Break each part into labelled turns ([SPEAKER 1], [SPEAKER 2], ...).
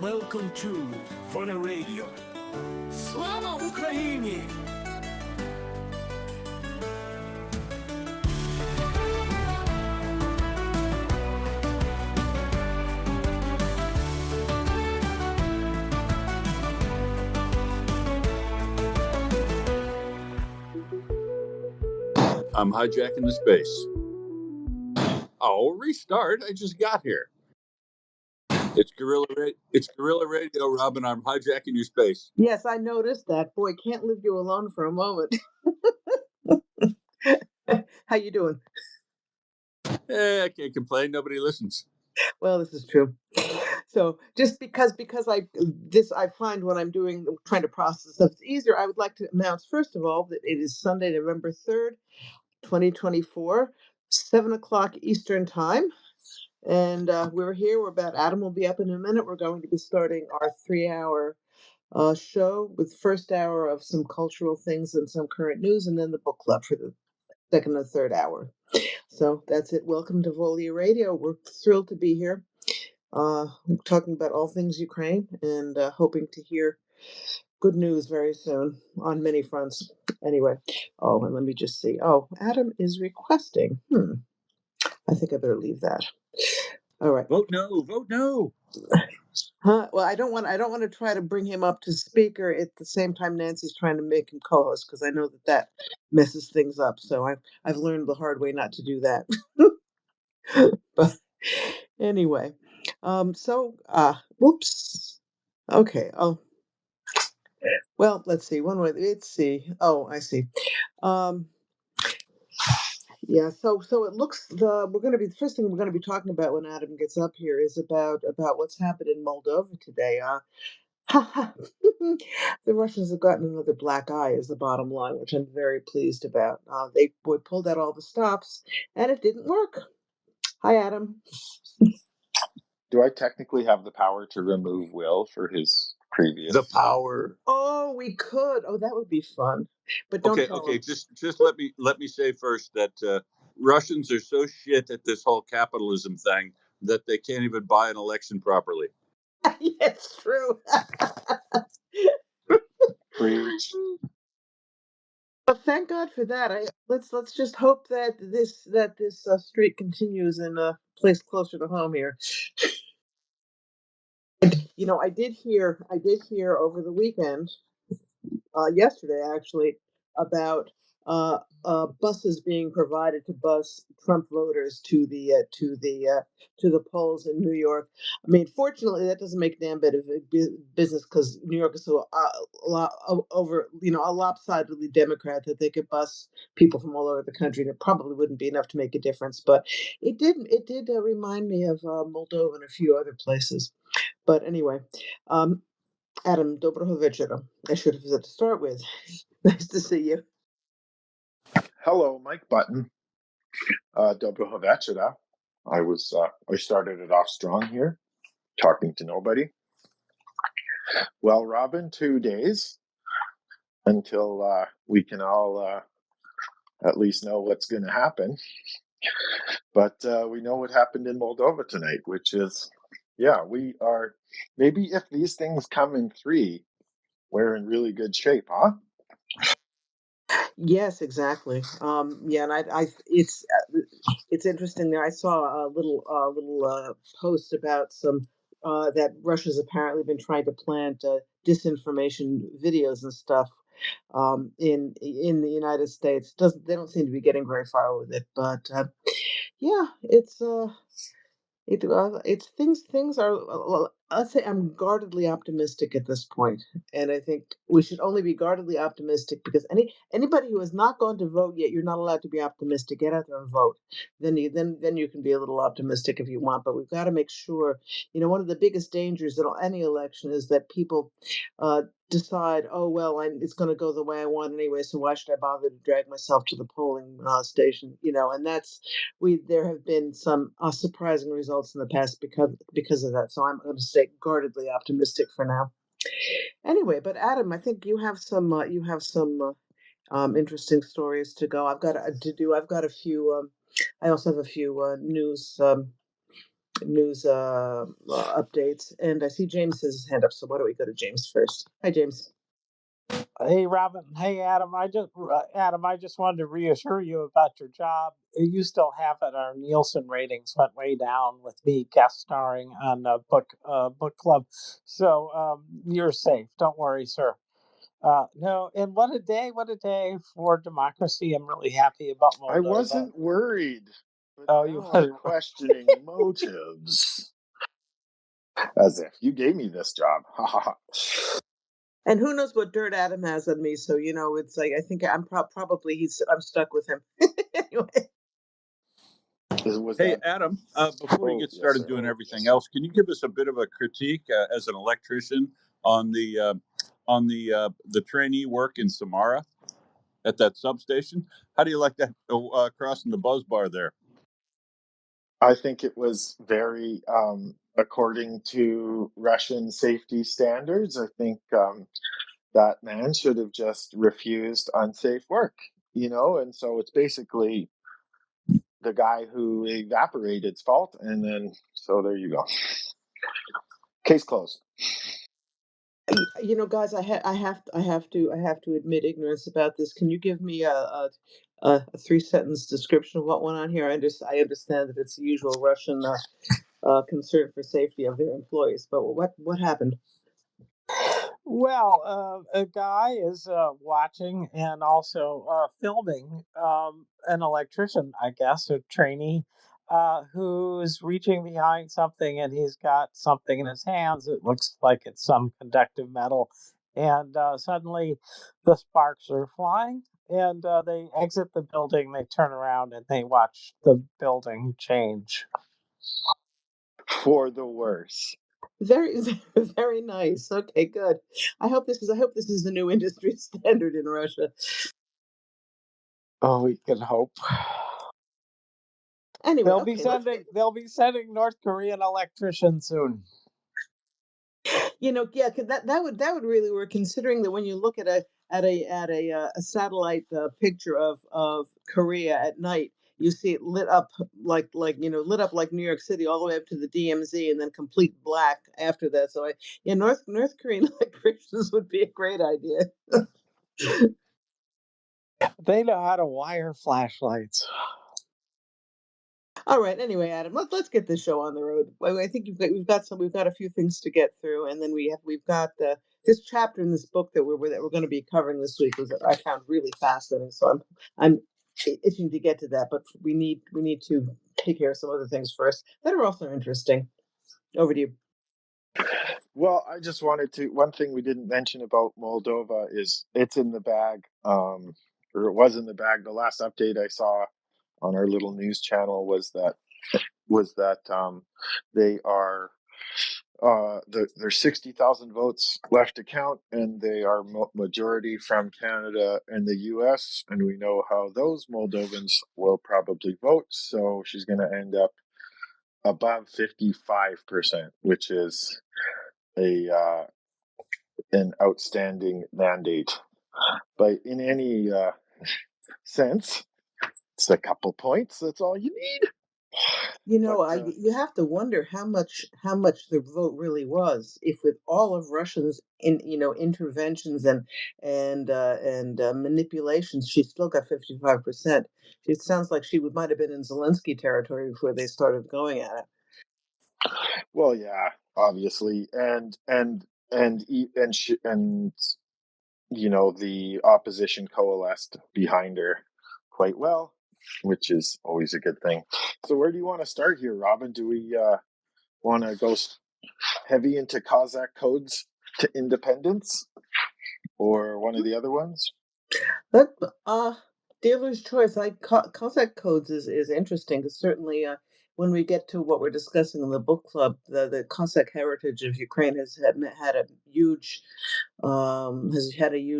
[SPEAKER 1] Welcome to Volya Radio. Slava Ukraini!
[SPEAKER 2] I'm hijacking the space. Oh, restart. I just got here. It's Guerrilla Radio, Robin. I'm hijacking your space.
[SPEAKER 3] Yes, I noticed that. Boy, can't leave you alone for a moment. How you doing?
[SPEAKER 2] I can't complain. Nobody listens.
[SPEAKER 3] Well, this is true. So just because I find when I'm trying to process stuff, it's easier. I would like to announce first of all that it is Sunday, November 3rd, 2024, 7 o'clock Eastern time. And we're here. Adam will be up in a minute. We're going to be starting our 3-hour show with first hour of some cultural things and some current news, and then the book club for the second and third hour. So that's it. Welcome to Volya Radio. We're thrilled to be here, talking about all things Ukraine and hoping to hear good news very soon on many fronts. Anyway, and let me just see. Oh, Adam is requesting. I think I better leave that. All right.
[SPEAKER 2] Vote no. Vote no.
[SPEAKER 3] Well, I don't want to try to bring him up to speaker at the same time Nancy's trying to make him co-host because I know that messes things up. So I've learned the hard way not to do that. But anyway, whoops. Okay. Oh, well, let's see. Let's see. Oh, I see. Yeah. So it looks the first thing we're going to be talking about when Adam gets up here is about what's happened in Moldova today. The Russians have gotten another black eye, is the bottom line, which I'm very pleased about. They pulled out all the stops, and it didn't work. Hi, Adam.
[SPEAKER 4] Do I technically have the power to remove Will for his previous?
[SPEAKER 2] The power.
[SPEAKER 3] Oh, we could. Oh, that would be fun. But don't tell
[SPEAKER 2] Okay.
[SPEAKER 3] him.
[SPEAKER 2] Just let me say first that Russians are so shit at this whole capitalism thing that they can't even buy an election properly.
[SPEAKER 3] It's true.
[SPEAKER 4] Preach.
[SPEAKER 3] Well, thank God for that. Let's just hope that this streak continues in a place closer to home here. I did hear over the weekend, yesterday actually, about buses being provided to bus Trump voters to the polls in New York. I mean, fortunately, that doesn't make a damn bit of business because New York is so a lopsidedly Democrat that they could bus people from all over the country, and it probably wouldn't be enough to make a difference. But it did remind me of Moldova and a few other places. But anyway, Adam, доброго вечора. I should have said to start with. Nice to see you.
[SPEAKER 4] Hello, Mike Button. Dobro večera. I started it off strong here, talking to nobody. Well, Robin, 2 days until we can all at least know what's going to happen. But we know what happened in Moldova tonight, which is, we are, maybe if these things come in 3, we're in really good shape, huh?
[SPEAKER 3] Yes, exactly. And it's interesting there. I saw a little post about some that Russia's apparently been trying to plant disinformation videos and stuff in the United States. They don't seem to be getting very far with it, but it's things are. I'd say I'm guardedly optimistic at this point, and I think we should only be guardedly optimistic because anybody who has not gone to vote yet, you're not allowed to be optimistic. Get out there and vote. Then you can be a little optimistic if you want, but we've got to make sure. One of the biggest dangers in any election is that people decide, oh well, it's going to go the way I want anyway, so why should I bother to drag myself to the polling station? And there have been some surprising results in the past because of that. So I'm going to stay guardedly optimistic for now. Anyway, but Adam, I think you have some interesting stories to go. I've got a few. I also have a few news news updates. And I see James has his hand up, so why don't we go to James first? Hi, James.
[SPEAKER 5] Hey, Robin. Hey, Adam. Adam, I just wanted to reassure you about your job. You still have it. Our Nielsen ratings went way down with me guest starring on a book club. So you're safe. Don't worry, sir. No, and what a day! What a day for democracy. I'm really happy about
[SPEAKER 4] I
[SPEAKER 5] Moldova.
[SPEAKER 4] wasn't worried, but
[SPEAKER 5] Oh,
[SPEAKER 4] now
[SPEAKER 5] you
[SPEAKER 4] I'm
[SPEAKER 5] wasn't.
[SPEAKER 4] questioning motives. As if you gave me this job. Ha ha ha.
[SPEAKER 3] And who knows what dirt Adam has on me? So it's like I think I'm probably I'm stuck with him. Anyway.
[SPEAKER 4] Was
[SPEAKER 2] Hey,
[SPEAKER 4] that?
[SPEAKER 2] Adam, before we
[SPEAKER 4] Oh,
[SPEAKER 2] get
[SPEAKER 4] yes,
[SPEAKER 2] started
[SPEAKER 4] sir.
[SPEAKER 2] doing everything else, can you give us a bit of a critique as an electrician on the trainee work in Samara at that substation? How do you like that crossing the buzz bar there?
[SPEAKER 4] I think it was very according to Russian safety standards. I think that man should have just refused unsafe work, and so it's basically the guy who evaporated's fault. And then, so there you go. Case closed.
[SPEAKER 3] Guys, I have to admit ignorance about this. Can you give me a 3 sentence description of what went on here? I understand that it's the usual Russian concern for safety of their employees, but what happened?
[SPEAKER 5] Well, a guy is watching and also filming an electrician, I guess, a trainee, who's reaching behind something and he's got something in his hands. It looks like it's some conductive metal. And suddenly the sparks are flying and they exit the building, they turn around and they watch the building change.
[SPEAKER 4] For the worse.
[SPEAKER 3] Very, very nice. Okay, good. I hope this is the new industry standard in Russia.
[SPEAKER 5] Oh, we can hope.
[SPEAKER 3] Anyway, okay,
[SPEAKER 5] They'll be sending North Korean electricians soon.
[SPEAKER 3] yeah, 'cause that would really work. Considering that when you look at a satellite picture of Korea at night, you see it lit up lit up like New York City all the way up to the DMZ, and then complete black after that. So North Korean electricians would be a great idea.
[SPEAKER 5] They know how to wire flashlights.
[SPEAKER 3] All right. Anyway, Adam, let's get this show on the road. I think we've got a few things to get through, and then we've got this chapter in this book that we're going to be covering this week was I found really fascinating. So I'm itching to get to that, but we need to take care of some other things first that are also interesting. Over to you.
[SPEAKER 4] Well, I just wanted to. One thing we didn't mention about Moldova is it's in the bag, or it was in the bag. The last update I saw on our little news channel was that they are there's 60,000 votes left to count, and they are majority from Canada and the U.S. And we know how those Moldovans will probably vote. So she's going to end up above 55%, which is a an outstanding mandate. But in any sense, it's a couple points. That's all you need.
[SPEAKER 3] You have to wonder how much the vote really was. If with all of Russia's interventions and manipulations, she still got 55%. It sounds like she might have been in Zelensky territory before they started going at it.
[SPEAKER 4] Well, yeah, obviously, and the opposition coalesced behind her quite well, which is always a good thing. So, where do you want to start here, Robin? Do we want to go heavy into Cossack codes to independence, or one of the other ones?
[SPEAKER 3] But dealer's choice. Cossack codes is interesting because certainly when we get to what we're discussing in the book club, the Cossack heritage of Ukraine has had a huge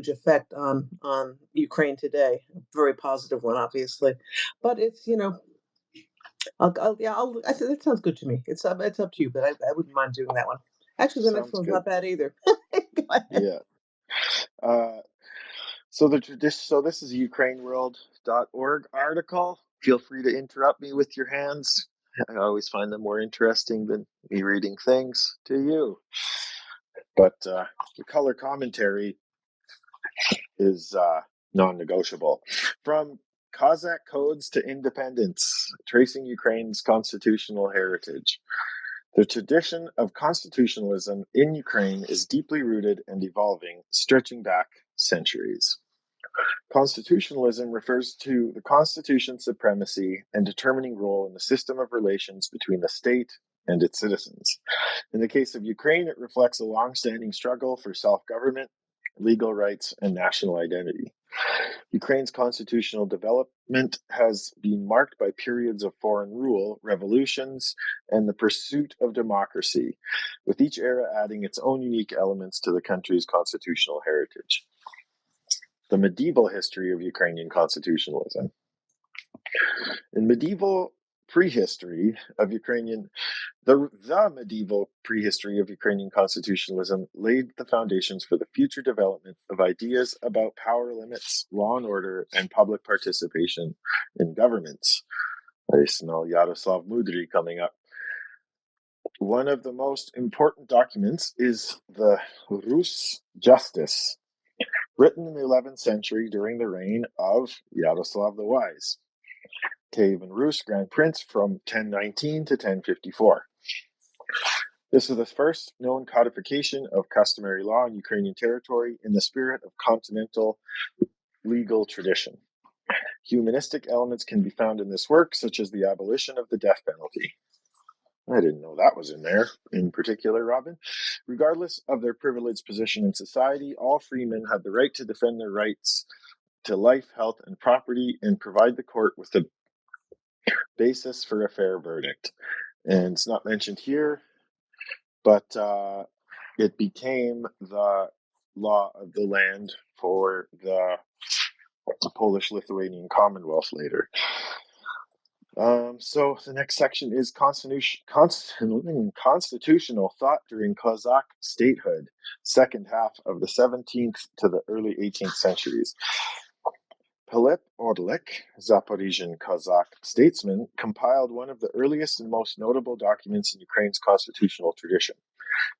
[SPEAKER 3] effect on Ukraine today. A very positive one, obviously, but it's I think that sounds good to me. It's up to you, but I wouldn't mind doing that one. Actually, the next
[SPEAKER 4] Sounds
[SPEAKER 3] one's
[SPEAKER 4] good.
[SPEAKER 3] not bad either. Go ahead.
[SPEAKER 4] Yeah. So this is a UkraineWorld.org article. Feel free to interrupt me with your hands I always find them more interesting than me reading things to you. But the color commentary is non-negotiable. From Cossack codes to independence, tracing Ukraine's constitutional heritage. The tradition of constitutionalism in Ukraine is deeply rooted and evolving, stretching back centuries. Constitutionalism refers to the constitution's supremacy and determining role in the system of relations between the state and its citizens. In the case of Ukraine, it reflects a long-standing struggle for self-government, legal rights, and national identity. Ukraine's constitutional development has been marked by periods of foreign rule, revolutions, and the pursuit of democracy, with each era adding its own unique elements to the country's constitutional heritage. The medieval history of Ukrainian constitutionalism. In medieval prehistory of Ukrainian, the medieval prehistory of Ukrainian constitutionalism laid the foundations for the future development of ideas about power limits, law and order, and public participation in governments. I smell Yaroslav Mudry coming up. One of the most important documents is the Rus Justice, written in the 11th century during the reign of Yaroslav the Wise, Kievan Rus Grand Prince from 1019 to 1054. This is the first known codification of customary law in Ukrainian territory in the spirit of continental legal tradition. Humanistic elements can be found in this work, such as the abolition of the death penalty. I didn't know that was in there, in particular, Robin. Regardless of their privileged position in society, all free men have the right to defend their rights to life, health, and property, and provide the court with the basis for a fair verdict. And it's not mentioned here, but it became the law of the land for the Polish-Lithuanian Commonwealth later. So the next section is constitutional thought during Cossack statehood, second half of the 17th to the early 18th centuries. Pilip Orlik, Zaporizhian Cossack statesman, compiled one of the earliest and most notable documents in Ukraine's constitutional tradition,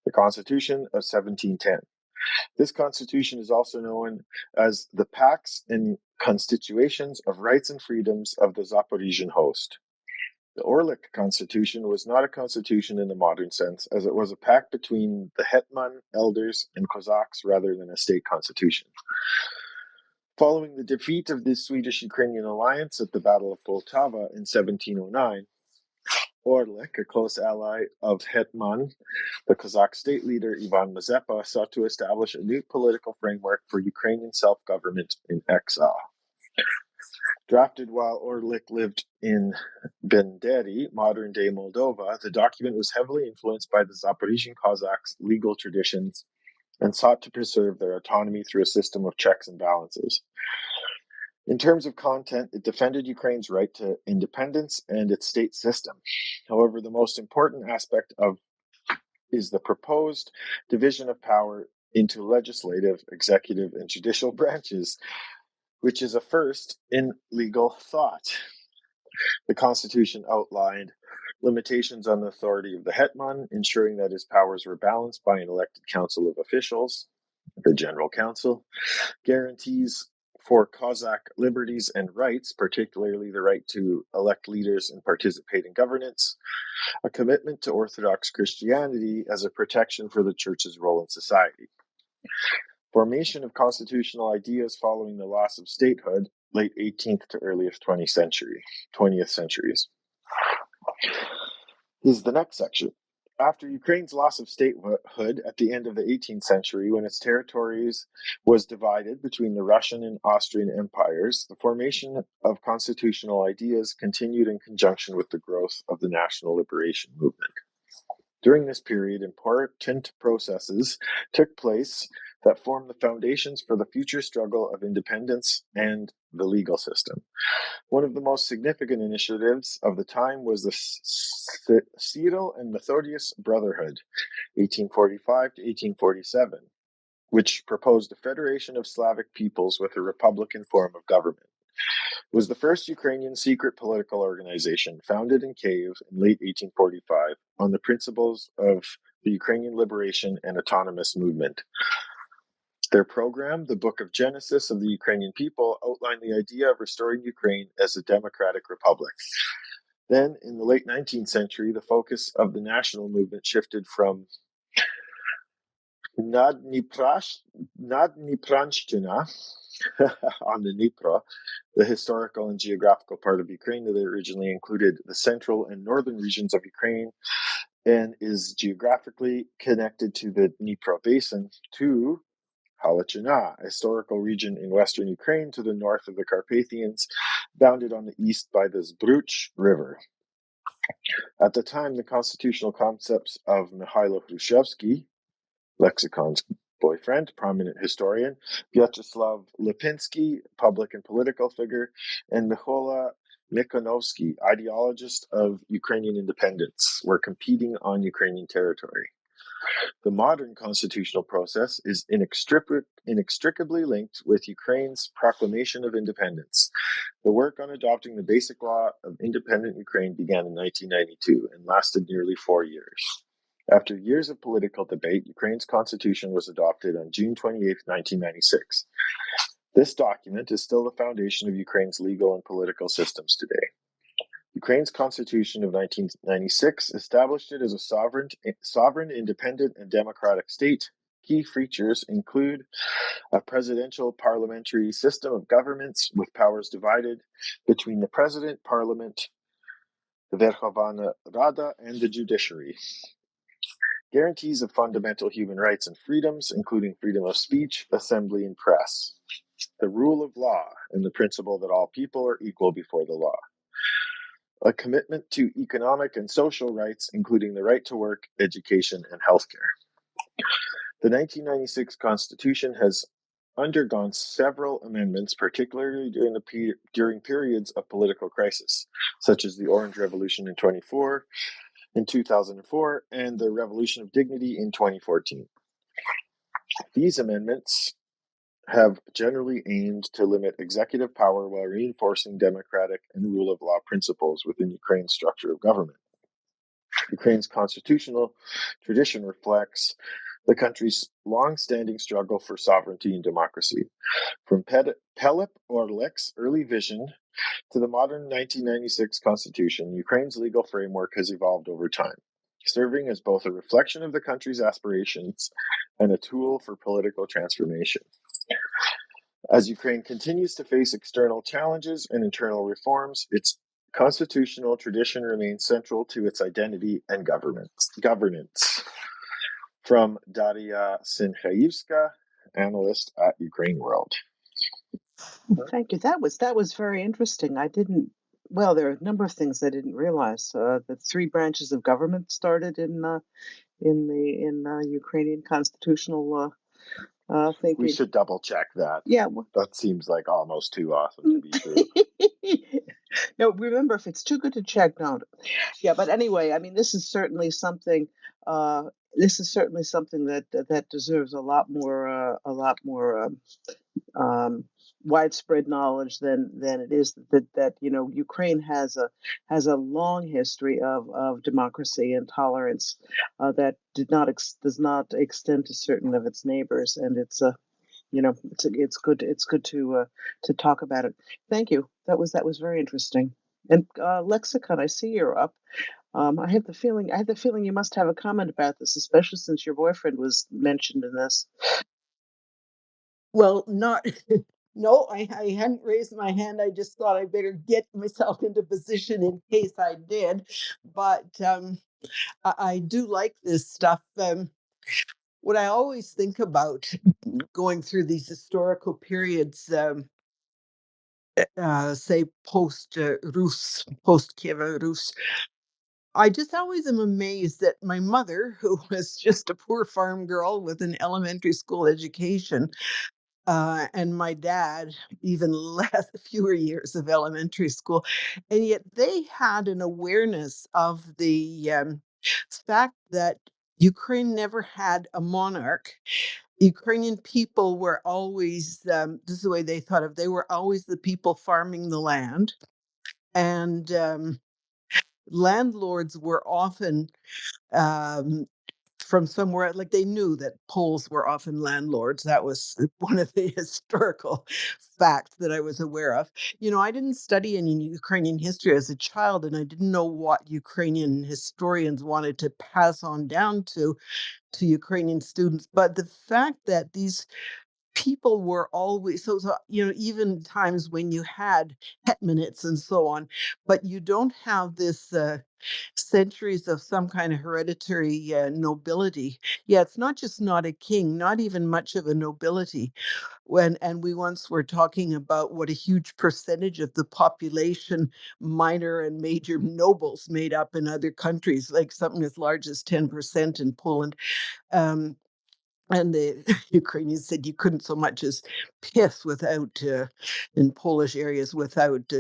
[SPEAKER 4] the Constitution of 1710. This constitution is also known as the Pacts and Constitutions of Rights and Freedoms of the Zaporizhian Host. The Orlik constitution was not a constitution in the modern sense, as it was a pact between the hetman, elders, and Cossacks rather than a state constitution. Following the defeat of the Swedish-Ukrainian alliance at the Battle of Poltava in 1709, Orlik, a close ally of Hetman, the Cossack state leader Ivan Mazepa, sought to establish a new political framework for Ukrainian self-government in exile. Drafted while Orlik lived in Benderi, modern-day Moldova, the document was heavily influenced by the Zaporizhian Cossacks' legal traditions and sought to preserve their autonomy through a system of checks and balances. In terms of content, it defended Ukraine's right to independence and its state system. However, the most important aspect is the proposed division of power into legislative, executive, and judicial branches, which is a first in legal thought. The Constitution outlined limitations on the authority of the hetman, ensuring that his powers were balanced by an elected council of officials, the General Council, guarantees for Cossack liberties and rights, particularly the right to elect leaders and participate in governance, a commitment to Orthodox Christianity as a protection for the Church's role in society. Formation of constitutional ideas following the loss of statehood, late 18th to earliest 20th centuries. Is the next section. After Ukraine's loss of statehood at the end of the 18th century, when its territories was divided between the Russian and Austrian empires, the formation of constitutional ideas continued in conjunction with the growth of the national liberation movement. During this period, important processes took place that formed the foundations for the future struggle of independence and the legal system. One of the most significant initiatives of the time was the Cyril and Methodius Brotherhood, 1845 to 1847, which proposed a federation of Slavic peoples with a republican form of government. was the first Ukrainian secret political organization founded in Kyiv in late 1845 on the principles of the Ukrainian Liberation and Autonomous Movement. Their program, the Book of Genesis of the Ukrainian People, outlined the idea of restoring Ukraine as a democratic republic. Then, in the late 19th century, the focus of the national movement shifted from Nadnipranshtina on the Dnipro, the historical and geographical part of Ukraine that originally included the central and northern regions of Ukraine and is geographically connected to the Dnipro basin, to Halachina, a historical region in western Ukraine to the north of the Carpathians, bounded on the east by the Zbruch River. At the time, the constitutional concepts of Mychailo Wynnyckyj, lexicon's boyfriend, prominent historian, Vyacheslav Lipinski, public and political figure, and Mykola Mikhonovsky, ideologist of Ukrainian independence, were competing on Ukrainian territory. The modern constitutional process is inextricably linked with Ukraine's proclamation of independence. The work on adopting the basic law of independent Ukraine began in 1992 and lasted nearly 4 years. After years of political debate, Ukraine's constitution was adopted on June 28, 1996. This document is still the foundation of Ukraine's legal and political systems today. Ukraine's constitution of 1996 established it as a sovereign, independent, and democratic state. Key features include a presidential parliamentary system of governments with powers divided between the president, parliament, the Verkhovna Rada, and the judiciary. Guarantees of fundamental human rights and freedoms, including freedom of speech, assembly, and press. The rule of law and the principle that all people are equal before the law. A commitment to economic and social rights, including the right to work, education, and healthcare. The 1996 Constitution has undergone several amendments, particularly during periods of political crisis, such as the Orange Revolution in 2004, and the Revolution of Dignity in 2014. These amendments have generally aimed to limit executive power while reinforcing democratic and rule of law principles within Ukraine's structure of government. Ukraine's constitutional tradition reflects the country's long-standing struggle for sovereignty and democracy. From Pelip Orlik's early vision to the modern 1996 constitution, Ukraine's legal framework has evolved over time, serving as both a reflection of the country's aspirations and a tool for political transformation. As Ukraine continues to face external challenges and internal reforms, its constitutional tradition remains central to its identity and governance. From Daria Sinchaivska, analyst at Ukraine World.
[SPEAKER 3] Thank you. That was very interesting. Well, there are a number of things I didn't realize. The 3 branches of government started in Ukrainian constitutional thinking.
[SPEAKER 4] We should double check that.
[SPEAKER 3] Yeah.
[SPEAKER 4] That seems like almost too awesome to be true.
[SPEAKER 3] No, remember, if it's too good to check, don't. Yeah, but anyway, I mean, this is certainly something. That deserves a lot more widespread knowledge than it is that Ukraine has a long history of democracy and tolerance that does not extend to certain of its neighbors, and it's good to talk about it. Thank you. That was very interesting. And Lexicon, I see you're up. I had the feeling you must have a comment about this, especially since your boyfriend was mentioned in this.
[SPEAKER 6] Well, not. No, I hadn't raised my hand. I just thought I better get myself into position in case I did. But I do like this stuff. What I always think about going through these historical periods, say post-Rus, post-Kiev Rus, I just always am amazed that my mother, who was just a poor farm girl with an elementary school education, and my dad, even fewer years of elementary school, and yet they had an awareness of the fact that Ukraine never had a monarch, Ukrainian people were always, this is the way they thought of, they were always the people farming the land. And landlords were often um, from somewhere, like they knew that Poles were often landlords. That was one of the historical facts that I was aware of. I didn't study any Ukrainian history as a child, and I didn't know what Ukrainian historians wanted to pass on down to Ukrainian students. But the fact that these people were always even times when you had hetmanates and so on, but you don't have this centuries of some kind of hereditary nobility. Yeah, it's not just not a king, not even much of a nobility. And we once were talking about what a huge percentage of the population minor and major nobles made up in other countries, like something as large as 10% in Poland. Um, and the Ukrainians said you couldn't so much as piss without, in Polish areas, without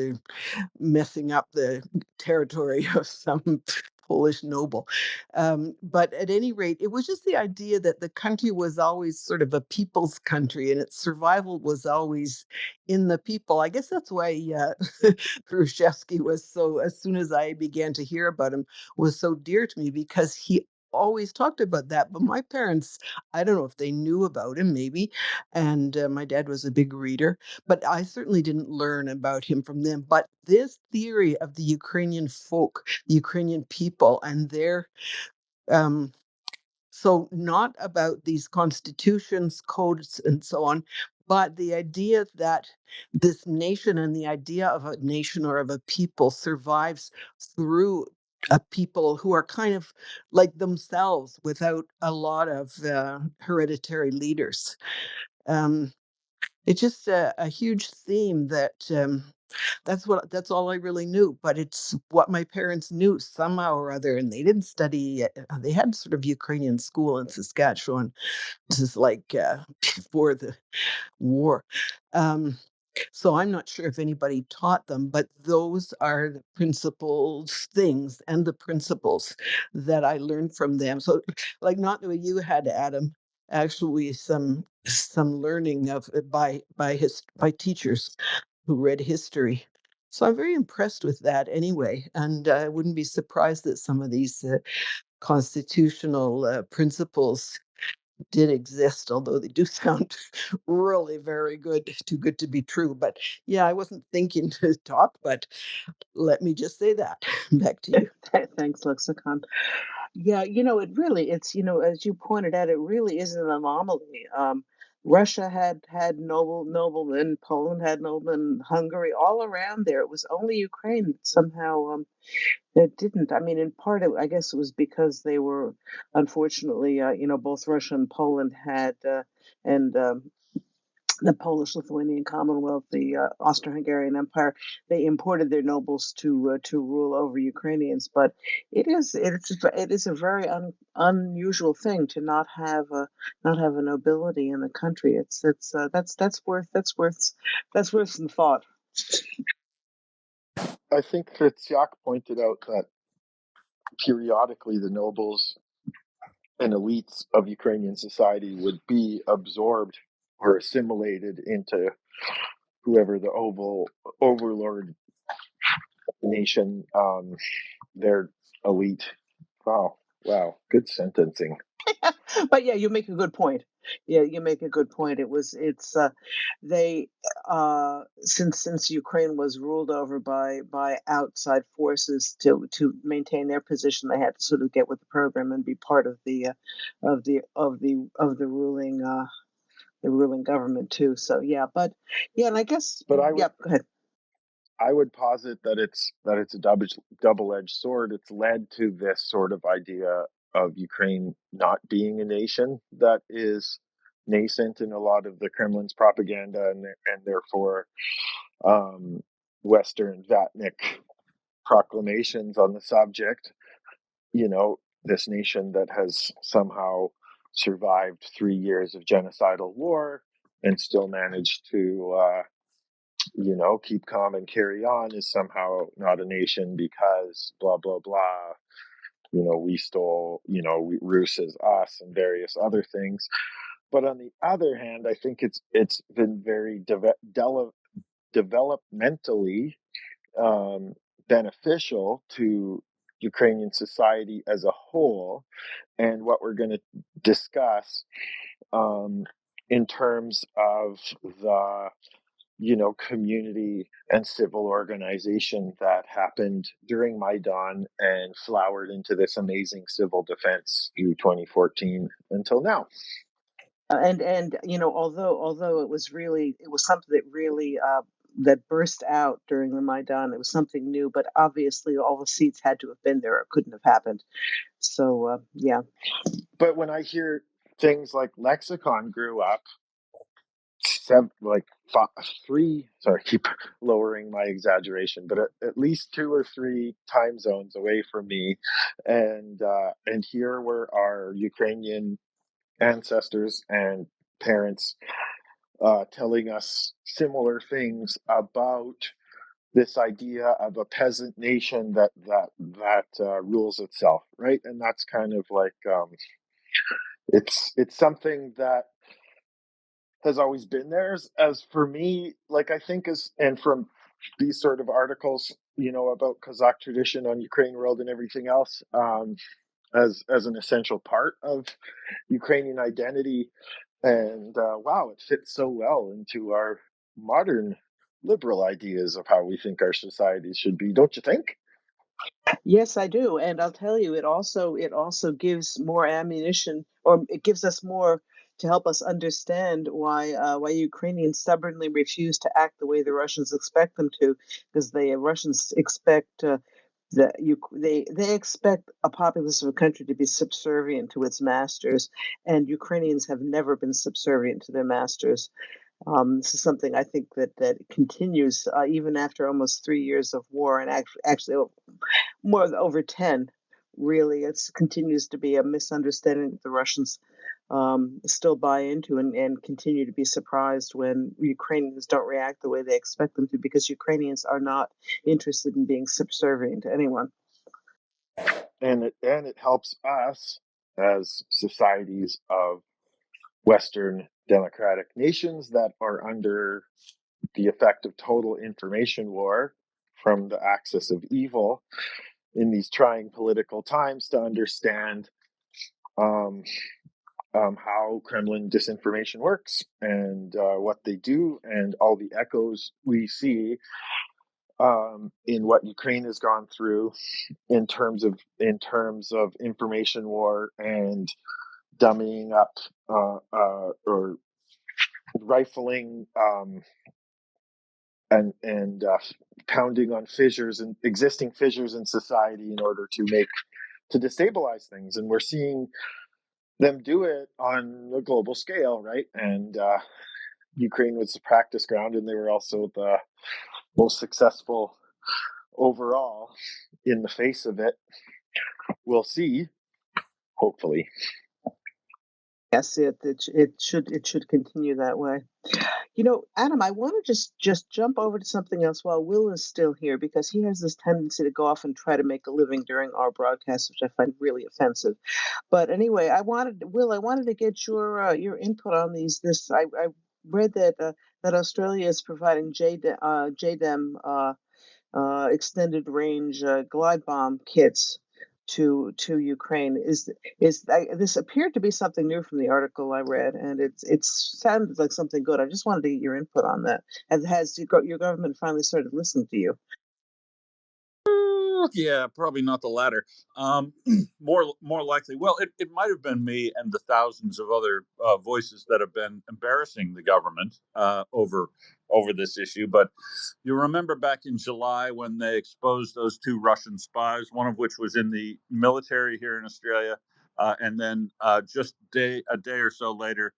[SPEAKER 6] messing up the territory of some Polish noble. But at any rate, it was just the idea that the country was always sort of a people's country and its survival was always in the people. I guess that's why Khrushchevsky was so, as soon as I began to hear about him, was so dear to me because he always talked about that. But my parents, I don't know if they knew about him, maybe. And my dad was a big reader, but I certainly didn't learn about him from them. But this theory of the Ukrainian folk, the Ukrainian people, and their um, so not about these constitutions, codes, and so on, but the idea that this nation and the idea of a nation or of a people survives through a people who are kind of like themselves without a lot of hereditary leaders. Um, it's just a huge theme that that's all I really knew, but it's what my parents knew somehow or other, and they didn't study. They had sort of Ukrainian school in Saskatchewan. This is like before the war. Um, so I'm not sure if anybody taught them, but those are the principles things and the principles that I learned from them. So, like, not the way you had, Adam, actually some learning of it by teachers who read history. So I'm very impressed with that anyway, and I wouldn't be surprised that some of these constitutional principles did exist, although they do sound really very good, too good to be true. But yeah, I wasn't thinking to talk, but let me just say that. Back to you.
[SPEAKER 3] Thanks, Lexicon. Yeah, as you pointed out, it really is an anomaly. Russia had noblemen, Poland had noblemen, Hungary, all around there. It was only Ukraine that somehow that didn't. I mean, in part, I guess it was because they were, unfortunately, both Russia and Poland had, and the Polish-Lithuanian Commonwealth, the Austro-Hungarian Empire, they imported their nobles to rule over Ukrainians. But it is a very unusual thing to not have a nobility in the country. That's worth some thought.
[SPEAKER 4] I think Kritsiak pointed out that periodically the nobles and elites of Ukrainian society would be absorbed or assimilated into whoever the overlord nation, their elite. Wow, good sentencing.
[SPEAKER 3] But yeah, you make a good point. Yeah, you make a good point. They since Ukraine was ruled over by outside forces to maintain their position, they had to sort of get with the program and be part of the ruling government too. So yeah, but yeah, and I guess
[SPEAKER 4] But
[SPEAKER 3] yeah, go ahead.
[SPEAKER 4] I would posit that it's a double-edged sword. It's led to this sort of idea of Ukraine not being a nation that is nascent in a lot of the Kremlin's propaganda, and therefore Western Vatnik proclamations on the subject. This nation that has somehow survived 3 years of genocidal war and still managed to keep calm and carry on is somehow not a nation because blah, blah, blah. We stole, Rus is us and various other things. But on the other hand, I think it's been very developmentally beneficial to Ukrainian society as a whole, and what we're going to discuss in terms of the community and civil organization that happened during Maidan and flowered into this amazing civil defense through 2014 until now.
[SPEAKER 3] And although it was something that really that burst out during the Maidan, it was something new, but obviously all the seeds had to have been there. It couldn't have happened. So yeah.
[SPEAKER 4] But when I hear things like Lexicon grew up sorry, keep lowering my exaggeration, but at least 2 or 3 time zones away from me, and here were our Ukrainian ancestors and parents telling us similar things about this idea of a peasant nation that rules itself, right? And that's kind of like it's something that has always been there. As for me, like I think and from these sort of articles, about Kazakh tradition on Ukraine World and everything else, as an essential part of Ukrainian identity. And wow, it fits so well into our modern liberal ideas of how we think our societies should be, don't you think?
[SPEAKER 3] Yes, I do, and I'll tell you, it also gives more ammunition, or it gives us more to help us understand why Ukrainians stubbornly refuse to act the way the Russians expect them to, because the Russians expect they expect a populace of a country to be subservient to its masters, and Ukrainians have never been subservient to their masters. This is something I think that continues even after almost 3 years of war, and actually more than over 10. Really, it continues to be a misunderstanding that the Russians still buy into, and continue to be surprised when Ukrainians don't react the way they expect them to, because Ukrainians are not interested in being subservient to anyone.
[SPEAKER 4] And it helps us as societies of Western democratic nations that are under the effect of total information war from the axis of evil in these trying political times to understand how Kremlin disinformation works, and what they do, and all the echoes we see in what Ukraine has gone through in terms of information war and dummying up or rifling and pounding on existing fissures in society in order to destabilize things. And we're seeing them do it on a global scale, right? And Ukraine was the practice ground, and they were also the most successful overall in the face of it. We'll see, hopefully.
[SPEAKER 3] Yes, it should continue that way. Adam, I want to just jump over to something else while Will is still here, because he has this tendency to go off and try to make a living during our broadcast, which I find really offensive. But anyway, I wanted to get your input on these. I read that Australia is providing JDAM extended range glide bomb kits to Ukraine. This appeared to be something new from the article I read, and it sounded like something good. I just wanted to get your input on that. Has your government finally started listening to you?
[SPEAKER 2] Yeah, probably not the latter. More likely. Well, it might have been me and the thousands of other voices that have been embarrassing the government over this issue. But you remember back in July when they exposed those 2 Russian spies, one of which was in the military here in Australia, and then just a day or so later,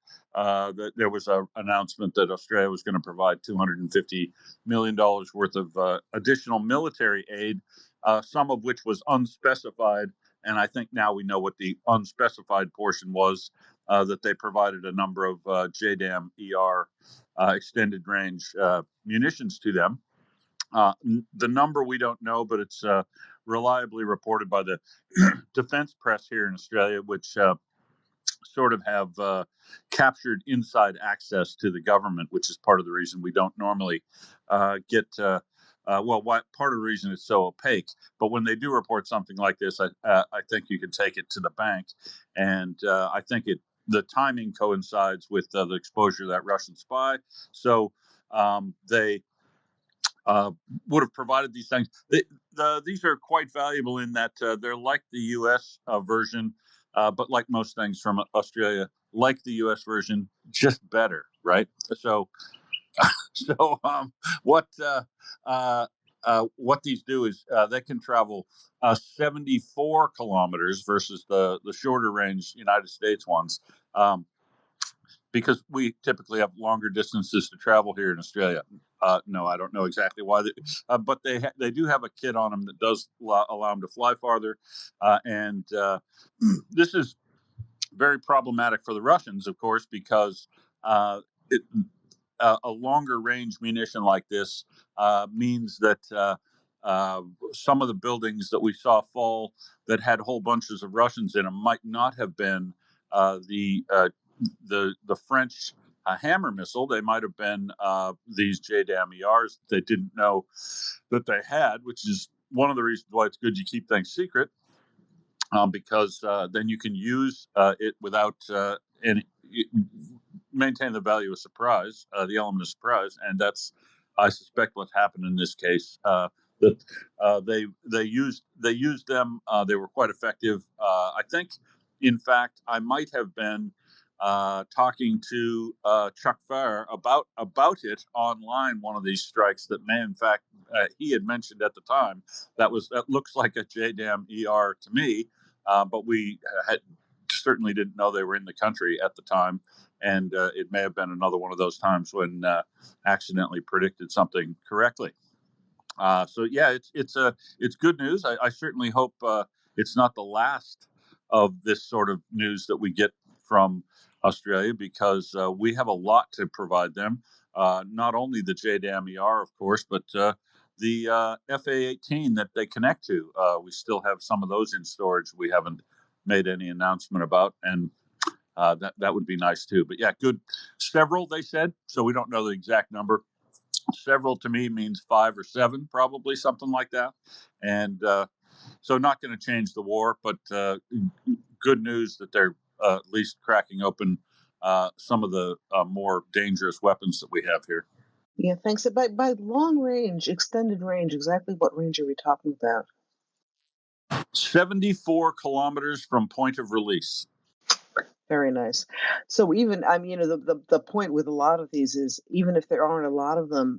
[SPEAKER 2] there was an announcement that Australia was going to provide $250 million worth of additional military aid, some of which was unspecified. And I think now we know what the unspecified portion was, that they provided a number of JDAM ER extended range munitions to them. The number we don't know, but it's reliably reported by the defense press here in Australia, which sort of have captured inside access to the government, which is part of the reason we don't normally get. Part of the reason it's so opaque. But when they do report something like this, I think you can take it to the bank, and I think the timing coincides with the exposure of that Russian spy. So they would have provided these things. These are quite valuable in that they're like the U.S. Version, but like most things from Australia, like the U.S. version, just better, right? So, what what these do is they can travel 74 kilometers versus the shorter range United States ones. Because we typically have longer distances to travel here in Australia. No, I don't know exactly why, but they do have a kit on them that does allow them to fly farther, and this is very problematic for the Russians, of course, because it, a longer range munition like this means that some of the buildings that we saw fall that had whole bunches of Russians in them might not have been the French hammer missile. They might have been these JDAM-ERs they didn't know that they had, which is one of the reasons why it's good you keep things secret, because then you can use it without any maintain the value of surprise, the element of surprise, and that's, I suspect, what happened in this case. That they used them. They were quite effective. I think, in fact, I might have been talking to Chuck Farr about it online. One of these strikes that may, in fact, he had mentioned at the time. That looks like a JDAM ER to me, but we certainly didn't know they were in the country at the time. And it may have been another one of those times when accidentally predicted something correctly. So yeah, it's good news. I certainly hope it's not the last of this sort of news that we get from Australia, because we have a lot to provide them. Not only the JDAM-ER, of course, but the FA-18 that they connect to. We still have some of those in storage. We haven't made any announcement about, and that would be nice too. But yeah, good. Several, they said, so we don't know the exact number. Several to me means 5 or 7, probably something like that. And so not going to change the war, but good news that they're at least cracking open some of the more dangerous weapons that we have here.
[SPEAKER 3] Yeah, thanks. By long range, extended range, exactly what range are we talking about?
[SPEAKER 2] 74 kilometers from point of release.
[SPEAKER 3] Very nice. So even, I mean, the point with a lot of these is, even if there aren't a lot of them,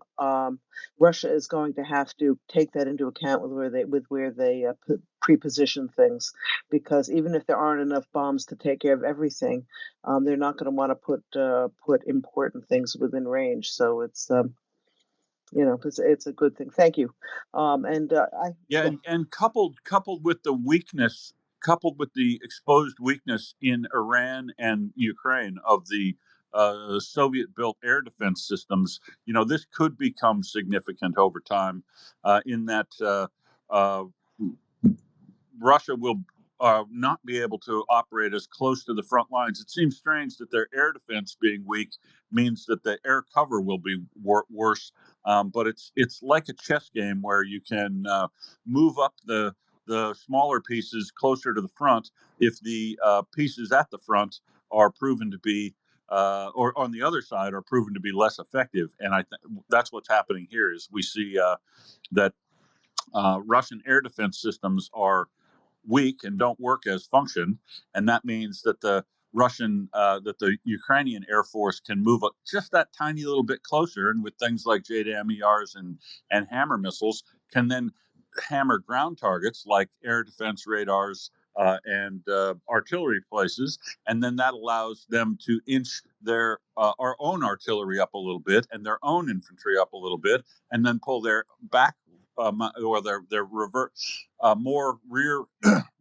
[SPEAKER 3] Russia is going to have to take that into account with where they pre-position things, because even if there aren't enough bombs to take care of everything, they're not going to want to put important things within range. So it's it's a good thing. Thank you.
[SPEAKER 2] And coupled with the weakness, coupled with the exposed weakness in Iran and Ukraine of the Soviet-built air defense systems, this could become significant over time. In that Russia will not be able to operate as close to the front lines. It seems strange that their air defense being weak means that the air cover will be worse. But it's like a chess game where you can move up the smaller pieces closer to the front if the pieces at the front are proven to be or on the other side are proven to be less effective. And I think that's what's happening here. Is we see that Russian air defense systems are weak and don't work as function, and that means that the Ukrainian Air Force can move up just that tiny little bit closer, and with things like JDAM-ERs and hammer missiles, can then hammer ground targets like air defense radars and artillery places, and then that allows them to inch their our own artillery up a little bit and their own infantry up a little bit, and then pull their back or their more rear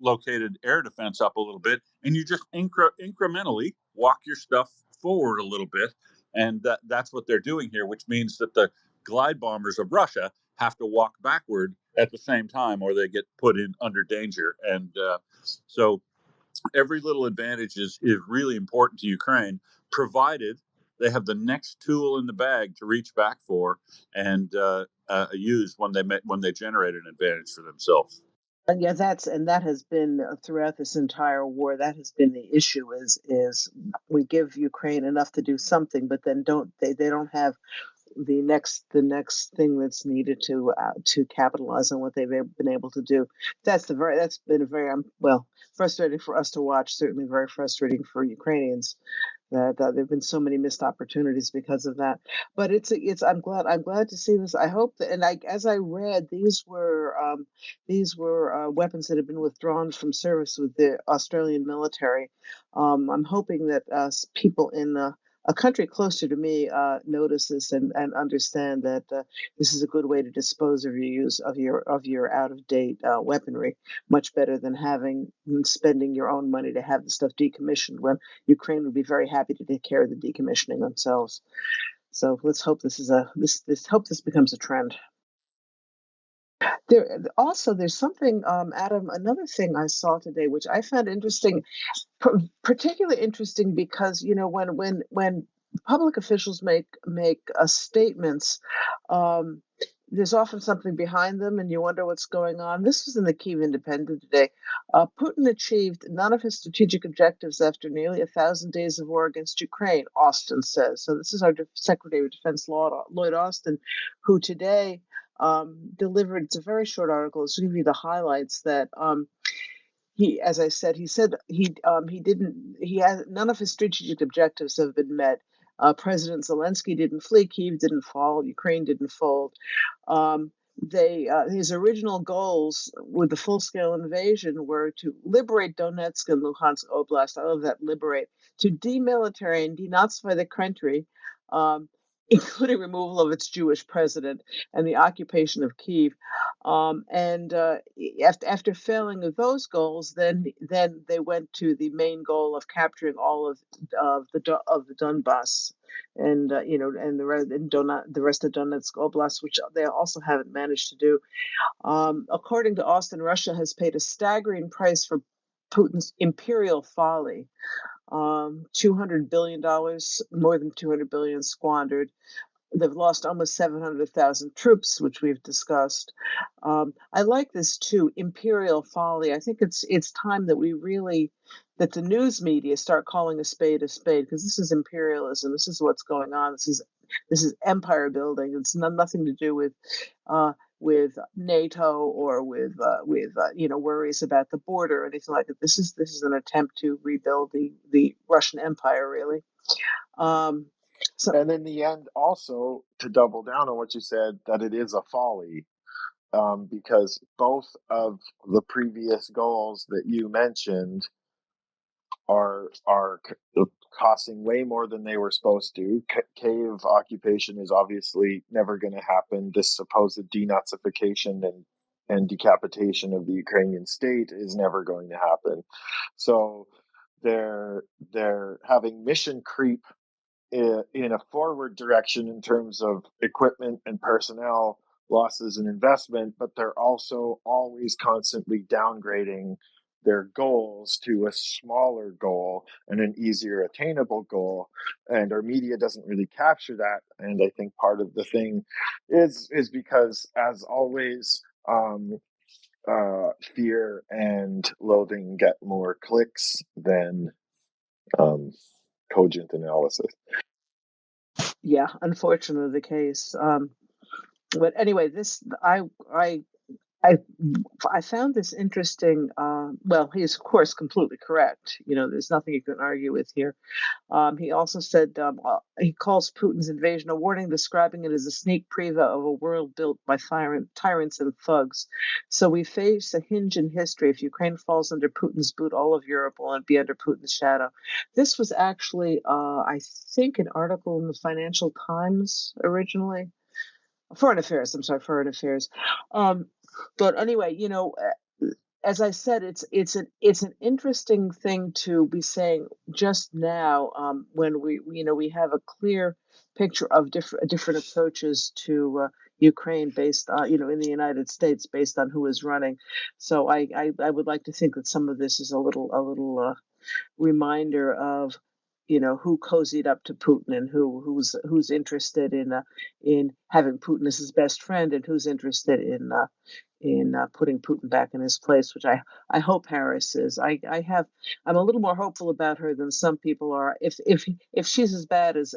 [SPEAKER 2] located air defense up a little bit, and you just incrementally walk your stuff forward a little bit, and that's what they're doing here, which means that the glide bombers of Russia have to walk backward at the same time, or they get put in under danger. And so every little advantage is really important to Ukraine, provided they have the next tool in the bag to reach back for and use when they generate an advantage for themselves.
[SPEAKER 3] Yeah, that has been throughout this entire war. That has been the issue. Is we give Ukraine enough to do something, but then they don't have the next thing that's needed to capitalize on what they've been able to do. That's been a very frustrating for us to watch. Certainly very frustrating for Ukrainians. That there've been so many missed opportunities because of that. But I'm glad to see this. I hope that, and as I read, these were weapons that had been withdrawn from service with the Australian military. I'm hoping that people in a country closer to me notice this and understand that this is a good way to dispose of your use of your out of date weaponry, much better than spending your own money to have the stuff decommissioned, when Ukraine would be very happy to take care of the decommissioning themselves. So let's hope this becomes a trend. There's something, Adam. Another thing I saw today, which I found interesting, particularly interesting because when public officials make statements, there's often something behind them, and you wonder what's going on. This was in the Kyiv Independent today. Putin achieved none of his strategic objectives after nearly 1,000 days of war against Ukraine, Austin says. So this is our Secretary of Defense, Lloyd Austin, who today delivered. It's a very short article. It's going to give you the highlights that. As I said, he said none of his strategic objectives have been met. President Zelensky didn't flee, Kyiv didn't fall, Ukraine didn't fold. His original goals with the full-scale invasion were to liberate Donetsk and Luhansk Oblast. I love that, liberate. To demilitarize and denazify the country, including removal of its Jewish president and the occupation of Kyiv. After failing of those goals, then they went to the main goal of capturing all of the Donbass, and the rest of Donetsk Oblast, which they also haven't managed to do. According to Austin, Russia has paid a staggering price for Putin's imperial folly. $200 billion, more than $200 billion squandered. They've lost almost 700,000 troops, which we've discussed. I like this too, imperial folly. I think it's time that that the news media start calling a spade, because this is imperialism. This is what's going on. This is empire building. It's nothing to do with NATO or with worries about the border or anything like that. This is an attempt to rebuild the Russian Empire, really.
[SPEAKER 4] And in the end, also to double down on what you said, that it is a folly, because both of the previous goals that you mentioned are costing way more than they were supposed to. Cave occupation is obviously never going to happen. This supposed denazification and decapitation of the Ukrainian state is never going to happen. So they're having mission creep in a forward direction in terms of equipment and personnel losses and investment, but they're also always constantly downgrading their goals to a smaller goal and an easier attainable goal. And our media doesn't really capture that. And I think part of the thing is because, as always, fear and loathing get more clicks than cogent analysis.
[SPEAKER 3] Yeah, unfortunately, the case. But anyway, I found this interesting. Well, he's of course completely correct. There's nothing you can argue with here. He also said he calls Putin's invasion a warning, describing it as a sneak preview of a world built by tyrants and thugs. So we face a hinge in history. If Ukraine falls under Putin's boot, all of Europe will be under Putin's shadow. This was actually, I think, an article in the Financial Times originally. Foreign Affairs. But anyway, as I said, it's an interesting thing to be saying just now, when we have a clear picture of different approaches to Ukraine based on, in the United States based on who is running. So I would like to think that some of this is a little reminder of, who cozied up to Putin and who's interested in having Putin as his best friend, and who's interested in putting Putin back in his place, which I hope Harris is. I'm a little more hopeful about her than some people are. If she's as bad as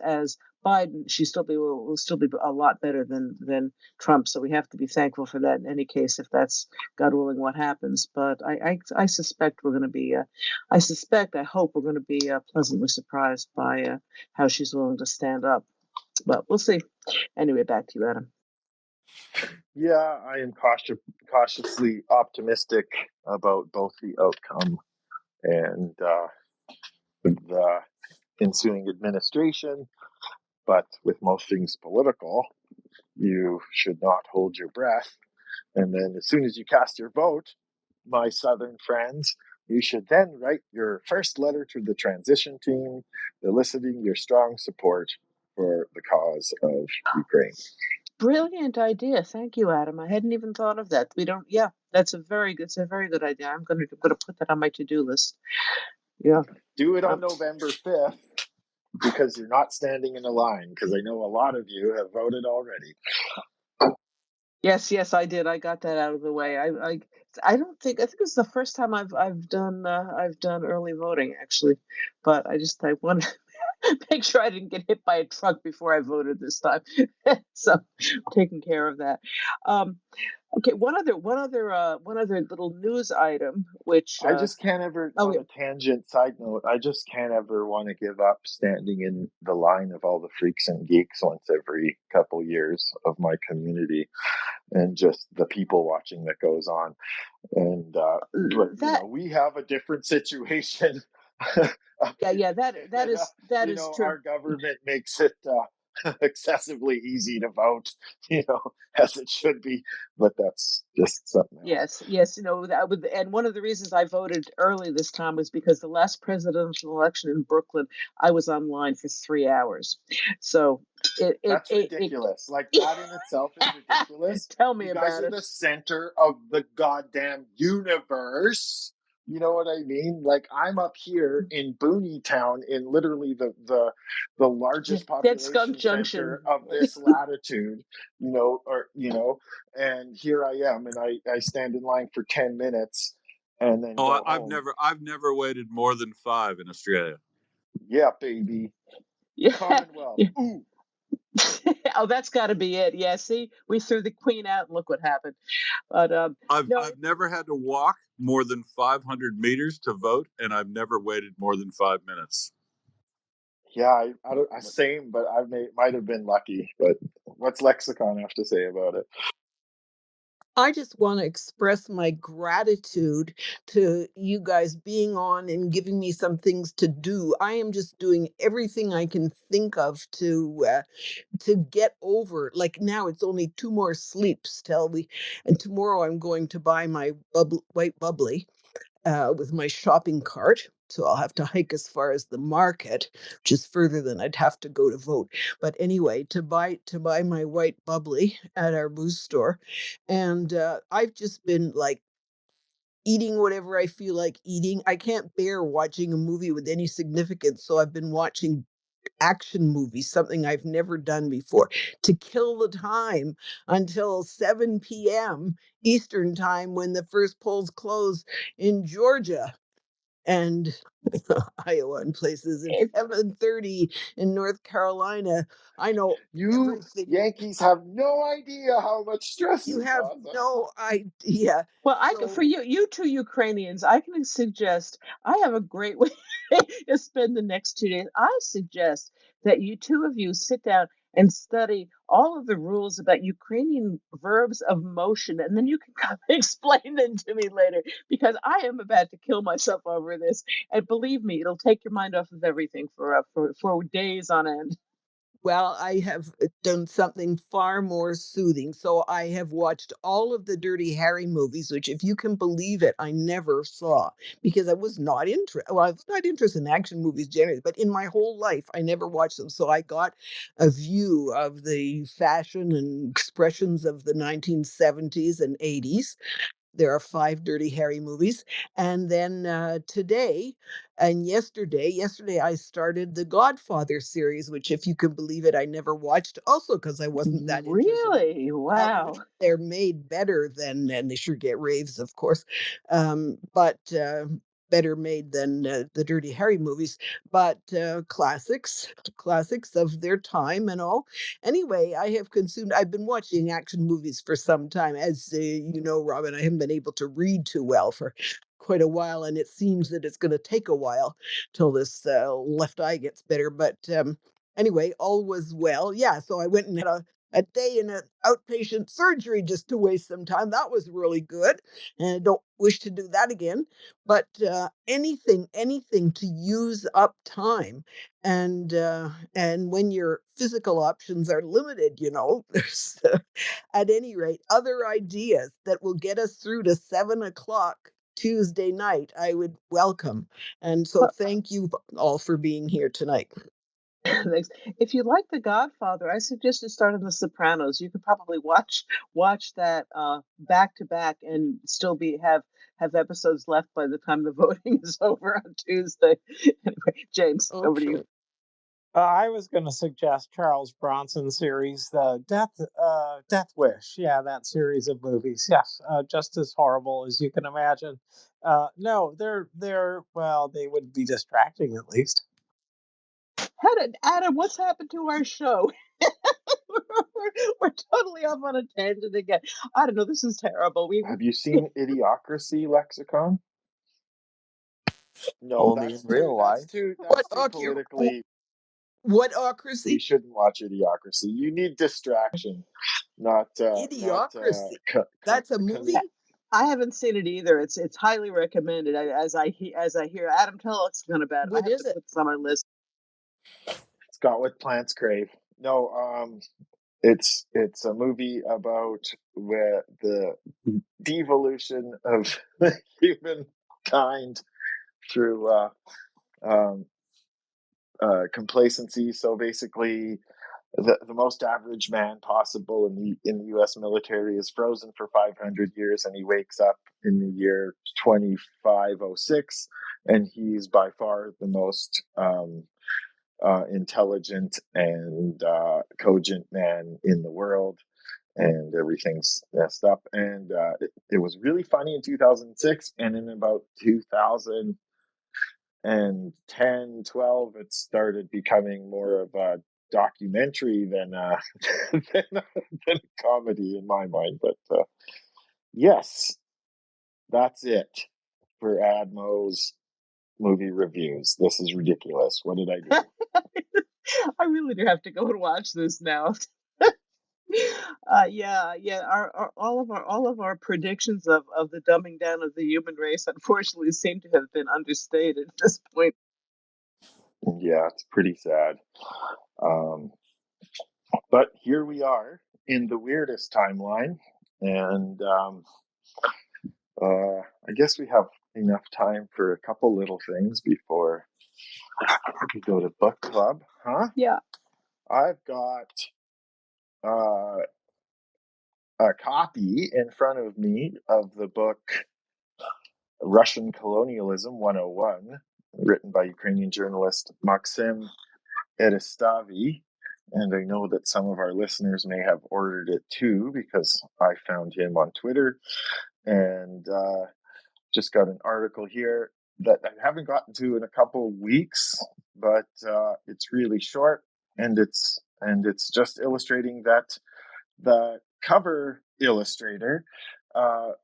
[SPEAKER 3] Biden, she will still be a lot better than Trump. So we have to be thankful for that in any case, if that's God willing what happens. But I suspect we're going to be I hope we're going to be pleasantly surprised by how she's willing to stand up. But we'll see. Anyway, back to you, Adam.
[SPEAKER 4] Yeah, I am cautiously optimistic about both the outcome and the ensuing administration. But with most things political, you should not hold your breath. And then as soon as you cast your vote, my Southern friends, you should then write your first letter to the transition team, eliciting your strong support for the cause of Ukraine.
[SPEAKER 3] Brilliant idea. Thank you, Adam. I hadn't even thought of that. That's a very good idea. I'm going to put that on my to-do list. Yeah.
[SPEAKER 4] Do it on November 5th because you're not standing in a line, because I know a lot of you have voted already.
[SPEAKER 3] Yes, I did. I got that out of the way. I think it's the first time I've done early voting, actually, but I want to make sure I didn't get hit by a truck before I voted this time. So I'm taking care of that. Okay, one other little news item, which
[SPEAKER 4] I just can't ever, on a tangent side note, I just can't ever want to give up standing in the line of all the freaks and geeks once every couple years of my community, and just the people watching that goes on. And we have a different situation.
[SPEAKER 3] That is true.
[SPEAKER 4] Our government makes it excessively easy to vote, as it should be, but that's just something else.
[SPEAKER 3] Yes, and one of the reasons I voted early this time was because the last presidential election in Brooklyn, I was online for 3 hours. So
[SPEAKER 4] that's ridiculous. That in itself is ridiculous.
[SPEAKER 3] Tell me about it.
[SPEAKER 4] You guys are the center of the goddamn universe. You know what I mean? I'm up here in Booney Town, in literally the largest population center of this latitude, and here I am, and I stand in line for 10 minutes and then go
[SPEAKER 2] I've
[SPEAKER 4] home.
[SPEAKER 2] I've never waited more than 5 in Australia.
[SPEAKER 4] Yeah, baby.
[SPEAKER 3] Yeah.
[SPEAKER 4] Commonwealth. Ooh.
[SPEAKER 3] Oh, that's got to be it. Yeah, see, we threw the queen out, and look what happened. But
[SPEAKER 2] I've never had to walk more than 500 meters to vote, and I've never waited more than 5 minutes.
[SPEAKER 4] Yeah, same, but I might have been lucky. But what's Lexicon have to say about it?
[SPEAKER 6] I just want to express my gratitude to you guys being on and giving me some things to do. I am just doing everything I can think of to get over. Like now, it's only 2 more sleeps and tomorrow I'm going to buy my white bubbly with my shopping cart. So I'll have to hike as far as the market, which is further than I'd have to go to vote. But anyway, to buy my white bubbly at our booze store, and I've just been eating whatever I feel like eating. I can't bear watching a movie with any significance, so I've been watching action movies, something I've never done before, to kill the time until 7 p.m. Eastern time when the first polls close in Georgia and Iowa and places, and 7:30 in North Carolina. I know
[SPEAKER 4] you
[SPEAKER 6] everything.
[SPEAKER 4] Yankees have no idea how much stress
[SPEAKER 6] You have no idea.
[SPEAKER 3] Well, for you two Ukrainians, I can suggest I have a great way to spend the next 2 days. I suggest that you two of you sit down and study all of the rules about Ukrainian verbs of motion, and then you can come explain them to me later, because I am about to kill myself over this. And believe me, it'll take your mind off of everything for days on end.
[SPEAKER 6] Well, I have done something far more soothing. So I have watched all of the Dirty Harry movies, which, if you can believe it, I never saw because I was not interested. Well, I was not interested in action movies generally, but in my whole life, I never watched them. So I got a view of the fashion and expressions of the 1970s and 80s. There are 5 Dirty Harry movies, and then, today and yesterday I started the Godfather series, which, if you can believe it, I never watched, also because I wasn't that interested.
[SPEAKER 3] Really? Wow.
[SPEAKER 6] They're made better than, and they sure get raves, of course, but, better made than, the Dirty Harry movies, but, classics of their time and all. Anyway, I've been watching action movies for some time. As, you know, Robin, I haven't been able to read too well for quite a while, and it seems that it's gonna take a while till this, left eye gets better, but, anyway, all was well. Yeah, so I went and had a day in an outpatient surgery just to waste some time. That was really good, and I don't wish to do that again. But anything to use up time, and when your physical options are limited, there's at any rate other ideas that will get us through to 7 o'clock Tuesday night. I would welcome, and so thank you all for being here tonight.
[SPEAKER 3] Thanks. If you like The Godfather, I suggest you start on The Sopranos. You could probably watch that back to back and still have episodes left by the time the voting is over on Tuesday. Anyway, James, over to you.
[SPEAKER 6] Okay.
[SPEAKER 5] I was going to suggest Charles Bronson series, the Death Wish. Yeah, that series of movies. Yes, just as horrible as you can imagine. No, they're well, they would be distracting at least.
[SPEAKER 3] Adam, what's happened to our show? we're totally off on a tangent again. I don't know. This is terrible.
[SPEAKER 4] Have you seen Idiocracy Lexicon? No,
[SPEAKER 7] Only in real life.
[SPEAKER 6] What
[SPEAKER 4] that's too
[SPEAKER 6] ocracy?
[SPEAKER 4] politically.
[SPEAKER 6] What
[SPEAKER 4] You
[SPEAKER 6] ocracy?
[SPEAKER 4] shouldn't watch Idiocracy. You need distraction, not
[SPEAKER 6] Idiocracy. That's a movie?
[SPEAKER 3] I haven't seen it either. It's highly recommended. As I hear Adam tell us about it, I
[SPEAKER 6] What
[SPEAKER 3] have
[SPEAKER 6] is
[SPEAKER 3] to
[SPEAKER 6] it?
[SPEAKER 3] put this on my list.
[SPEAKER 4] It's got what plants crave. No, it's a movie about where the devolution of humankind through um, complacency. So basically, the most average man possible in the U.S. military is frozen for 500 years, and he wakes up in the year 2506, and he's by far the most intelligent and cogent man in the world, and everything's messed up. And it was really funny in 2006, and in about 2010, 12, it started becoming more of a documentary than than a comedy in my mind. But yes, that's it for Admo's movie reviews. This is ridiculous. What did I do?
[SPEAKER 3] I really do have to go and watch this now. Yeah. All of our predictions of the dumbing down of the human race, unfortunately, seem to have been understated at this point.
[SPEAKER 4] Yeah, it's pretty sad. But here we are in the weirdest timeline, and I guess we have enough time for a couple little things before we go to book club, huh?
[SPEAKER 3] Yeah.
[SPEAKER 4] I've got a copy in front of me of the book Russian Colonialism 101, written by Ukrainian journalist Maxim Eristavy. And I know that some of our listeners may have ordered it too, because I found him on Twitter, and just got an article here that I haven't gotten to in a couple weeks, but it's really short, and it's just illustrating that the cover illustrator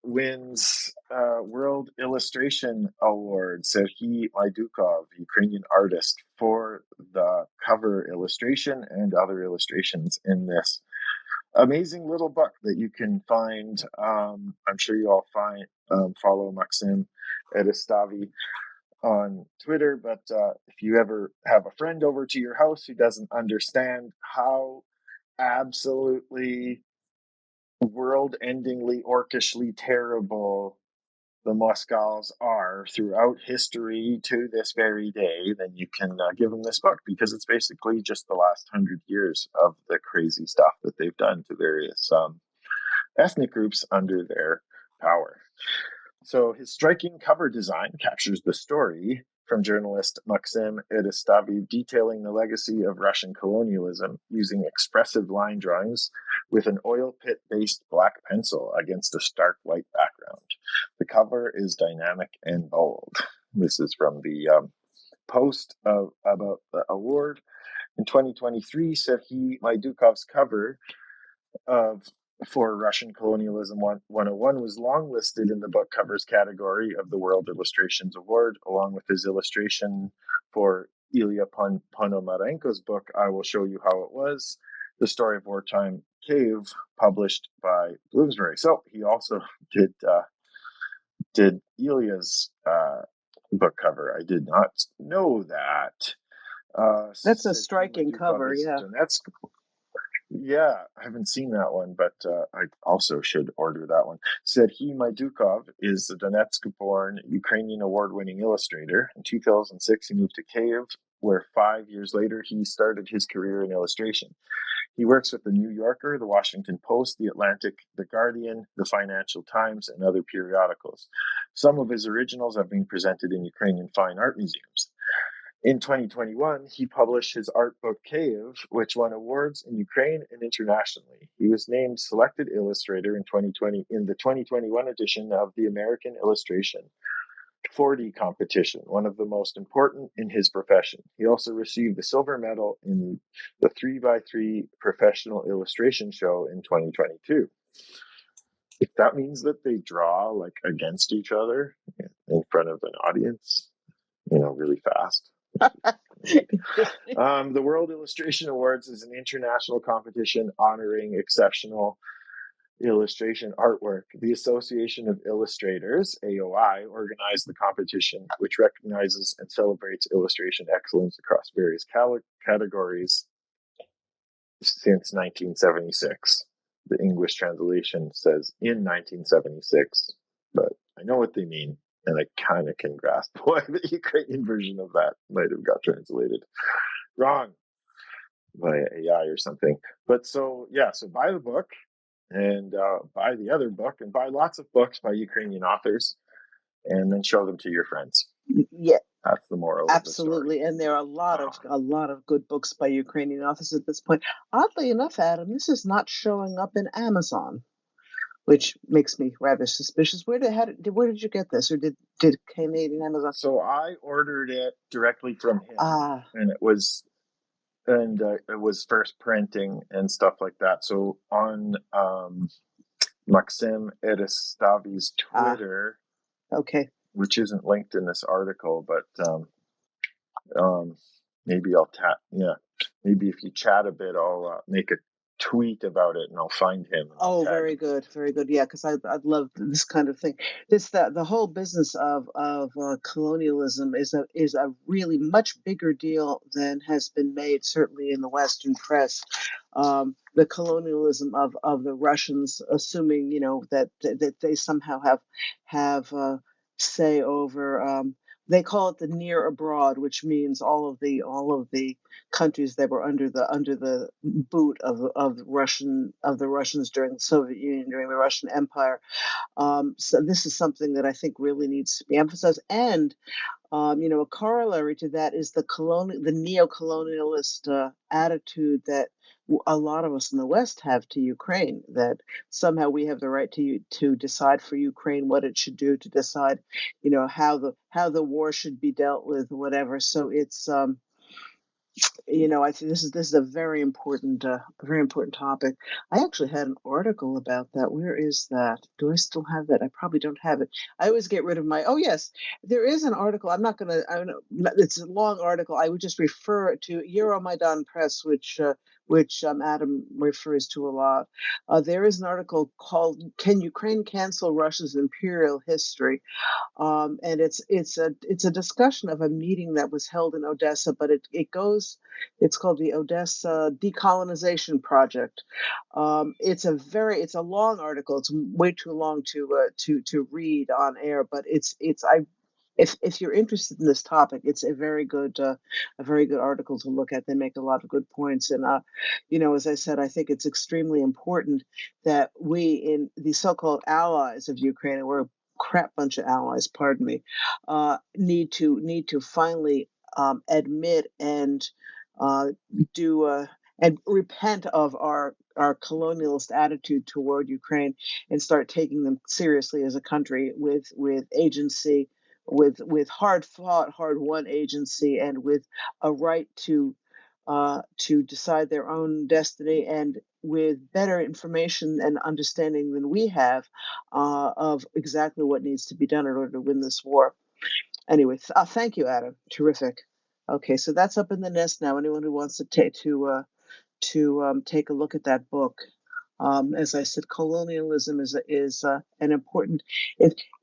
[SPEAKER 4] wins World Illustration Award. Serhiy Maidukov, Ukrainian artist, for the cover illustration and other illustrations in this amazing little book that you can find. I'm sure you all follow Maxim Eristavy on Twitter, but if you ever have a friend over to your house who doesn't understand how absolutely world-endingly, orcishly terrible the Moscals are throughout history to this very day, then you can give them this book, because it's basically just the last 100 years of the crazy stuff that they've done to various ethnic groups under their power. So his striking cover design captures the story from journalist Maxim Edistavy, detailing the legacy of Russian colonialism using expressive line drawings with an oil pit-based black pencil against a stark white background. The cover is dynamic and bold. This is from the post about the award. In 2023, Serhiy Mychailo cover for Russian Colonialism 101 was longlisted in the book covers category of the World Illustrations Award, along with his illustration for Ilya Ponomarenko's book, I Will Show You How It Was, The Story of Wartime Cave, published by Bloomsbury. So he also did Ilya's book cover. I did not know that.
[SPEAKER 3] That's a striking cover, yeah.
[SPEAKER 4] Yeah, I haven't seen that one, but I also should order that one. Serhiy Mychailo is a Donetsk-born Ukrainian award-winning illustrator. In 2006, he moved to Kyiv, where 5 years later he started his career in illustration. He works with The New Yorker, The Washington Post, The Atlantic, The Guardian, The Financial Times, and other periodicals. Some of his originals have been presented in Ukrainian fine art museums. In 2021, he published his art book Kyiv, which won awards in Ukraine and internationally. He was named Selected Illustrator in the 2021 edition of the American Illustration 40 competition, one of the most important in his profession. He also received the silver medal in the 3x3 Professional Illustration Show in 2022. If that means that they draw like against each other in front of an audience, really fast. The World Illustration Awards is an international competition honoring exceptional illustration artwork. The Association of Illustrators, AOI, organized the competition, which recognizes and celebrates illustration excellence across various categories since 1976. The English translation says in 1976, but I know what they mean. And I kind of can grasp why the Ukrainian version of that might have got translated wrong by AI or something. But so buy the book and buy the other book and buy lots of books by Ukrainian authors and then show them to your friends.
[SPEAKER 3] Yeah.
[SPEAKER 4] That's the moral
[SPEAKER 3] Absolutely.
[SPEAKER 4] of the story.
[SPEAKER 3] And there are a lot of good books by Ukrainian authors at this point. Oddly enough, Adam, this is not showing up in Amazon, which makes me rather suspicious. Where did you get this, or did Canadian Amazon?
[SPEAKER 4] So I ordered it directly from him, and it was first printing and stuff like that. So on Maxim Edistavy's Twitter,
[SPEAKER 3] okay,
[SPEAKER 4] which isn't linked in this article, but maybe I'll maybe if you chat a bit, I'll make a tweet about it and I'll find him.
[SPEAKER 3] Oh, very good, very good. Yeah, because I'd love this kind of thing. The whole business of colonialism is a really much bigger deal than has been made, certainly in the Western press. The colonialism of the Russians, assuming that they somehow have say over. They call it the near abroad, which means all of the countries that were under the boot of the Russians during the Soviet Union, during the Russian Empire. So this is something that I think really needs to be emphasized. And a corollary to that is the neo-colonialist attitude that a lot of us in the West have to Ukraine, that somehow we have the right to decide for Ukraine what it should do, to decide, how the war should be dealt with, whatever. So it's I think this is a very important topic. I actually had an article about that. Where is that? Do I still have that? I probably don't have it. I always get rid of my. Oh yes, there is an article. I'm not going to. It's a long article. I would just refer it to Euromaidan Press, which which Adam refers to a lot. There is an article called "Can Ukraine Cancel Russia's Imperial History?" And it's a discussion of a meeting that was held in Odessa, but it's called the Odessa Decolonization Project. It's a long article. It's way too long to read on air, but if you're interested in this topic, it's a very good article to look at. They make a lot of good points, and as I said, I think it's extremely important that we, in the so-called allies of Ukraine, and we're a crap bunch of allies, pardon me, need to finally admit and do and repent of our colonialist attitude toward Ukraine and start taking them seriously as a country with agency, with hard fought, hard won agency, and with a right to decide their own destiny, and with better information and understanding than we have of exactly what needs to be done in order to win this war. Anyway, thank you, Adam. Terrific. Okay, so that's up in the nest now. Anyone who wants to take a look at that book. As I said, colonialism is an important.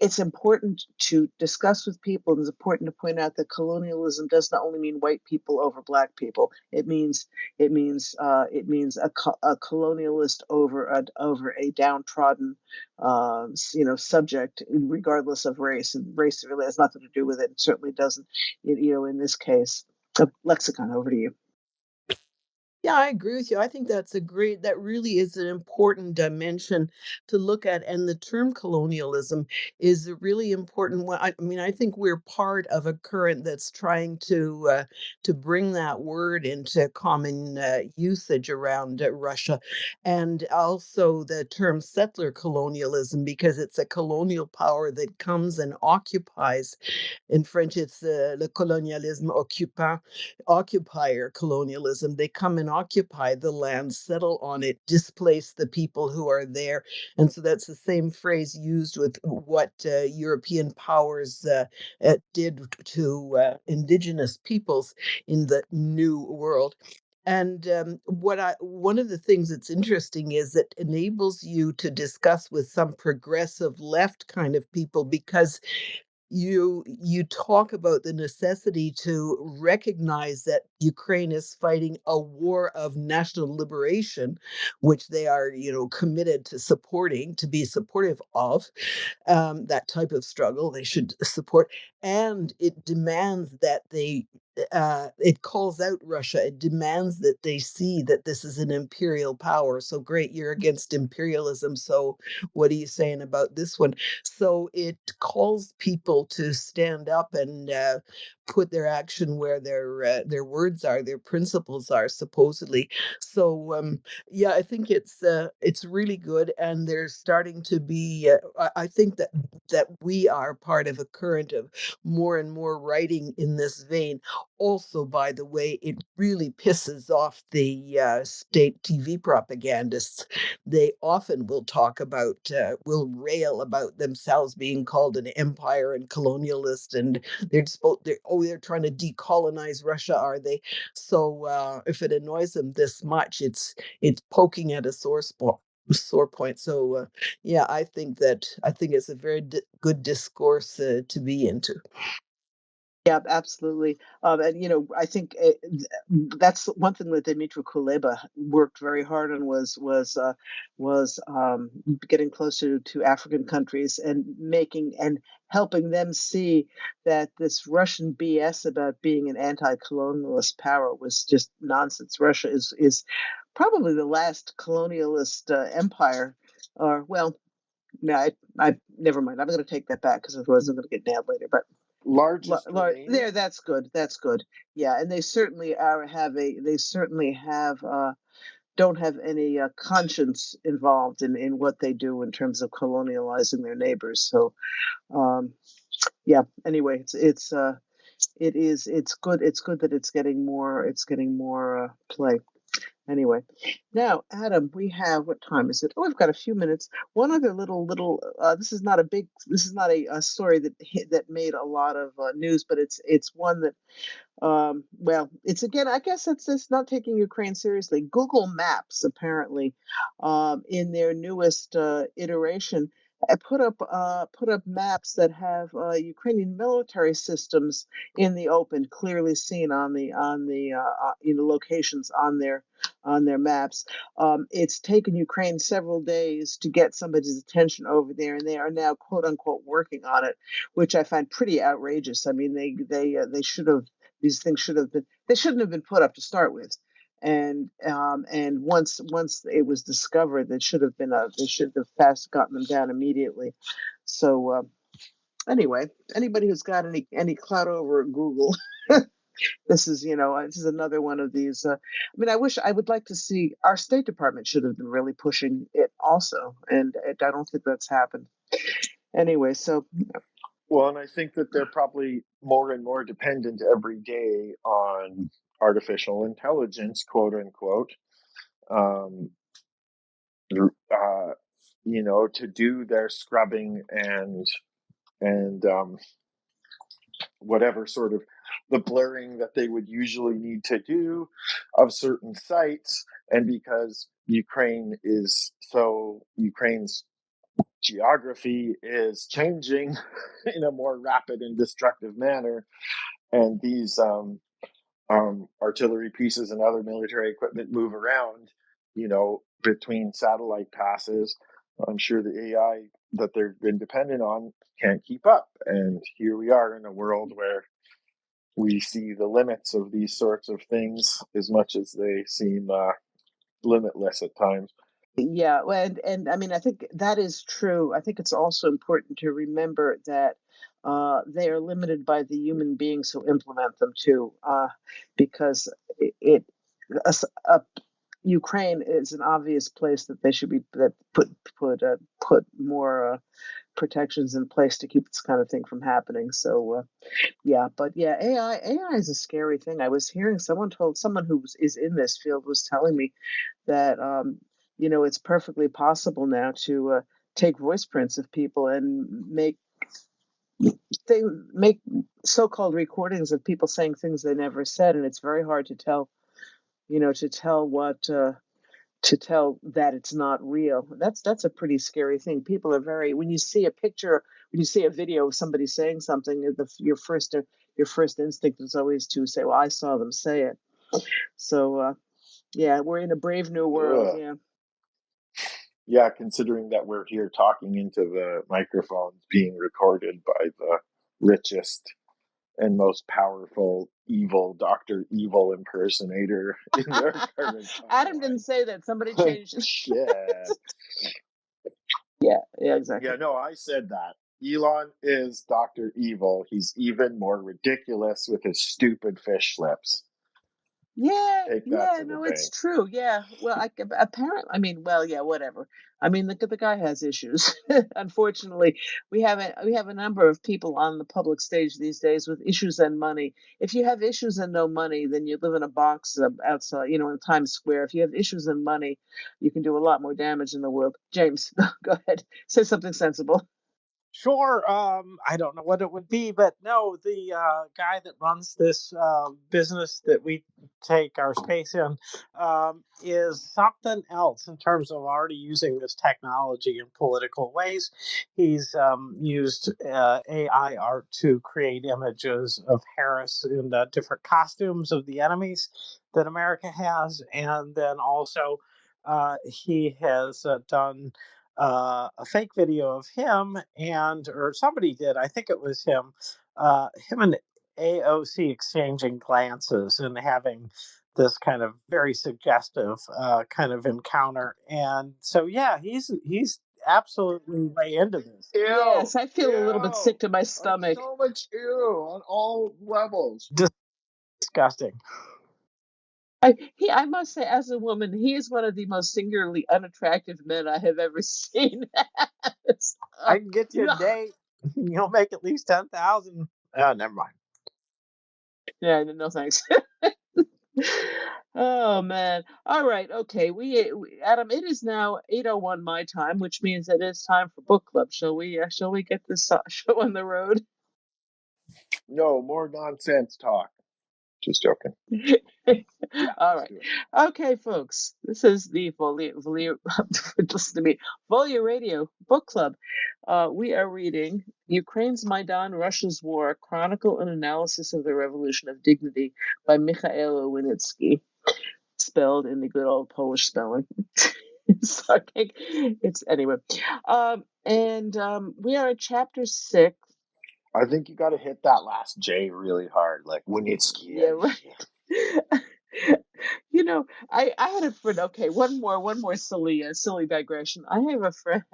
[SPEAKER 3] It's important to discuss with people, and it's important to point out that colonialism does not only mean white people over black people. It means a colonialist over a downtrodden subject, regardless of race. And race really has nothing to do with it. It certainly doesn't. In this case, Lexicon. Over to you.
[SPEAKER 6] Yeah, I agree with you. I think that really is an important dimension to look at. And the term colonialism is a really important one. I mean, I think we're part of a current that's trying to bring that word into common usage around Russia. And also the term settler colonialism, because it's a colonial power that comes and occupies. In French, it's le colonialisme occupant, occupier colonialism. They come and occupy the land, settle on it, displace the people who are there. And so that's the same phrase used with what European powers did to indigenous peoples in the New World. And one of the things that's interesting is it enables you to discuss with some progressive left kind of people, because you talk about the necessity to recognize that Ukraine is fighting a war of national liberation, which they are, committed to supporting, to be supportive of. That type of struggle they should support, and it demands that it calls out Russia. It demands that they see that this is an imperial power. So great, you're against imperialism. So what are you saying about this one? So it calls people to stand up and put their action where their words are, their principles are, supposedly. So yeah, I think it's really good, and there's starting to be. I think that we are part of a current of more and more writing in this vein. Also, by the way, it really pisses off the state TV propagandists. They often will rail about themselves being called an empire and colonialist, and they're trying to decolonize Russia, are they? So if it annoys them this much, it's poking at a sore point. So yeah, I think it's a very good discourse to be into.
[SPEAKER 3] Yeah, absolutely. And I think that's one thing that Dmitry Kuleba worked very hard on was getting closer to African countries and making and helping them see that this Russian BS about being an anti-colonialist power was just nonsense. Russia is probably the last colonialist empire, or well, no, I never mind. I'm going to take that back because otherwise I'm going to get nailed later. But
[SPEAKER 4] Largest remaining.
[SPEAKER 3] there, that's good. That's good. Yeah, and they certainly don't have any conscience involved in what they do in terms of colonializing their neighbors. So yeah. Anyway, it's good. It's good that it's getting more play. Anyway, now Adam, we have, what time is it? Oh, we've got a few minutes. One other little. This is not a story that made a lot of news, but it's one that Well, it's again, I guess it's not taking Ukraine seriously. Google Maps apparently, in their newest iteration, put up maps that have Ukrainian military systems in the open, clearly seen on the locations on their maps. It's taken Ukraine several days to get somebody's attention over there, and they are now quote unquote working on it, which I find pretty outrageous. I mean, they should have these things should have been they shouldn't have been put up to start with, and once it was discovered, that should have been they should have fast gotten them down immediately. So anyway, anybody who's got any clout over at Google, this is this is another one of these. I mean, I would like to see our State Department should have been really pushing it also, and I don't think that's happened. Anyway, so
[SPEAKER 4] Well, and I think that they're probably more and more dependent every day on artificial intelligence, quote unquote, um, to do their scrubbing and whatever sort of the blurring that they would usually need to do of certain sites. And because Ukraine's geography is changing in a more rapid and destructive manner, and these artillery pieces and other military equipment move around, between satellite passes, I'm sure the AI that they've been dependent on can't keep up. And here we are in a world where we see the limits of these sorts of things as much as they seem limitless at times.
[SPEAKER 3] yeah, well, and I mean, I think that is true. I think it's also important to remember that they are limited by the human beings who implement them too, because it a, s- a- Ukraine is an obvious place that they should be that put more protections in place to keep this kind of thing from happening. So yeah, but yeah, AI is a scary thing. I was hearing someone who is in this field was telling me that it's perfectly possible now to take voice prints of people and make so-called recordings of people saying things they never said, and it's very hard to tell, to tell to tell that it's not real. That's a pretty scary thing. People are very when you see a picture, when you see a video of somebody saying something, your first instinct is always to say, "Well, I saw them say it." So yeah, we're in a brave new world.
[SPEAKER 4] Ugh.
[SPEAKER 3] Yeah.
[SPEAKER 4] Yeah, considering that we're here talking into the microphones being recorded by the richest and most powerful evil Dr. Evil impersonator in their current
[SPEAKER 3] Adam didn't
[SPEAKER 4] timeline.
[SPEAKER 3] say that. Somebody changed it.
[SPEAKER 4] Shit.
[SPEAKER 3] Yeah, exactly.
[SPEAKER 4] Yeah, no, I said that. Elon is Dr. Evil. He's even more ridiculous with his stupid fish lips. Take that
[SPEAKER 3] Yeah,
[SPEAKER 4] to the
[SPEAKER 3] no, it's
[SPEAKER 4] bank.
[SPEAKER 3] true. Yeah, well, apparently, I mean, well, yeah, whatever. I mean, the guy has issues. Unfortunately, we have a number of people on the public stage these days with issues and money. If you have issues and no money, then you live in a box outside, in Times Square. If you have issues and money, you can do a lot more damage in the world. James, go ahead, say something sensible.
[SPEAKER 5] Sure. I don't know what it would be, but no, the guy that runs this business that we take our space in is something else in terms of already using this technology in political ways. He's used AI art to create images of Harris in different costumes of the enemies that America has, and then also he has done a fake video of him or somebody did. I think it was him and AOC exchanging glances and having this kind of very suggestive kind of encounter. And so, yeah, he's absolutely way into this.
[SPEAKER 4] Ew,
[SPEAKER 3] Yes, I feel a little bit
[SPEAKER 4] ew.
[SPEAKER 3] sick to my
[SPEAKER 4] On
[SPEAKER 3] stomach.
[SPEAKER 4] so much ew on all levels.
[SPEAKER 5] Disgusting.
[SPEAKER 3] I must say, as a woman, he is one of the most singularly unattractive men I have ever seen.
[SPEAKER 5] I can get you a
[SPEAKER 3] Ugh.
[SPEAKER 5] date. You'll make at least 10,000. Never mind.
[SPEAKER 3] Yeah, no thanks. Oh man. All right. Okay. Adam, it is now 8:01 my time, which means it is time for book club. Shall we get this show on the road?
[SPEAKER 4] No, more nonsense talk. Just joking.
[SPEAKER 3] All
[SPEAKER 4] let's
[SPEAKER 3] right.
[SPEAKER 4] do it.
[SPEAKER 3] Okay, folks. This is the Volya listen to me. Volya Radio Book Club. We are reading Ukraine's Maidan, Russia's War, Chronicle and Analysis of the Revolution of Dignity by Mychailo Wynnyckyj, spelled in the good old Polish spelling. Sorry. It's anyway. We are at chapter 6.
[SPEAKER 4] I think you got to hit that last J really hard, like Wynnyckyj.
[SPEAKER 3] Yeah, right. You know, I had a friend. Okay, one more silly digression. I have a friend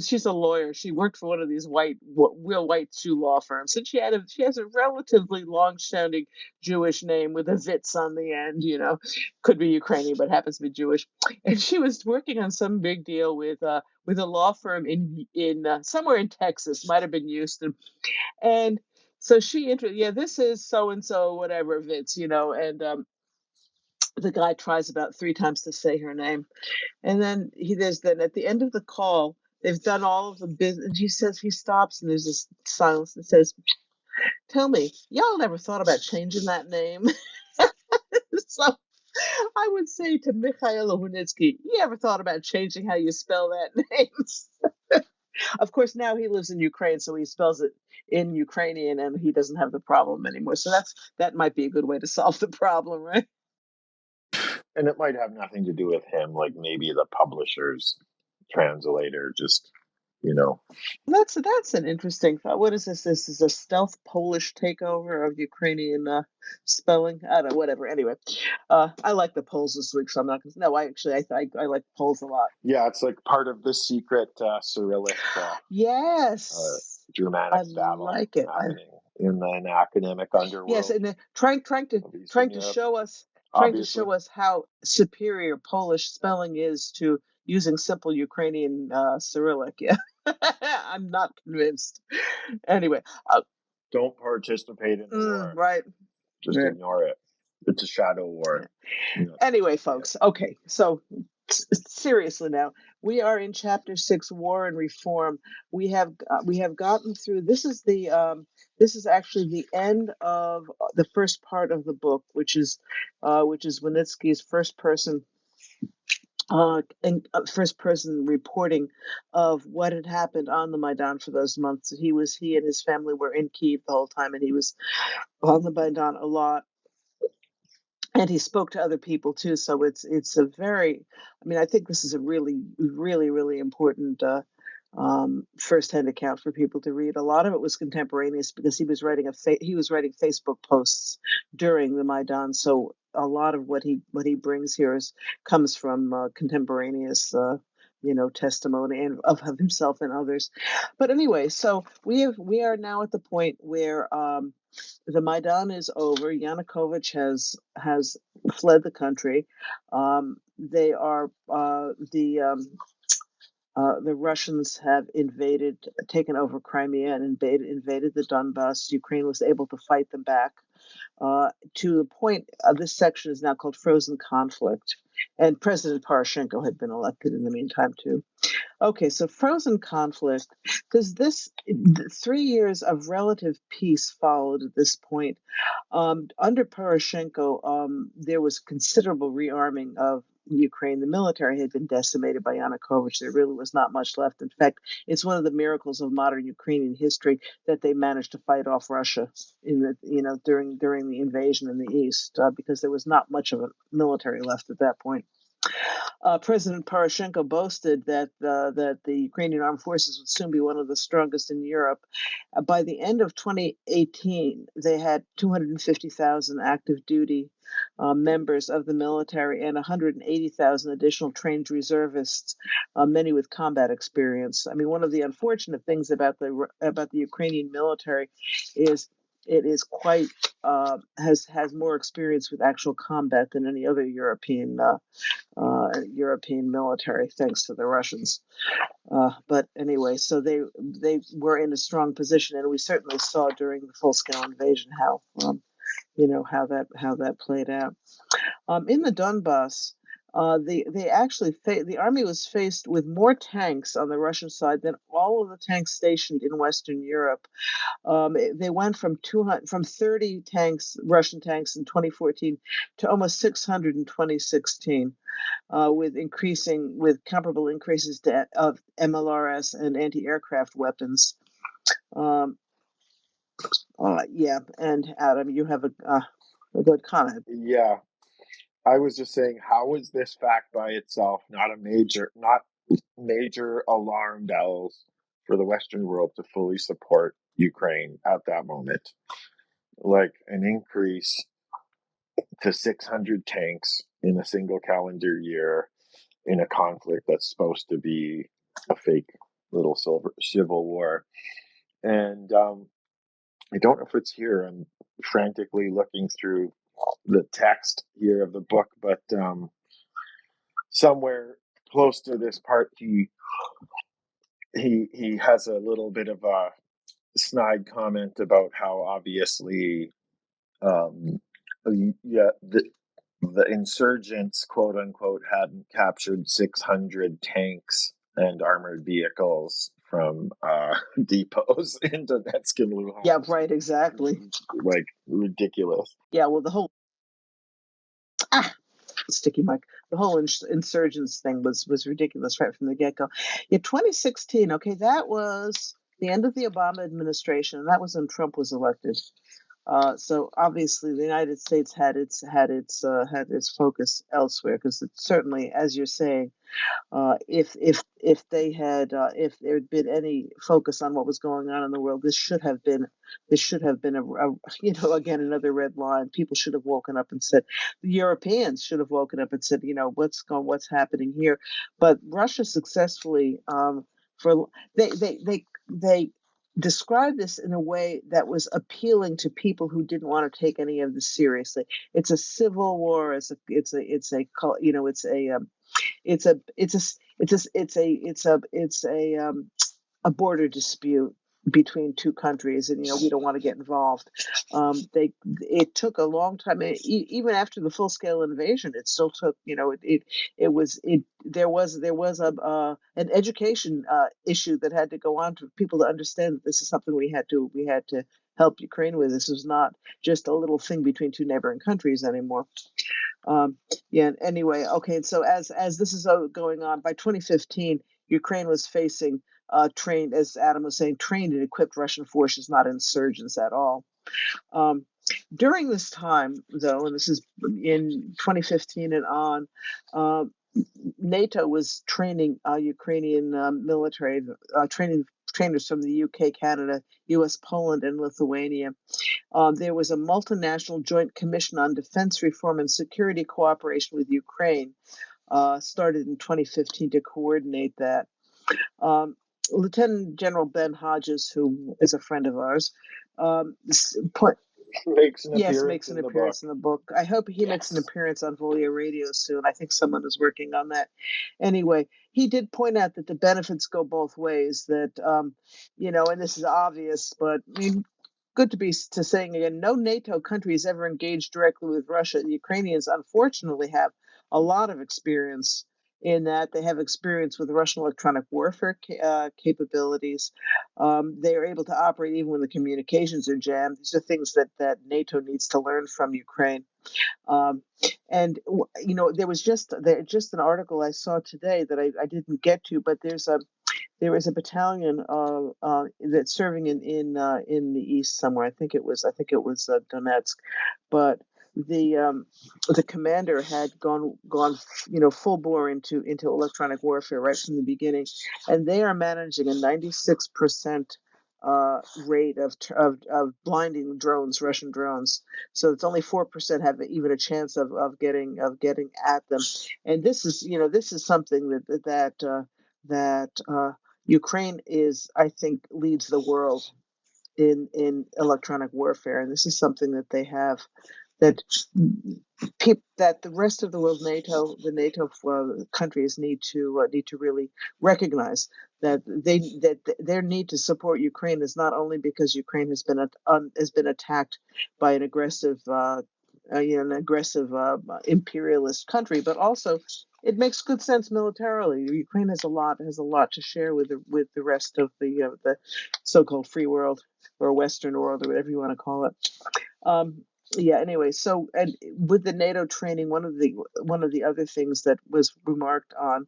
[SPEAKER 3] she's a lawyer. She worked for one of these real white shoe law firms, and she has a relatively long-sounding Jewish name with a Vitz on the end. You know, could be Ukrainian, but happens to be Jewish. And she was working on some big deal with a law firm in somewhere in Texas, might have been Houston, and so this is so and so whatever Vitz, you know, and the guy tries about 3 times to say her name, and then then at the end of the call, they've done all of the business. And he stops, and there's this silence and says, "Tell me, y'all never thought about changing that name?" So I would say to Mychailo Wynnyckyj, you ever thought about changing how you spell that name? Of course, now he lives in Ukraine, so he spells it in Ukrainian, and he doesn't have the problem anymore. So that might be a good way to solve the problem, right?
[SPEAKER 4] And it might have nothing to do with him, like maybe the publisher's translator just, you know.
[SPEAKER 3] That's an interesting thought. What is this? This is a stealth Polish takeover of Ukrainian spelling. I don't know, whatever. Anyway, I like the Poles this week, so I'm not going to. No, I like Poles a lot.
[SPEAKER 4] Yeah, it's like part of the secret Cyrillic
[SPEAKER 3] Yes,
[SPEAKER 4] Germanic
[SPEAKER 3] I
[SPEAKER 4] battle
[SPEAKER 3] like it.
[SPEAKER 4] happening in an academic underworld.
[SPEAKER 3] Yes, and trying to show us how superior Polish spelling is to using simple Ukrainian Cyrillic. Yeah, I'm not convinced. Anyway,
[SPEAKER 4] don't participate in the war.
[SPEAKER 3] Right.
[SPEAKER 4] Just ignore it. It's a shadow war.
[SPEAKER 3] Yeah. You know, anyway, folks. Okay, so seriously now, we are in chapter 6, War and Reform. We have gotten through. This is actually the end of the first part of the book, which is Wynnyckyj's first person reporting of what had happened on the Maidan for those months. He and his family were in Kyiv the whole time, and he was on the Maidan a lot. And he spoke to other people too, so it's a very. I mean, I think this is a really, really, really important firsthand account for people to read. A lot of it was contemporaneous because he was writing Facebook posts during the Maidan. So a lot of what he brings here comes from contemporaneous. Testimony and of himself and others. But anyway, so we are now at the point where the Maidan is over. Yanukovych has fled the country. They are the Russians have taken over Crimea and invaded the Donbass. Ukraine was able to fight them back to the point. This section is now called Frozen Conflict, and President Poroshenko had been elected in the meantime too. Okay, so frozen conflict, because 3 years of relative peace followed at this point. Under Poroshenko, there was considerable rearming of Ukraine. The military had been decimated by Yanukovych. There really was not much left. In fact, it's one of the miracles of modern Ukrainian history that they managed to fight off Russia during the invasion in the east, because there was not much of a military left at that point. President Poroshenko boasted that the Ukrainian armed forces would soon be one of the strongest in Europe. By the end of 2018, they had 250,000 active duty members of the military and 180,000 additional trained reservists, many with combat experience. I mean, one of the unfortunate things about the Ukrainian military is it is quite has more experience with actual combat than any other European military, thanks to the Russians. But anyway, so they were in a strong position, and we certainly saw during the full-scale invasion how that played out. In the Donbass, The army was faced with more tanks on the Russian side than all of the tanks stationed in Western Europe. They went from 30 tanks, Russian tanks in 2014, to almost 600 in 2016, with comparable increases of MLRS and anti-aircraft weapons. Yeah, and Adam, you have a good comment.
[SPEAKER 4] Yeah, I was just saying, how is this fact by itself not major alarm bells for the Western world to fully support Ukraine at that moment? Like an increase to 600 tanks in a single calendar year in a conflict that's supposed to be a fake little civil war. And I don't know if it's here. I'm frantically looking through the text here of the book, but somewhere close to this part, he has a little bit of a snide comment about how obviously, the insurgents, quote unquote, hadn't captured 600 tanks and armored vehicles from depots in Donetsk and Luhansk.
[SPEAKER 3] Yeah, right, exactly.
[SPEAKER 4] Like, ridiculous.
[SPEAKER 3] Yeah, well, the whole sticky mic. The whole insurgents thing was ridiculous right from the get-go. Yeah, 2016. Okay, that was the end of the Obama administration, and that was when Trump was elected. So obviously, the United States had its focus elsewhere, because it certainly, as you're saying, if there had been any focus on what was going on in the world, this should have been again, another red line. People should have woken up and said, the Europeans should have woken up and said, what's happening here. But Russia successfully they described this in a way that was appealing to people who didn't want to take any of this seriously. It's a civil war. A border dispute between two countries, and we don't want to get involved. It took a long time, even after the full scale invasion. It still took, there was an education issue that had to go on for people to understand that this is something we had to help Ukraine with. This was not just a little thing between two neighboring countries anymore. Yeah. Anyway, okay. So as this is going on, by 2015, Ukraine was facing trained, as Adam was saying, trained and equipped Russian forces, not insurgents at all. During this time, though, and this is in 2015 and on, NATO was training Ukrainian military, trainers from the UK, Canada, US, Poland, and Lithuania. There was a multinational joint commission on defense reform and security cooperation with Ukraine, started in 2015 to coordinate that. Lieutenant General Ben Hodges, who is a friend of ours, makes an appearance in the book. I hope he makes an appearance on Volya Radio soon. I think someone is working on that. Anyway, he did point out that the benefits go both ways. That and this is obvious, but I mean, good to saying again, no NATO country has ever engaged directly with Russia. The Ukrainians, unfortunately, have a lot of experience in that. They have experience with Russian electronic warfare capabilities. They are able to operate even when the communications are jammed. These are things that NATO needs to learn from Ukraine. And there was just an article I saw today that I didn't get to, but there is a battalion that's serving in the east somewhere. I think it was Donetsk, but the commander had gone full bore into electronic warfare right from the beginning, and they are managing a 96% rate of blinding drones, Russian drones. So it's only 4% have even a chance of getting at them. And this is something that Ukraine I think, leads the world in electronic warfare, and this is something that they have that the rest of the world, the NATO countries need to really recognize that their need to support Ukraine is not only because Ukraine has been attacked by an aggressive an aggressive imperialist country, but also it makes good sense militarily. Ukraine has a lot to share with the rest of the so-called free world or Western world or whatever you want to call it. Yeah. Anyway, so and with the NATO training, one of the other things that was remarked on,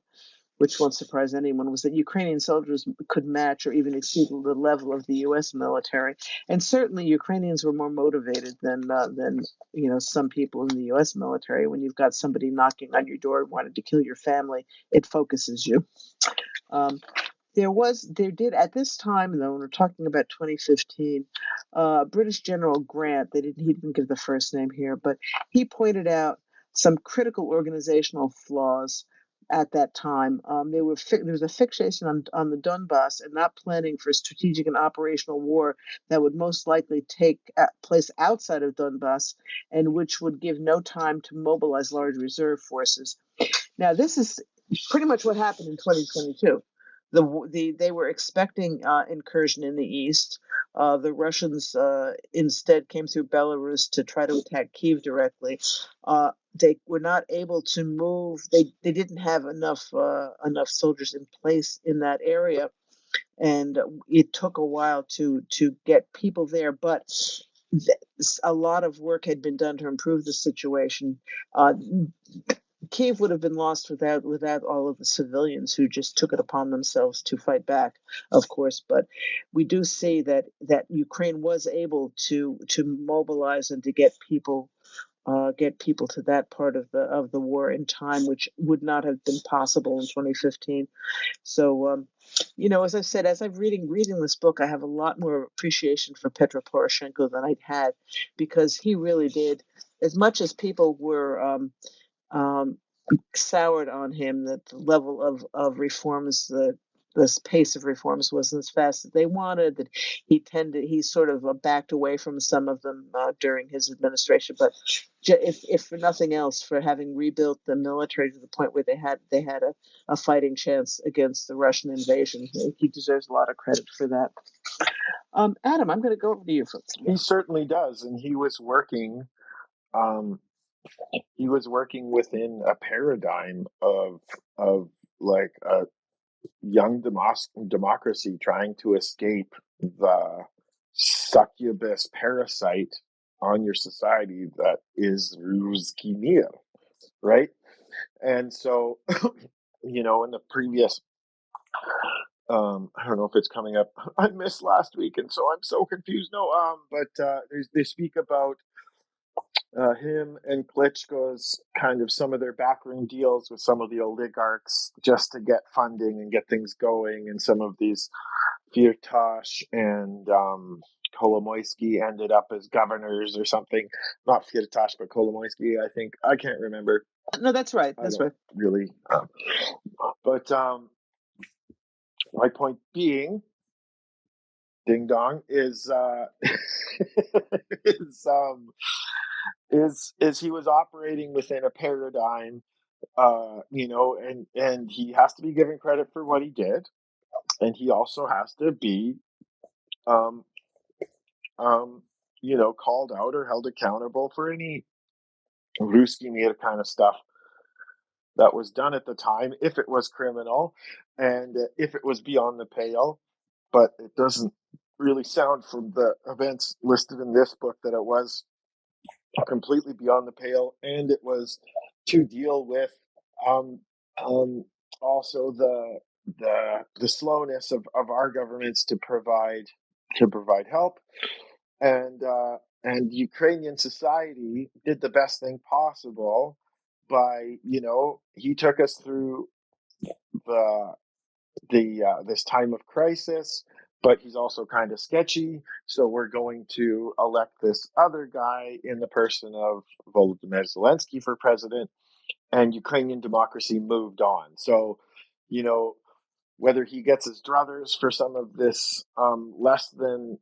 [SPEAKER 3] which won't surprise anyone, was that Ukrainian soldiers could match or even exceed the level of the U.S. military, and certainly Ukrainians were more motivated than some people in the U.S. military. When you've got somebody knocking on your door wanting to kill your family, it focuses you. There did at this time, though, when we're talking about 2015, British General Grant, he didn't give the first name here, but he pointed out some critical organizational flaws at that time. There was a fixation on the Donbass and not planning for strategic and operational war that would most likely take place outside of Donbass and which would give no time to mobilize large reserve forces. Now, this is pretty much what happened in 2022. They were expecting incursion in the east. The Russians instead came through Belarus to try to attack Kyiv directly. They were not able to move. They didn't have enough soldiers in place in that area, and it took a while to get people there. But a lot of work had been done to improve the situation. Kiev would have been lost without all of the civilians who just took it upon themselves to fight back, of course. But we do see that Ukraine was able to mobilize and to get people to that part of the war in time, which would not have been possible in 2015. So, as I said, as I'm reading this book, I have a lot more appreciation for Petro Poroshenko than I'd had, because he really did, as much as people were soured on him that the level of reforms, the pace of reforms wasn't as fast as they wanted, that he sort of backed away from some of them during his administration. But if for nothing else, for having rebuilt the military to the point where they had a fighting chance against the Russian invasion, he deserves a lot of credit for that. Adam, I'm going to go over to you first.
[SPEAKER 4] He certainly does, and he was working. He was working within a paradigm of like a young democracy trying to escape the succubus parasite on your society that is Ruski Mir, right? And so, in the previous, I don't know if it's coming up. I missed last week, and so I'm so confused. No, but they speak about him and Klitschko's kind of some of their backroom deals with some of the oligarchs just to get funding and get things going, and some of these Firtash and Kolomoisky ended up as governors or something. Not Firtash, but Kolomoisky, I think. I can't remember.
[SPEAKER 3] No, that's right. That's right.
[SPEAKER 4] Really. But my point being, ding dong, is is he was operating within a paradigm, and he has to be given credit for what he did, and he also has to be, called out or held accountable for any Ruski Mir kind of stuff that was done at the time, if it was criminal and if it was beyond the pale. But it doesn't really sound from the events listed in this book that it was completely beyond the pale, and it was to deal with also the slowness of our governments to provide help, and Ukrainian society did the best thing possible by he took us through the this time of crisis, but he's also kind of sketchy. So we're going to elect this other guy in the person of Volodymyr Zelensky for president, and Ukrainian democracy moved on. So, whether he gets his druthers for some of this less than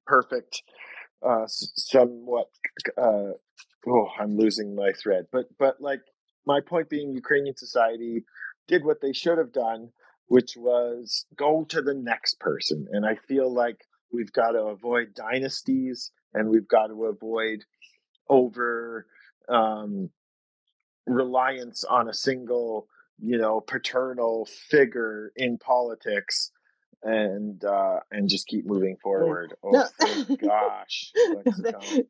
[SPEAKER 4] perfect, somewhat. I'm losing my thread, but like my point being, Ukrainian society did what they should have done, which was go to the next person. And I feel like we've got to avoid dynasties, and we've got to avoid over reliance on a single, paternal figure in politics, and just keep moving forward. Oh,
[SPEAKER 3] No.
[SPEAKER 4] for gosh, Lexicon,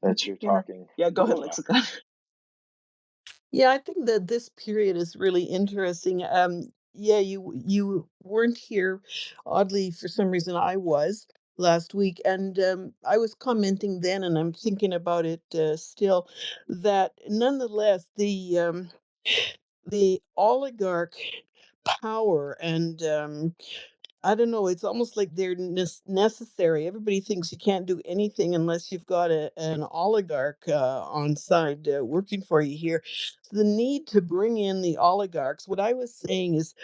[SPEAKER 4] that you're talking.
[SPEAKER 3] Yeah, go ahead,
[SPEAKER 4] Volya.
[SPEAKER 3] Lexicon.
[SPEAKER 6] Yeah, I think that this period is really interesting. Yeah, you weren't here. Oddly, for some reason, I was last week, and I was commenting then, and I'm thinking about it still. That nonetheless, the oligarch power and I don't know. It's almost like they're necessary. Everybody thinks you can't do anything unless you've got an oligarch on side working for you here. So the need to bring in the oligarchs. What I was saying is,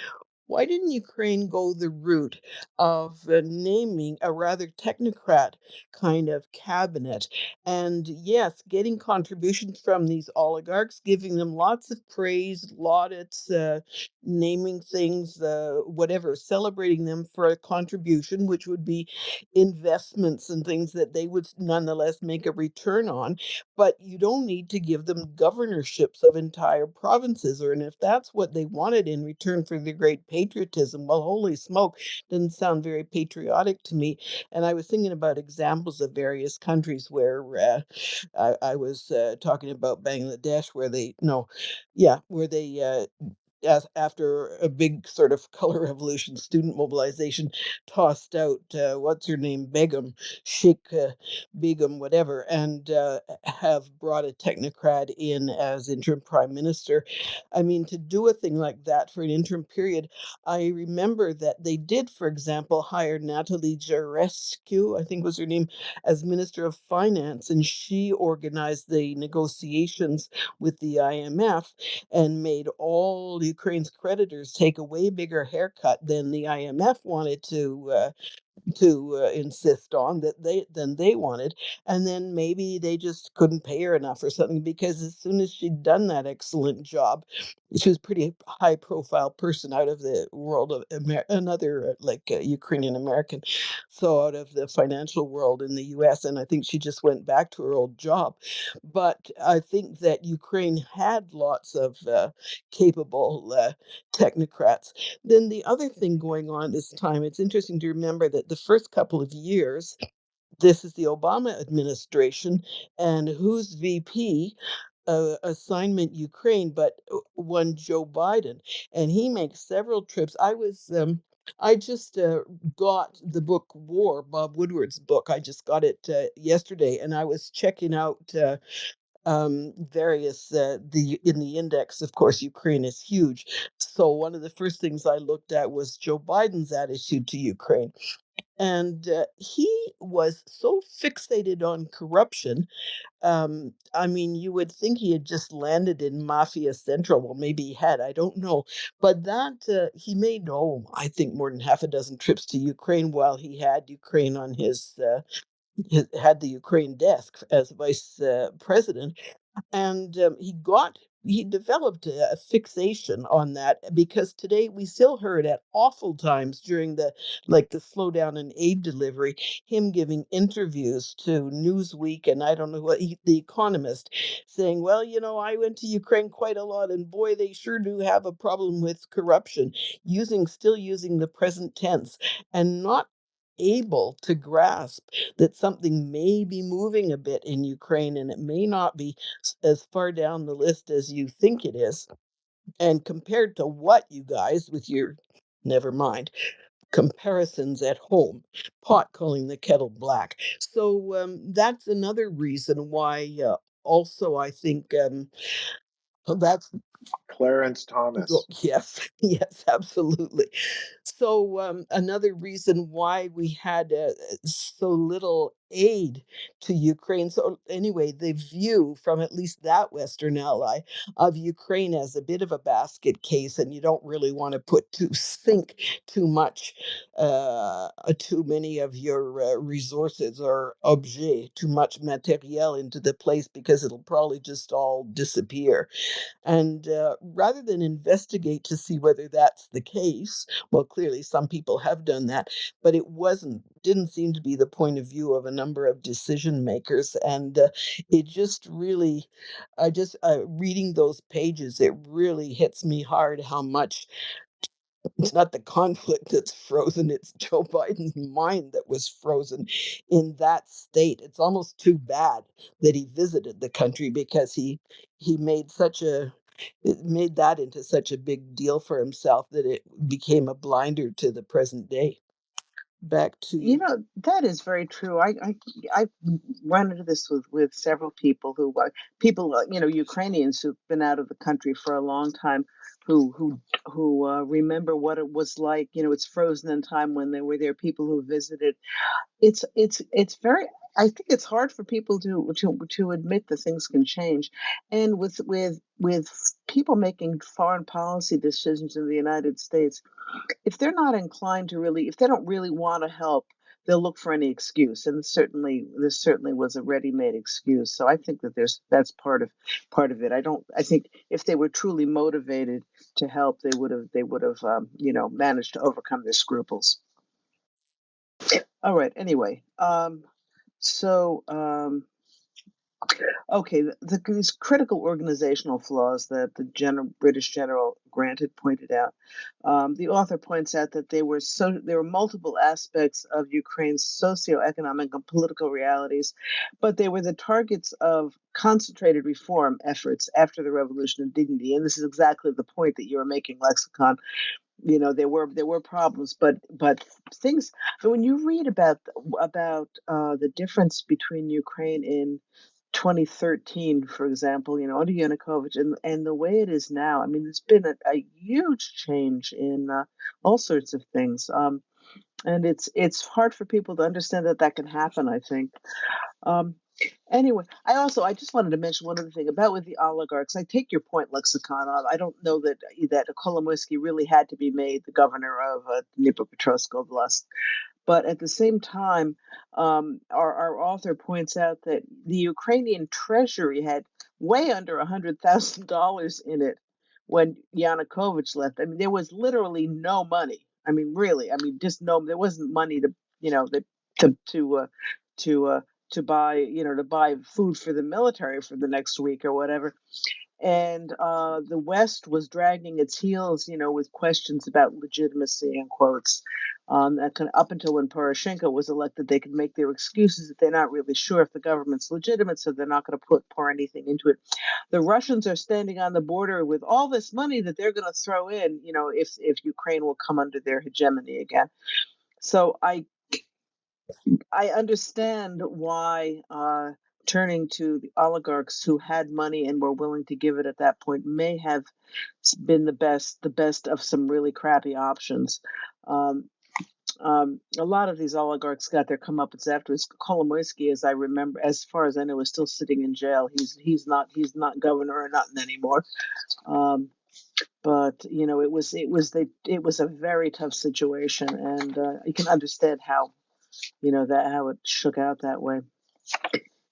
[SPEAKER 6] why didn't Ukraine go the route of naming a rather technocrat kind of cabinet? And yes, getting contributions from these oligarchs, giving them lots of praise, laudits, naming things, whatever, celebrating them for a contribution, which would be investments and things that they would nonetheless make a return on. But you don't need to give them governorships of entire provinces, or and if that's what they wanted in return for their great patriotism, well, holy smoke, doesn't sound very patriotic to me. And I was thinking about examples of various countries where I was talking about Bangladesh, where they no, yeah, where they after a big sort of color revolution, student mobilization, tossed out what's her name, Begum, Sheikh Begum, whatever, and have brought a technocrat in as interim prime minister. I mean, to do a thing like that for an interim period, I remember that they did, for example, hire Natalie Jarescu, I think was her name, as Minister of Finance, and she organized the negotiations with the IMF and made all Ukraine's creditors take a way bigger haircut than the IMF wanted to insist on that they than they wanted, and then maybe they just couldn't pay her enough or something, because as soon as she'd done that excellent job, she was a pretty high profile person out of the world of another Ukrainian American, so out of the financial world in the US, and I think she just went back to her old job. But I think that Ukraine had lots of capable technocrats. Then the other thing going on this time, it's interesting to remember that the first couple of years, this is the Obama administration, and who's VP? Assignment Ukraine, but one Joe Biden, and he makes several trips. I just got the book War, Bob Woodward's book. I just got it yesterday, and I was checking out various the in the index. Of course, Ukraine is huge, so one of the first things I looked at was Joe Biden's attitude to Ukraine, and he was so fixated on corruption. I mean, you would think he had just landed in Mafia Central. Well, maybe he had, I don't know. But that he made, oh, I think more than half a dozen trips to Ukraine while he had Ukraine on had the Ukraine desk as vice president, and he developed a fixation on that, because today we still heard at awful times during the slowdown in aid delivery, him giving interviews to Newsweek and I don't know what, the Economist, saying, well, I went to Ukraine quite a lot, and boy, they sure do have a problem with corruption, still using the present tense, and not able to grasp that something may be moving a bit in Ukraine, and it may not be as far down the list as you think it is. And compared to what, you guys, with your, never mind, comparisons at home, pot calling the kettle black. So that's another reason why, also, I think that's
[SPEAKER 4] Clarence Thomas.
[SPEAKER 6] yes, yes, absolutely. So another reason why we had so little aid to Ukraine. So anyway, the view from at least that Western ally of Ukraine as a bit of a basket case, and you don't really want to sink too much, too many of your resources or objet, too much materiel into the place, because it'll probably just all disappear. And rather than investigate to see whether that's the case, well, clearly some people have done that, but it didn't seem to be the point of view of a number of decision makers. And it just really, reading those pages, it really hits me hard how much it's not the conflict that's frozen, it's Joe Biden's mind that was frozen in that state. It's almost too bad that he visited the country because he made it made that into such a big deal for himself that it became a blinder to the present day. Back to
[SPEAKER 3] You
[SPEAKER 6] you.
[SPEAKER 3] know, that is very true. I run into this with several people Ukrainians who've been out of the country for a long time, who remember what it was like. It's frozen in time when they were there. People who visited. It's very. I think it's hard for people to admit that things can change, and with people making foreign policy decisions in the United States, if they're not inclined to really, if they don't really want to help, they'll look for any excuse. And certainly, this certainly was a ready-made excuse. So I think that that's part of it. I think if they were truly motivated to help, they would have managed to overcome their scruples. All right. Anyway, so okay, these critical organizational flaws that the British General Grant had pointed out. The author points out that there were multiple aspects of Ukraine's socioeconomic and political realities, but they were the targets of concentrated reform efforts after the Revolution of Dignity. And this is exactly the point that you were making, Lexicon. There were problems, but things. But when you read about the difference between Ukraine in 2013, for example, under Yanukovych and the way it is now, I mean, there's been a huge change in all sorts of things, and it's hard for people to understand that can happen, I think. Anyway, I just wanted to mention one other thing about with the oligarchs. I take your point, Lexicon. I don't know that Kolomoisky really had to be made the governor of Dnipropetrovsk Oblast. But at the same time, our author points out that the Ukrainian treasury had way under $100,000 in it when Yanukovych left. I mean, there was literally no money. I mean, really. I mean, just no. There wasn't money to to to to buy food for the military for the next week or whatever. And the West was dragging its heels, with questions about legitimacy and quotes. That kind of up until when Poroshenko was elected, they could make their excuses that they're not really sure if the government's legitimate, so they're not going to pour anything into it. The Russians are standing on the border with all this money that they're going to throw in, if Ukraine will come under their hegemony again. So I understand why turning to the oligarchs who had money and were willing to give it at that point may have been the best of some really crappy options. A lot of these oligarchs got their comeuppance afterwards. Kolomoisky, as far as I know, is still sitting in jail. He's not governor or nothing anymore. But it was a very tough situation, and you can understand how how it shook out that way.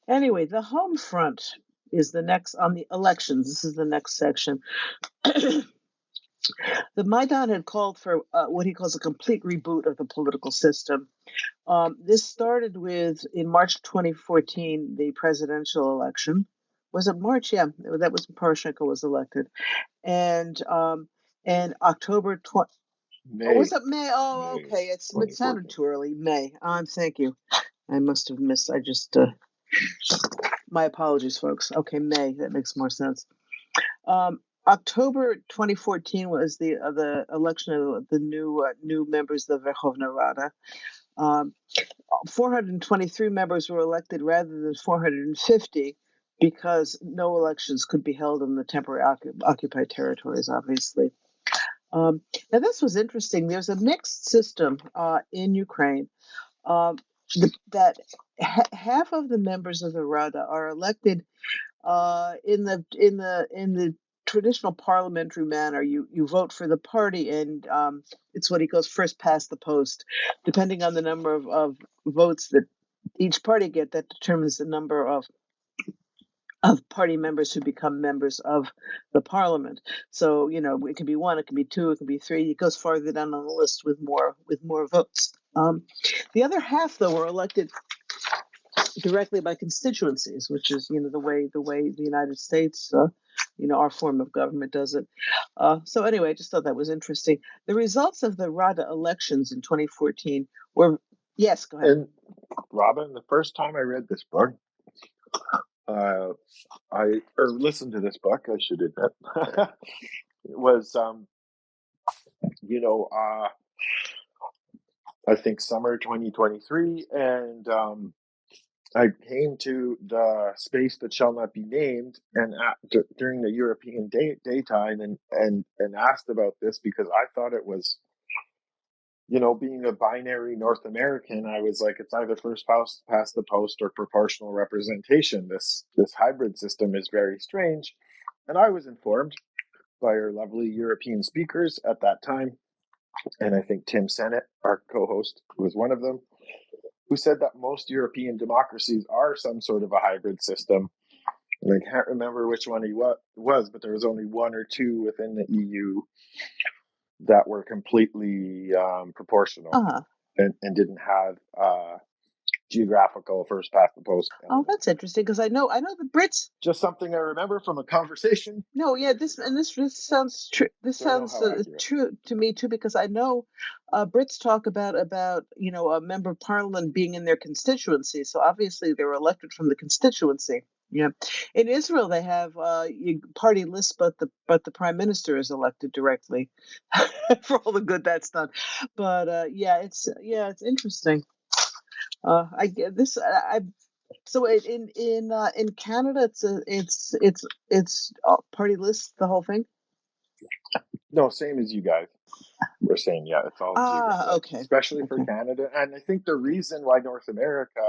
[SPEAKER 3] Anyway, the home front is the next on the elections. This is the next section. The Maidan had called for what he calls a complete reboot of the political system. This started with, in March 2014, the presidential election. Was it March? Yeah, that was when Poroshenko was elected. And October 20.
[SPEAKER 4] May.
[SPEAKER 3] Oh, was it May? Oh,
[SPEAKER 4] May
[SPEAKER 3] okay. It
[SPEAKER 4] 2014.
[SPEAKER 3] sounded too early. May. Thank you. I must have missed. I just. My apologies, folks. Okay, May. That makes more sense. October 2014 was the election of the new members of the Verkhovna Rada. 423 members were elected rather than 450 because no elections could be held in the temporary occupied territories, obviously. Now, this was interesting. There's a mixed system in Ukraine that half of the members of the Rada are elected in the traditional parliamentary manner. You vote for the party, and it's what he calls first past the post. Depending on the number of votes that each party get, that determines the number of of party members who become members of the parliament. So, it can be one, it can be two, it can be three. It goes farther down on the list with more votes. The other half, though, were elected directly by constituencies, which is the way the United States, our form of government does it. So anyway, I just thought that was interesting. The results of the Rada elections in 2014 were yes. Go ahead.
[SPEAKER 4] And Robin, the first time I read this book, or listened to this book, I should admit, was I think summer 2023, and I came to the space that shall not be named, and during the European daytime, and asked about this because I thought it was, being a binary North American, I was like, it's either first past the post or proportional representation. This hybrid system is very strange, and I was informed by our lovely European speakers at that time, and I think Tim Sennett, our co-host, was one of them, who said that most European democracies are some sort of a hybrid system. And I can't remember which one he was, but there was only one or two within the EU that were completely proportional and didn't have geographical first past the post.
[SPEAKER 3] Oh, that's interesting, because I know the Brits.
[SPEAKER 4] Just something I remember from a conversation.
[SPEAKER 3] No, yeah, this sounds true. This sounds true to me too, because I know Brits talk about a member of parliament being in their constituency. So obviously they were elected from the constituency. Yeah, in Israel they have party lists, but the prime minister is elected directly for all the good that's done. But it's interesting. I get this. So in Canada, it's party list, the whole thing.
[SPEAKER 4] No, same as you guys were saying. Yeah, it's all
[SPEAKER 3] okay,
[SPEAKER 4] especially for Canada. And I think the reason why North America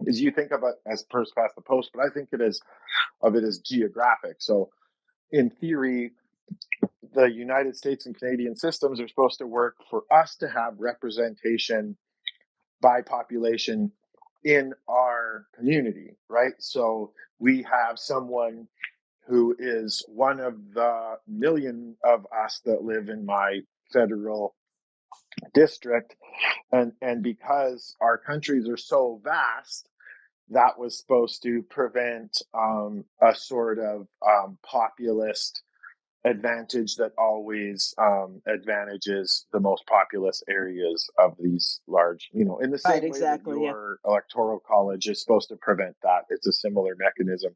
[SPEAKER 4] is, you think of it as first past the post, but I think it is geographic. So in theory, the United States and Canadian systems are supposed to work for us to have representation by population in our community, right? So we have someone who is one of the million of us that live in my federal district, and because our countries are so vast, that was supposed to prevent a sort of populist advantage that always advantages the most populous areas of these large, in the same way that your electoral college is supposed to prevent that. It's a similar mechanism.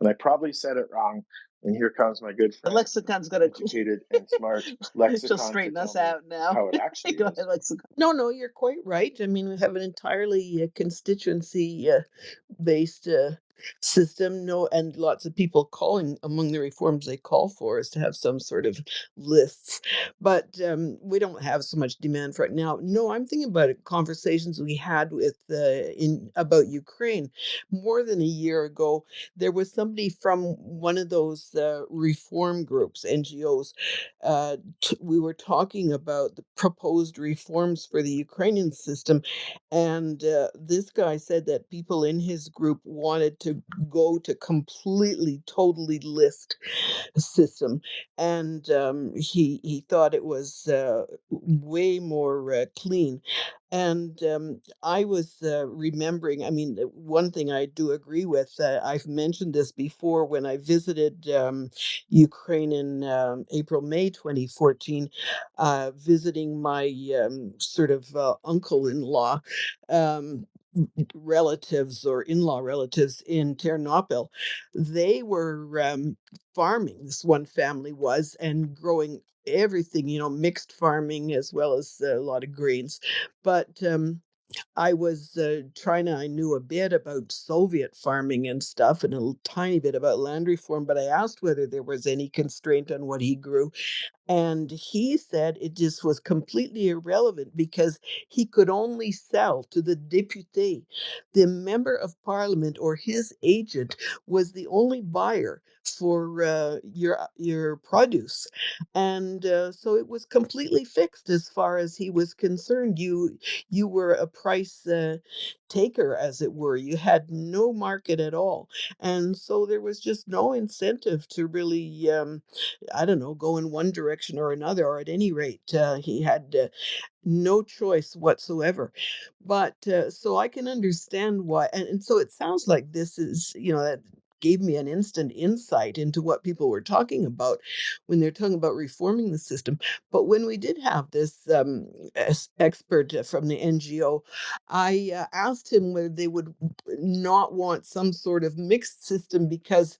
[SPEAKER 4] And I probably said it wrong. And here comes my good friend,
[SPEAKER 3] the lexicon's got
[SPEAKER 4] educated and smart lexicon.
[SPEAKER 3] She'll straighten us out now.
[SPEAKER 4] How it actually
[SPEAKER 3] Go
[SPEAKER 4] is.
[SPEAKER 3] ahead, lexicon.
[SPEAKER 6] No, you're quite right. I mean, we have an entirely constituency based system. No, and lots of people calling, among the reforms they call for is to have some sort of lists, but we don't have so much demand for it now. No, I'm thinking about it, conversations we had with about Ukraine more than a year ago. There was somebody from one of those reform groups, NGOs. We were talking about the proposed reforms for the Ukrainian system, and this guy said that people in his group wanted to go to completely, totally list system, and he thought it was way more clean. And I was remembering, I mean, one thing I do agree with, I've mentioned this before when I visited Ukraine in April, May 2014, visiting my sort of uncle-in-law relatives or in-law relatives in Ternopil. They were farming, this one family was, and growing everything, mixed farming as well as a lot of grains. But I was I knew a bit about Soviet farming and stuff and a tiny bit about land reform, but I asked whether there was any constraint on what he grew. And he said it just was completely irrelevant because he could only sell to the député. The member of parliament or his agent was the only buyer for your produce. And so it was completely fixed as far as he was concerned. You were a price taker, as it were. You had no market at all. And so there was just no incentive to really I don't know, go in one direction or another, or at any rate, he had no choice whatsoever. But so I can understand why. And so it sounds like this is, that gave me an instant insight into what people were talking about when they're talking about reforming the system. But when we did have this expert from the NGO, I asked him whether they would not want some sort of mixed system because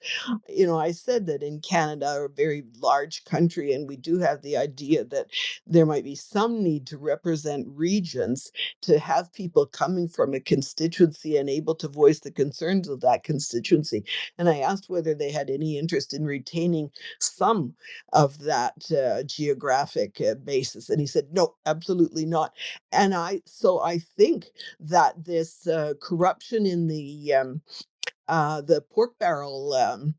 [SPEAKER 6] I said that in Canada, a very large country, and we do have the idea that there might be some need to represent regions, to have people coming from a constituency and able to voice the concerns of that constituency. And I asked whether they had any interest in retaining some of that geographic basis. And he said, no, absolutely not. And I think that this corruption in the pork barrel,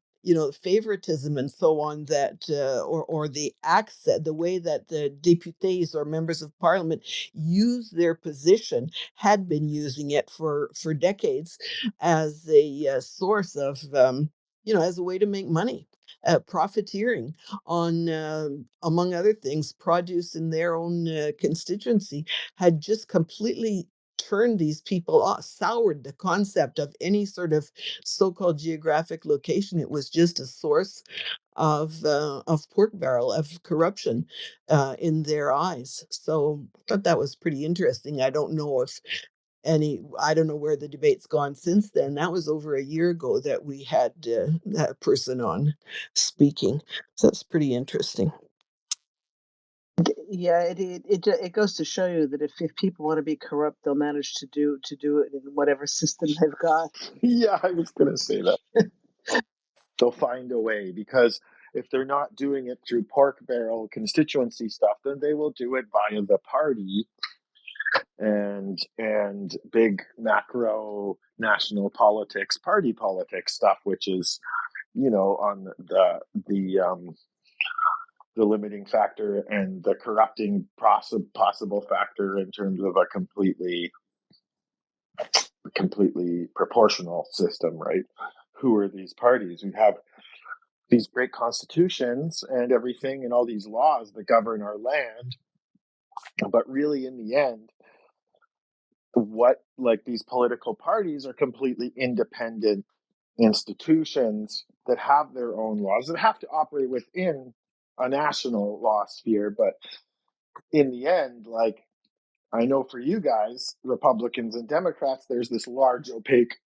[SPEAKER 6] favoritism and so on, that or the accent, the way that the députés or members of parliament use their position, had been using it for decades as a source of, as a way to make money. Profiteering on, among other things, produce in their own constituency, had just completely turned these people off, soured the concept of any sort of so-called geographic location. It was just a source of pork barrel, of corruption in their eyes. So I thought that was pretty interesting. I don't know where the debate's gone since then. That was over a year ago that we had that person on speaking. So that's pretty interesting.
[SPEAKER 3] Yeah, it goes to show you that if people want to be corrupt, they'll manage to do it in whatever system they've got.
[SPEAKER 4] Yeah, I was going to say that. They'll find a way, because if they're not doing it through pork barrel constituency stuff, then they will do it via the party and big macro national politics, party politics stuff, which is, on the limiting factor and the corrupting possible factor in terms of a completely proportional system, right? Who are these parties? We have these great constitutions and everything and all these laws that govern our land, but really in the end, these political parties are completely independent institutions that have their own laws, that have to operate within a national law sphere. But in the end, I know for you guys, Republicans and Democrats, there's this large opaque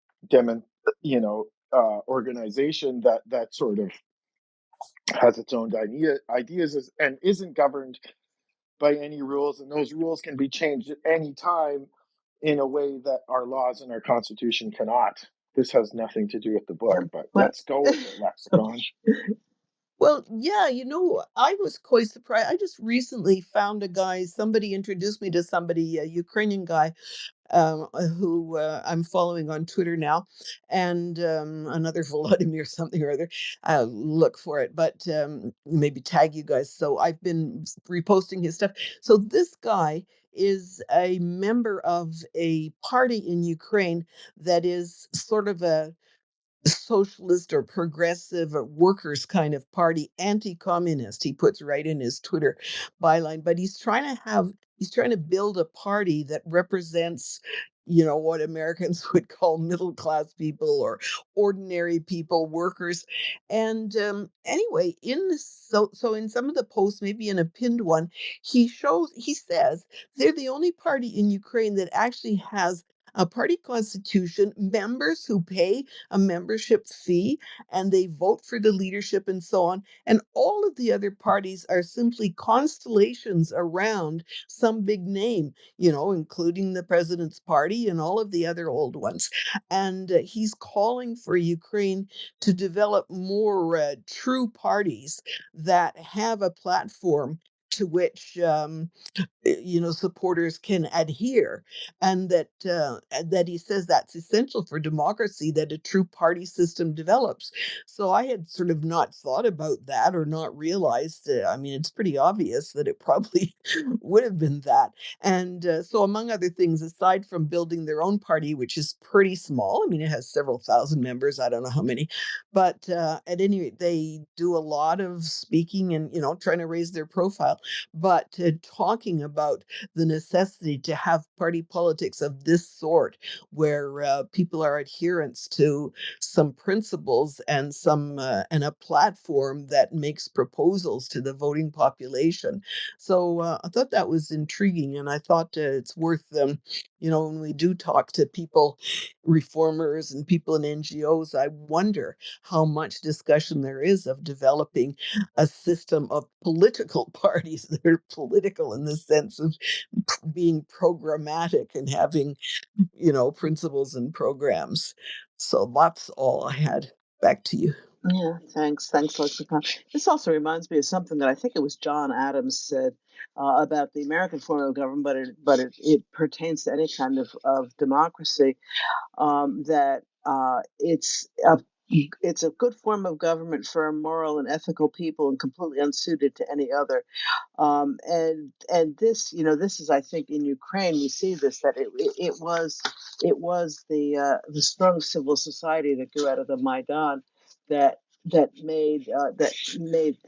[SPEAKER 4] organization that sort of has its own ideas and isn't governed by any rules, and those rules can be changed at any time in a way that our laws and our constitution cannot. This has nothing to do with the book, but
[SPEAKER 3] Well,
[SPEAKER 4] let's go with it, Lexicon.
[SPEAKER 6] Well, yeah, I was quite surprised. I just recently found somebody introduced me to somebody, a Ukrainian guy, who I'm following on Twitter now, and another Volodymyr something or other. I'll look for it, but maybe tag you guys. So I've been reposting his stuff. So this guy is a member of a party in Ukraine that is sort of a socialist or progressive or workers kind of party, anti-communist, he puts right in his Twitter byline. But he's trying to build a party that represents, what Americans would call middle class people or ordinary people, workers. And anyway, so in some of the posts, maybe in a pinned one, he says they're the only party in Ukraine that actually has A party constitution, members who pay a membership fee and they vote for the leadership and so on. And all of the other parties are simply constellations around some big name, including the president's party and all of the other old ones. And he's calling for Ukraine to develop more true parties that have a platform to which supporters can adhere, and that he says that's essential for democracy, that a true party system develops. So I had sort of not thought about that, or not realized. I mean, it's pretty obvious that it probably would have been that. And so, among other things, aside from building their own party, which is pretty small, I mean, it has several thousand members. I don't know how many, but at any rate, they do a lot of speaking and trying to raise their profile. But talking about the necessity to have party politics of this sort, where people are adherents to some principles and and a platform that makes proposals to the voting population. So I thought that was intriguing, and I thought it's worth when we do talk to people, reformers and people in NGOs, I wonder how much discussion there is of developing a system of political parties that are political in the sense of being programmatic and having, principles and programs. So that's all I had. Back to you.
[SPEAKER 3] Yeah, thanks, Lexicon. This also reminds me of something that I think it was John Adams said about the American form of government, but it pertains to any kind of democracy. That it's a good form of government for moral and ethical people, and completely unsuited to any other. And this, this is, I think, in Ukraine we see this, that it was the strong civil society that grew out of the Maidan that that made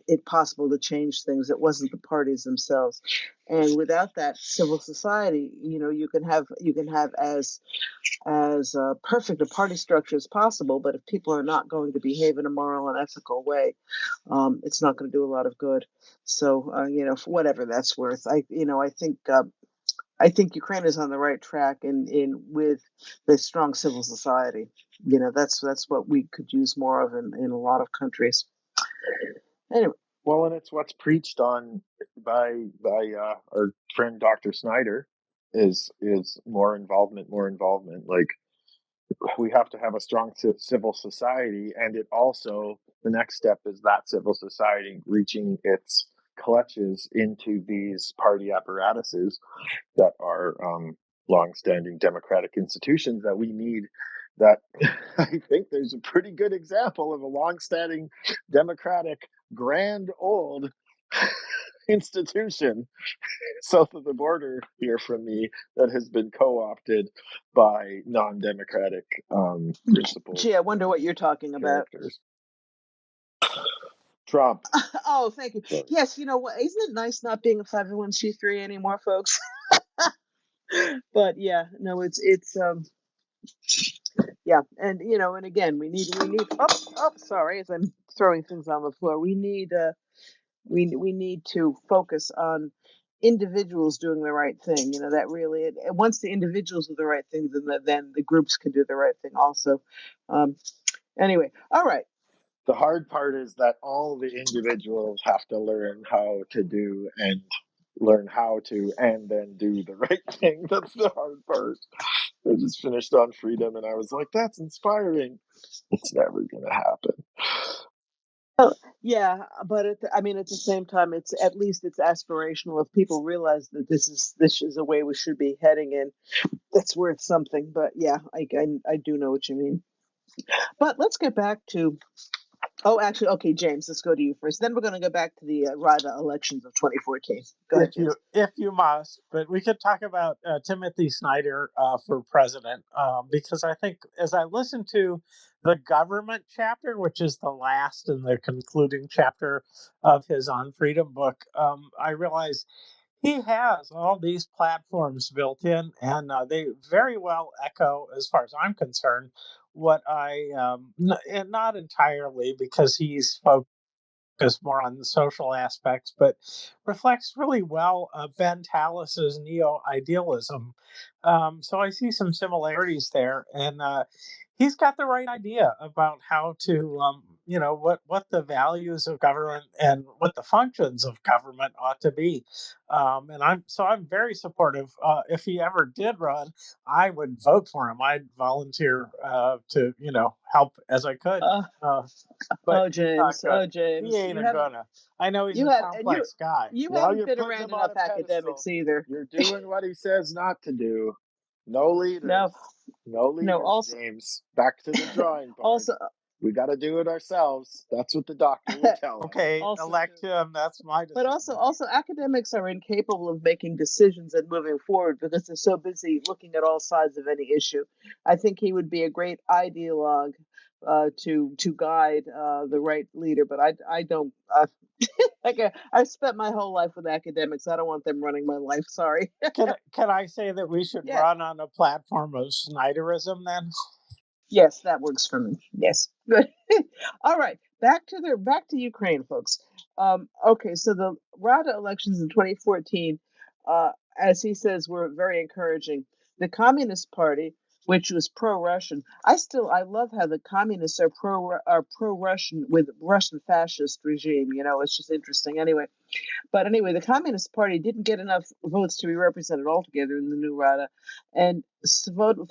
[SPEAKER 3] it possible to change things. It wasn't the parties themselves, and without that civil society, you can have as perfect a party structure as possible, but if people are not going to behave in a moral and ethical way, it's not going to do a lot of good. So, for whatever that's worth, I think Ukraine is on the right track in with the strong civil society. That's what we could use more of in a lot of countries. Anyway,
[SPEAKER 4] Well, and it's what's preached on by our friend Dr. Snyder is more involvement, more involvement. Like, we have to have a strong civil society, and it also, the next step is that civil society reaching its clutches into these party apparatuses that are long-standing democratic institutions that we need. That I think there's a pretty good example of a long-standing democratic grand old institution south of the border here from me that has been co-opted by non-democratic principles,
[SPEAKER 3] gee, I wonder what you're talking about.
[SPEAKER 4] characters. Trump.
[SPEAKER 3] Oh, thank you.
[SPEAKER 4] Sorry.
[SPEAKER 3] Yes, you know what? Isn't it nice not being a 501c3 anymore, folks? But yeah, no, it's yeah, and again, we need. Oh, sorry, as I'm throwing things on the floor, we need to focus on individuals doing the right thing. That really, and once the individuals do the right thing, then the groups can do the right thing also. Um, anyway, all right.
[SPEAKER 4] The hard part is that all the individuals have to learn how to do and then do the right thing. That's the hard part. I just finished on freedom and I was like, that's inspiring. It's never going to happen.
[SPEAKER 3] Oh, yeah, but at the same time, it's at least it's aspirational. If people realize that this is a way we should be heading in, that's worth something. But yeah, I do know what you mean. But let's get back to. Oh, actually, okay, James, let's go to you first. Then we're going to go back to the Rada elections of 2014. Go ahead, James.
[SPEAKER 5] If you must, but we could talk about Timothy Snyder for president, because I think as I listened to the government chapter, which is the last and the concluding chapter of his On Freedom book, I realized he has all these platforms built in, and they very well echo, as far as I'm concerned, what and not entirely, because he's focus more on the social aspects, but reflects really well Ben Tallis's neo-idealism. So I see some similarities there, and he's got the right idea about how to, what the values of government and what the functions of government ought to be. And I'm very supportive. If he ever did run, I would vote for him. I'd volunteer to help as I could.
[SPEAKER 3] Uh,
[SPEAKER 5] But
[SPEAKER 3] oh,
[SPEAKER 5] he's not
[SPEAKER 3] James.
[SPEAKER 5] gonna.
[SPEAKER 3] Oh,
[SPEAKER 5] He
[SPEAKER 3] James.
[SPEAKER 5] ain't a gonna. I know he's
[SPEAKER 3] You
[SPEAKER 5] a
[SPEAKER 3] have, and
[SPEAKER 5] complex guy.
[SPEAKER 3] you
[SPEAKER 4] Now
[SPEAKER 3] haven't
[SPEAKER 4] you're
[SPEAKER 3] been
[SPEAKER 4] putting
[SPEAKER 3] around
[SPEAKER 4] him on
[SPEAKER 3] enough
[SPEAKER 4] a
[SPEAKER 3] academics
[SPEAKER 4] pedestal.
[SPEAKER 3] either.
[SPEAKER 4] You're doing what he says not to do. No
[SPEAKER 3] No,
[SPEAKER 4] leaders. No
[SPEAKER 3] no.
[SPEAKER 4] leaders,
[SPEAKER 3] Also,
[SPEAKER 4] James. Back to the drawing board.
[SPEAKER 3] also,
[SPEAKER 4] We got to do it ourselves. That's what the doctor will tell us.
[SPEAKER 5] Okay,
[SPEAKER 3] also true.
[SPEAKER 5] elect him. That's my
[SPEAKER 3] But
[SPEAKER 5] decision.
[SPEAKER 3] also, academics are incapable of making decisions and moving forward because they're so busy looking at all sides of any issue. I think he would be a great ideologue to guide the right leader. But I don't. I've spent my whole life with academics. I don't want them running my life. Sorry.
[SPEAKER 5] Can I say that we should
[SPEAKER 3] Yeah.
[SPEAKER 5] run on a platform of Snyderism then?
[SPEAKER 3] Yes, that works for me. Yes. Good. All right. Back to Ukraine, folks. Okay, so the Rada elections in 2014, as he says, were very encouraging. The Communist Party, which was pro-Russian, I love how the communists are pro-Russian with Russian fascist regime. It's just interesting. But anyway, the Communist Party didn't get enough votes to be represented altogether in the new Rada, and Svoboda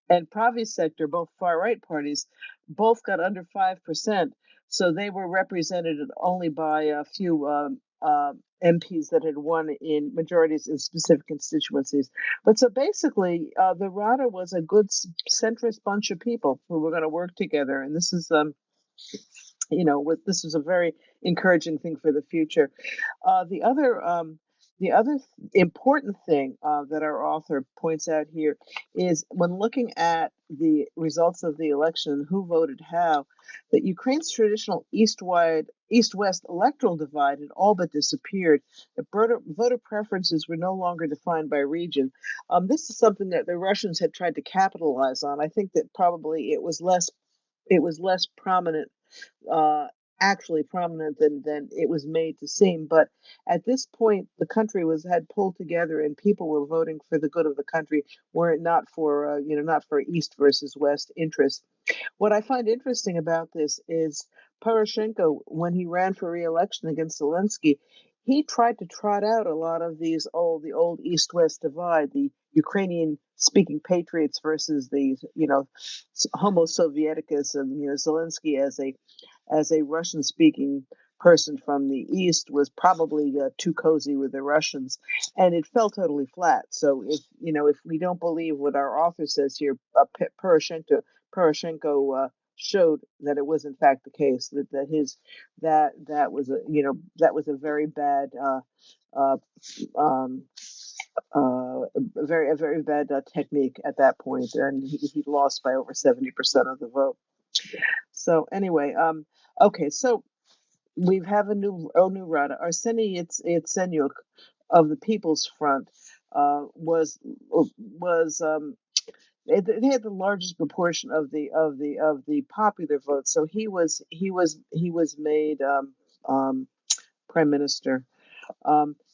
[SPEAKER 3] and Pravi Sector, both far-right parties, both got under 5%. So they were represented only by a few MPs that had won in majorities in specific constituencies. But so basically, the Rada was a good centrist bunch of people who were going to work together. And this is, this was a very encouraging thing for the future. The other important thing that our author points out here is when looking at the results of the election, who voted how, that Ukraine's traditional east-west electoral divide had all but disappeared. The voter preferences were no longer defined by region. This is something that the Russians had tried to capitalize on. I think that probably it was less prominent, uh, actually prominent than it was made to seem. But at this point, the country had pulled together, and people were voting for the good of the country, were it not for not for East versus West interests. What I find interesting about this is Poroshenko, when he ran for re-election against Zelensky, he tried to trot out a lot of the old East-West divide, the Ukrainian-speaking patriots versus the Homo Sovieticus, and Zelensky as a Russian-speaking person from the East was probably too cozy with the Russians, and it fell totally flat. So if we don't believe what our author says here, Poroshenko showed that it was in fact the case that was a very bad uh, um, a very bad technique at that point, and he lost by over 70% of the vote. So anyway, okay, so we have a new Rada. Arseny Yatsenyuk of the People's Front was they had the largest proportion of the popular vote. So he was made prime minister.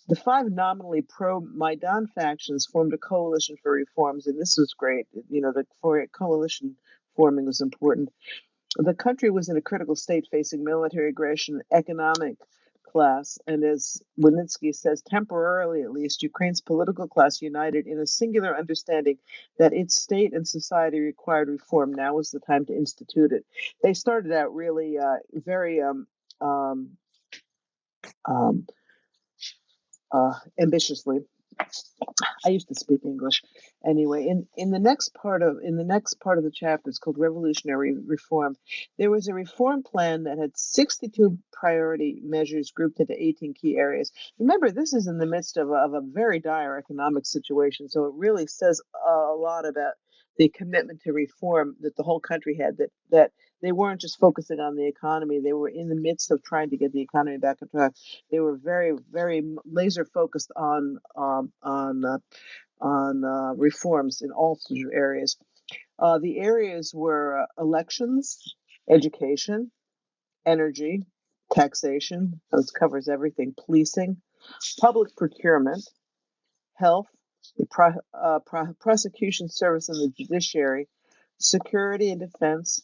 [SPEAKER 3] The five nominally pro-Maidan factions formed a coalition for reforms, and this was great. The coalition forming was important. The country was in a critical state facing military aggression, economic class, and as Wynnyckyj says, temporarily at least, Ukraine's political class united in a singular understanding that its state and society required reform. Now was the time to institute it. They started out really very ambitiously. I used to speak English anyway. In the next part of the chapter, it's called Revolutionary Reform. There was a reform plan that had 62 priority measures grouped into 18 key areas. Remember, this is in the midst of a very dire economic situation, so it really says a lot about the commitment to reform that the whole country had. That they weren't just focusing on the economy; they were in the midst of trying to get the economy back on track. They were very, very laser focused on reforms in all sorts of areas. The areas were elections, education, energy, taxation, this covers everything, policing, public procurement, health, the prosecution service and the judiciary, security and defense,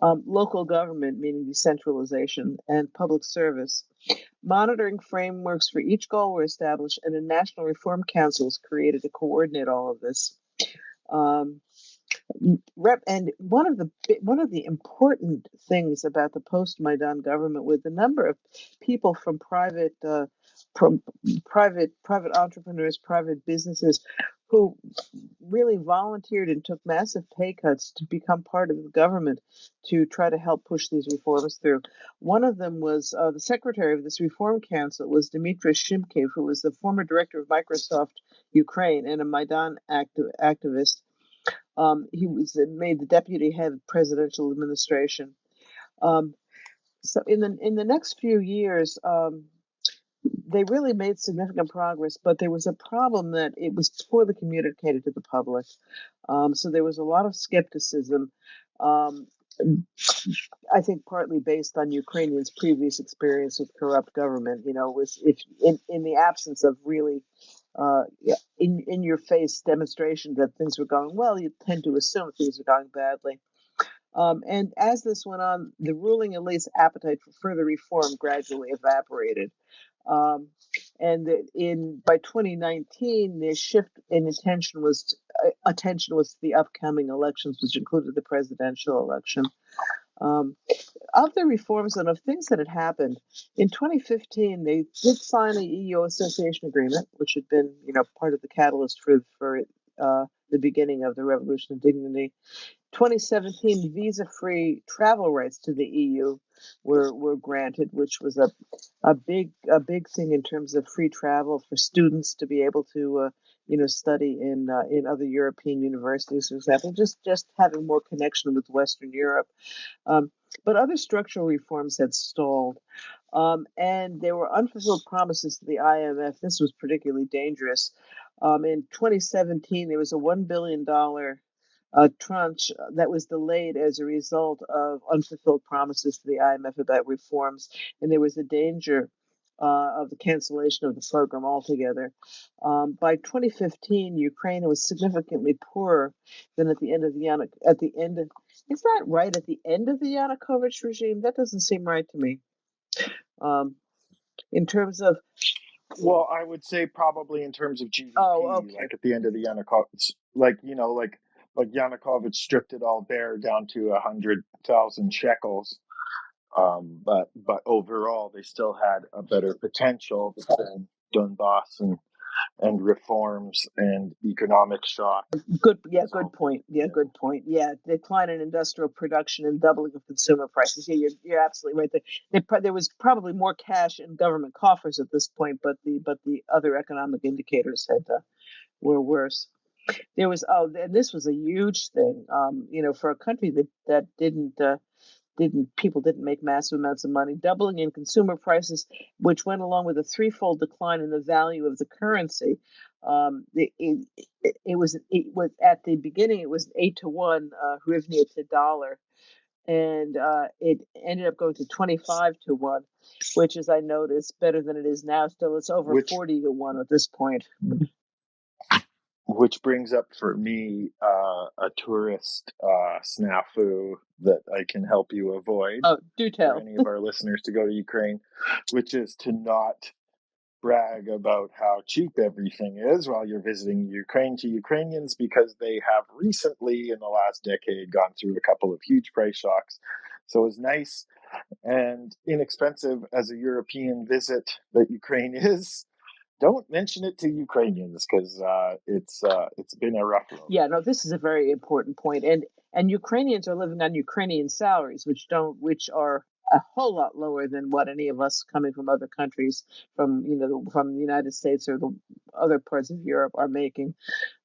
[SPEAKER 3] local government, meaning decentralization, and public service. Monitoring frameworks for each goal were established, and a National Reform Council was created to coordinate all of this. And one of the important things about the post-Maidan government was the number of people from private entrepreneurs, private businesses, who really volunteered and took massive pay cuts to become part of the government to try to help push these reforms through. One of them was the secretary of this reform council was Dmitry Shimkiv, who was the former director of Microsoft Ukraine and a Maidan activist. He was made the deputy head of presidential administration. So in the next few years, they really made significant progress, but there was a problem that it was poorly communicated to the public. So there was a lot of skepticism. I think partly based on Ukrainians' previous experience with corrupt government. Was if in the absence of really in your face demonstration that things were going well, you tend to assume things are going badly. And as this went on, the ruling elite's appetite for further reform gradually evaporated. And by 2019, the shift in attention was to the upcoming elections, which included the presidential election. Of the reforms and of things that had happened, in 2015, they did sign a EU association agreement, which had been, part of the catalyst for the beginning of the Revolution of Dignity. 2017, visa-free travel rights to the EU were granted, which was a big thing in terms of free travel for students to be able to study in other European universities, for example, just having more connection with Western Europe. But other structural reforms had stalled, and there were unfulfilled promises to the IMF. This was particularly dangerous. In 2017, there was a $1 billion tranche that was delayed as a result of unfulfilled promises to the IMF about reforms, and there was a danger of the cancellation of the program altogether. By 2015, Ukraine was significantly poorer than at the end of the is that right? At the end of the Yanukovych regime? That doesn't seem right to me. In terms of
[SPEAKER 4] Well, I would say probably in terms of GDP,
[SPEAKER 3] okay.
[SPEAKER 4] like at the end of the Yanukovych, like Yanukovych stripped it all bare down to 100,000 shekels. But overall, they still had a better potential than Donbass and reforms and economic shock.
[SPEAKER 3] Good point. Good point. Yeah, decline in industrial production and doubling of consumer prices. Yeah, you're absolutely right. There was probably more cash in government coffers at this point, but the other economic indicators were worse. There was and this was a huge thing. For a country that people didn't make massive amounts of money. Doubling in consumer prices, which went along with a threefold decline in the value of the currency. It was at the beginning, it was 8-1 hryvnia to dollar, and it ended up going to 25-1, which, as I noticed, better than it is now. Still, it's over 40-1 at this point.
[SPEAKER 4] Which brings up for me a tourist snafu that I can help you avoid.
[SPEAKER 3] Oh, do tell.
[SPEAKER 4] For any of our listeners to go to Ukraine, which is to not brag about how cheap everything is while you're visiting Ukraine to Ukrainians, because they have recently, in the last decade, gone through a couple of huge price shocks. So as nice and inexpensive as a European visit that Ukraine is, don't mention it to Ukrainians, because it's been a rough road.
[SPEAKER 3] Yeah, no, this is a very important point, and Ukrainians are living on Ukrainian salaries, which are a whole lot lower than what any of us coming from other countries, from the United States or the other parts of Europe, are making.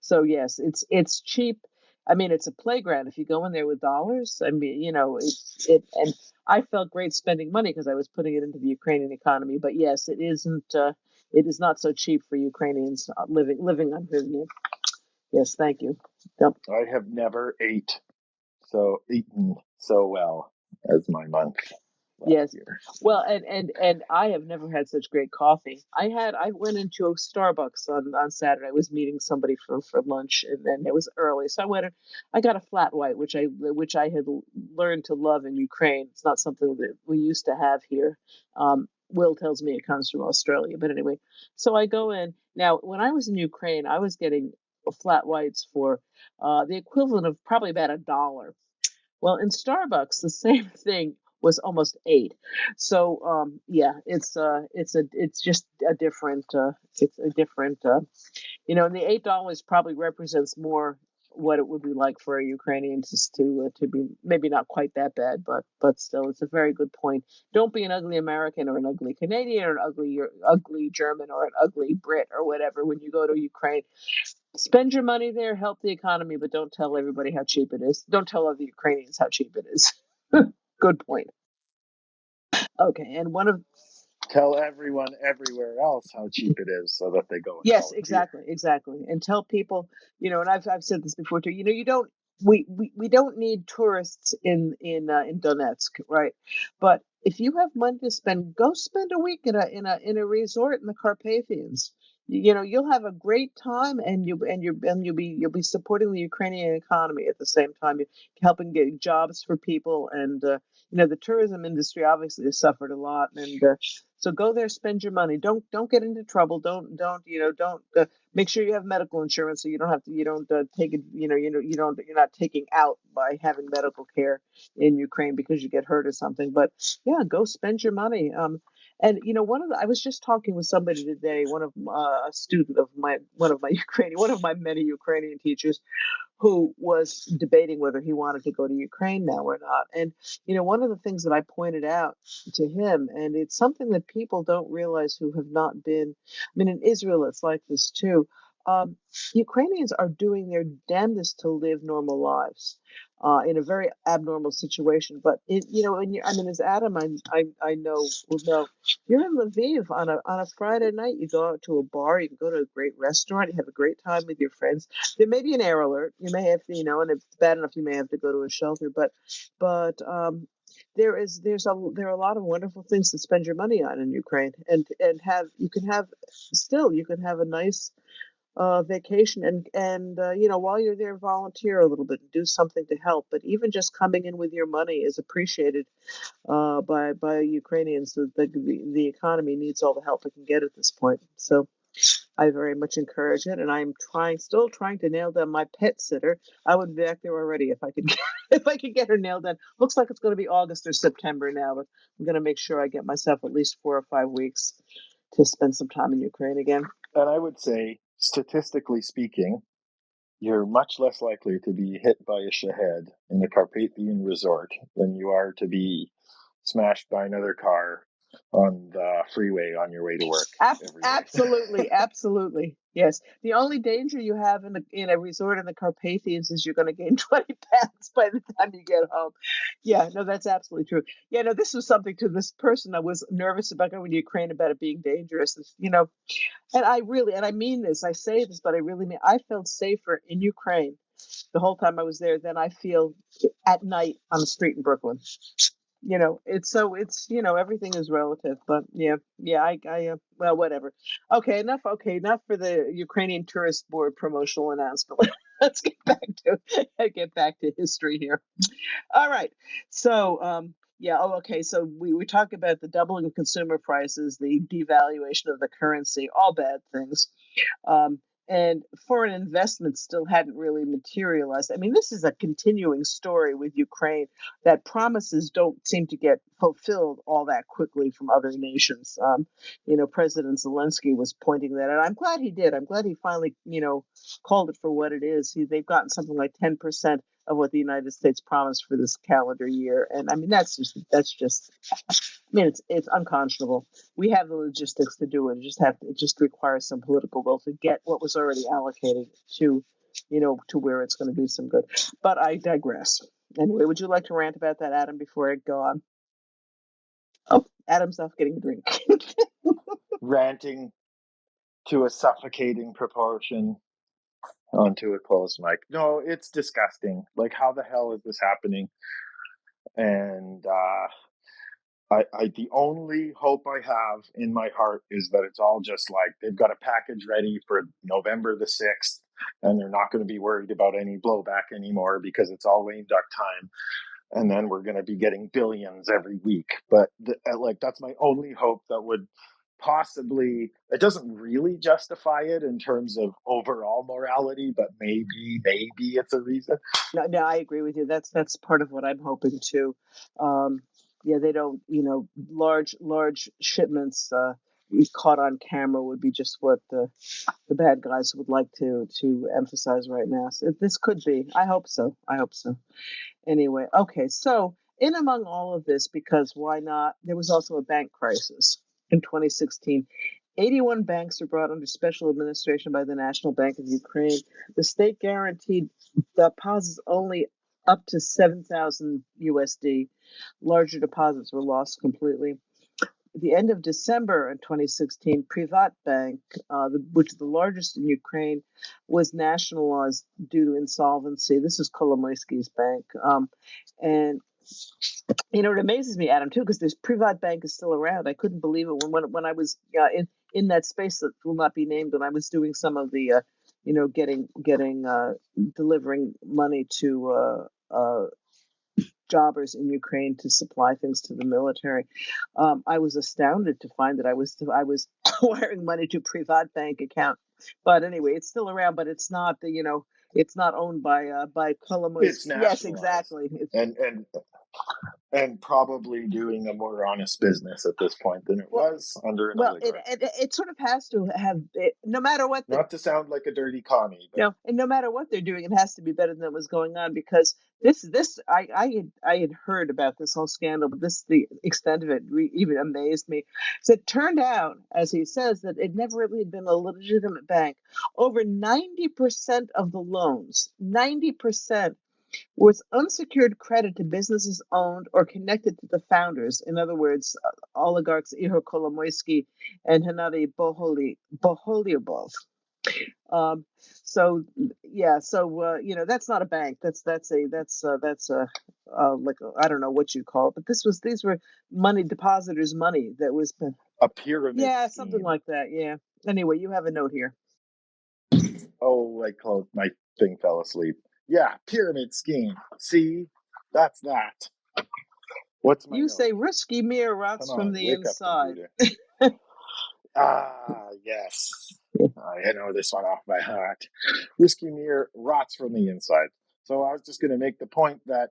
[SPEAKER 3] So yes, it's cheap. I mean, it's a playground if you go in there with dollars. I mean, and I felt great spending money because I was putting it into the Ukrainian economy. But yes, it isn't. It is not so cheap for Ukrainians living on hryvnia. Yes, thank you. Yep.
[SPEAKER 4] I have never eaten so well as my month.
[SPEAKER 3] Yes.
[SPEAKER 4] year.
[SPEAKER 3] Well, and I have never had such great coffee. I went into a Starbucks on Saturday. I was meeting somebody for lunch, and then it was early, so I went. I got a flat white, which I had learned to love in Ukraine. It's not something that we used to have here. Will tells me it comes from Australia, but anyway. So I go in now. When I was in Ukraine, I was getting flat whites for the equivalent of probably about $1. Well, in Starbucks, the same thing was almost 8. So yeah, it's just a different and the $8 probably represents more what it would be like for a Ukrainian to be maybe not quite that bad, but still, it's a very good point. Don't be an ugly American or an ugly Canadian or an ugly German or an ugly Brit or whatever when you go to Ukraine. Spend your money there, help the economy, but don't tell everybody how cheap it is. Don't tell other Ukrainians how cheap it is. Good point. Okay, and one of
[SPEAKER 4] Tell everyone everywhere else how cheap it is so that they go and
[SPEAKER 3] yes,
[SPEAKER 4] volunteer.
[SPEAKER 3] exactly, and tell people, and I've said this before too. You don't we don't need tourists in Donetsk, right? But if you have money to spend, go spend a week in a resort in the Carpathians. You'll have a great time, and you'll be supporting the Ukrainian economy at the same time. You're helping get jobs for people, and the tourism industry obviously has suffered a lot, and so go there, spend your money. Don't get into trouble. Don't make sure you have medical insurance so you don't have to. You don't take it. You're not taking out by having medical care in Ukraine because you get hurt or something. But yeah, go spend your money. And I was just talking with somebody today, a student of one of my many Ukrainian teachers, who was debating whether he wanted to go to Ukraine now or not. And one of the things that I pointed out to him, and it's something that people don't realize who have not been. I mean, in Israel, it's like this too. Um, Ukrainians are doing their damnedest to live normal lives in a very abnormal situation. But as Adam, I know will know, you're in Lviv on a Friday night. You go out to a bar, you can go to a great restaurant, you have a great time with your friends. There may be an air alert. You may have to, and if it's bad enough, you may have to go to a shelter. But there are a lot of wonderful things to spend your money on in Ukraine, and you can have a nice vacation, and while you're there, volunteer a little bit and do something to help. But even just coming in with your money is appreciated by Ukrainians. So the economy needs all the help it can get at this point. So I very much encourage it, and I'm still trying to nail down my pet sitter. I would be back there already if I could if I could get her nailed down. Looks like it's going to be August or September now, but I'm going to make sure I get myself at least 4 or 5 weeks to spend some time in Ukraine again.
[SPEAKER 4] And I would say, statistically speaking, you're much less likely to be hit by a shahed in the Carpathian resort than you are to be smashed by another car on the freeway on your way to work every day.
[SPEAKER 3] Absolutely. Yes. The only danger you have in a resort in the Carpathians is you're going to gain 20 pounds by the time you get home. Yeah, no, that's absolutely true. Yeah, no, this was something to this person. I was nervous about going to Ukraine about it being dangerous. And I mean this, I say this, but I really mean, I felt safer in Ukraine the whole time I was there than I feel at night on the street in Brooklyn. It's everything is relative, but yeah, well, whatever. Okay, enough for the Ukrainian Tourist Board promotional announcement. Let's get back to history here. All right. So, yeah. Oh, okay. So we talk about the doubling of consumer prices, the devaluation of the currency, all bad things. Um, and foreign investment still hadn't really materialized. I mean, this is a continuing story with Ukraine that promises don't seem to get fulfilled all that quickly from other nations. President Zelensky was pointing that out. I'm glad he did. I'm glad he finally, called it for what it is. They've gotten something like 10% of what the United States promised for this calendar year, and I mean that's just. I mean, it's unconscionable. We have the logistics to do it. It just requires some political will to get what was already allocated to where it's going to do some good. But I digress. Anyway, would you like to rant about that, Adam, before I go on? Oh, Adam's off getting a drink.
[SPEAKER 4] Ranting to a suffocating proportion onto a closed mic. No, it's disgusting. Like, how the hell is this happening? And The only hope I have in my heart is that it's all just like they've got a package ready for November the 6th, and they're not going to be worried about any blowback anymore because it's all lame duck time. And then we're going to be getting billions every week. But that's my only hope that would possibly, it doesn't really justify it in terms of overall morality, but maybe it's a reason.
[SPEAKER 3] No, I agree with you. That's part of what I'm hoping too. Yeah, they don't, large shipments caught on camera would be just what the bad guys would like to emphasize right now. So this could be. I hope so. Anyway, okay. So in among all of this, because why not? There was also a bank crisis in 2016. 81 banks were brought under special administration by the National Bank of Ukraine. The state guaranteed deposits only up to 7,000 USD. Larger deposits were lost completely. At the end of December in 2016, Privat Bank, which is the largest in Ukraine, was nationalized due to insolvency. This is Kolomoisky's bank. And it amazes me, Adam, too, because this Privat Bank is still around. I couldn't believe it when I was in that space that will not be named, when I was doing some of the, delivering money to jobbers in Ukraine to supply things to the military. I was astounded to find that I was wiring money to Privat Bank account. But anyway, it's still around, but it's not it's not owned by Kolomoisky.
[SPEAKER 4] It's nationalized.
[SPEAKER 3] Yes, exactly.
[SPEAKER 4] And probably doing a more honest business at this point than it was under an oligarch.
[SPEAKER 3] It sort of has to have, no matter what.
[SPEAKER 4] Not to sound like a dirty commie. But.
[SPEAKER 3] No, and no matter what they're doing, it has to be better than what's going on, because I had heard about this whole scandal, but the extent of it even amazed me. So it turned out, as he says, that it never really had been a legitimate bank. Over 90% of the loans, 90%, was unsecured credit to businesses owned or connected to the founders. In other words, oligarchs Ihor Kolomoisky and Hennady Boholyubov. That's not a bank. That's a I don't know what you call it, but these were money depositors' money that was
[SPEAKER 4] a pyramid.
[SPEAKER 3] Yeah,
[SPEAKER 4] scheme.
[SPEAKER 3] something like that. Yeah. Anyway, you have a note here.
[SPEAKER 4] Oh, my thing fell asleep. Yeah, pyramid scheme. See, that's that. What's my
[SPEAKER 3] You
[SPEAKER 4] note?
[SPEAKER 3] say risky mirror rots from the inside.
[SPEAKER 4] Yes. I know this one off by heart. Risky mirror rots from the inside. So I was just going to make the point that,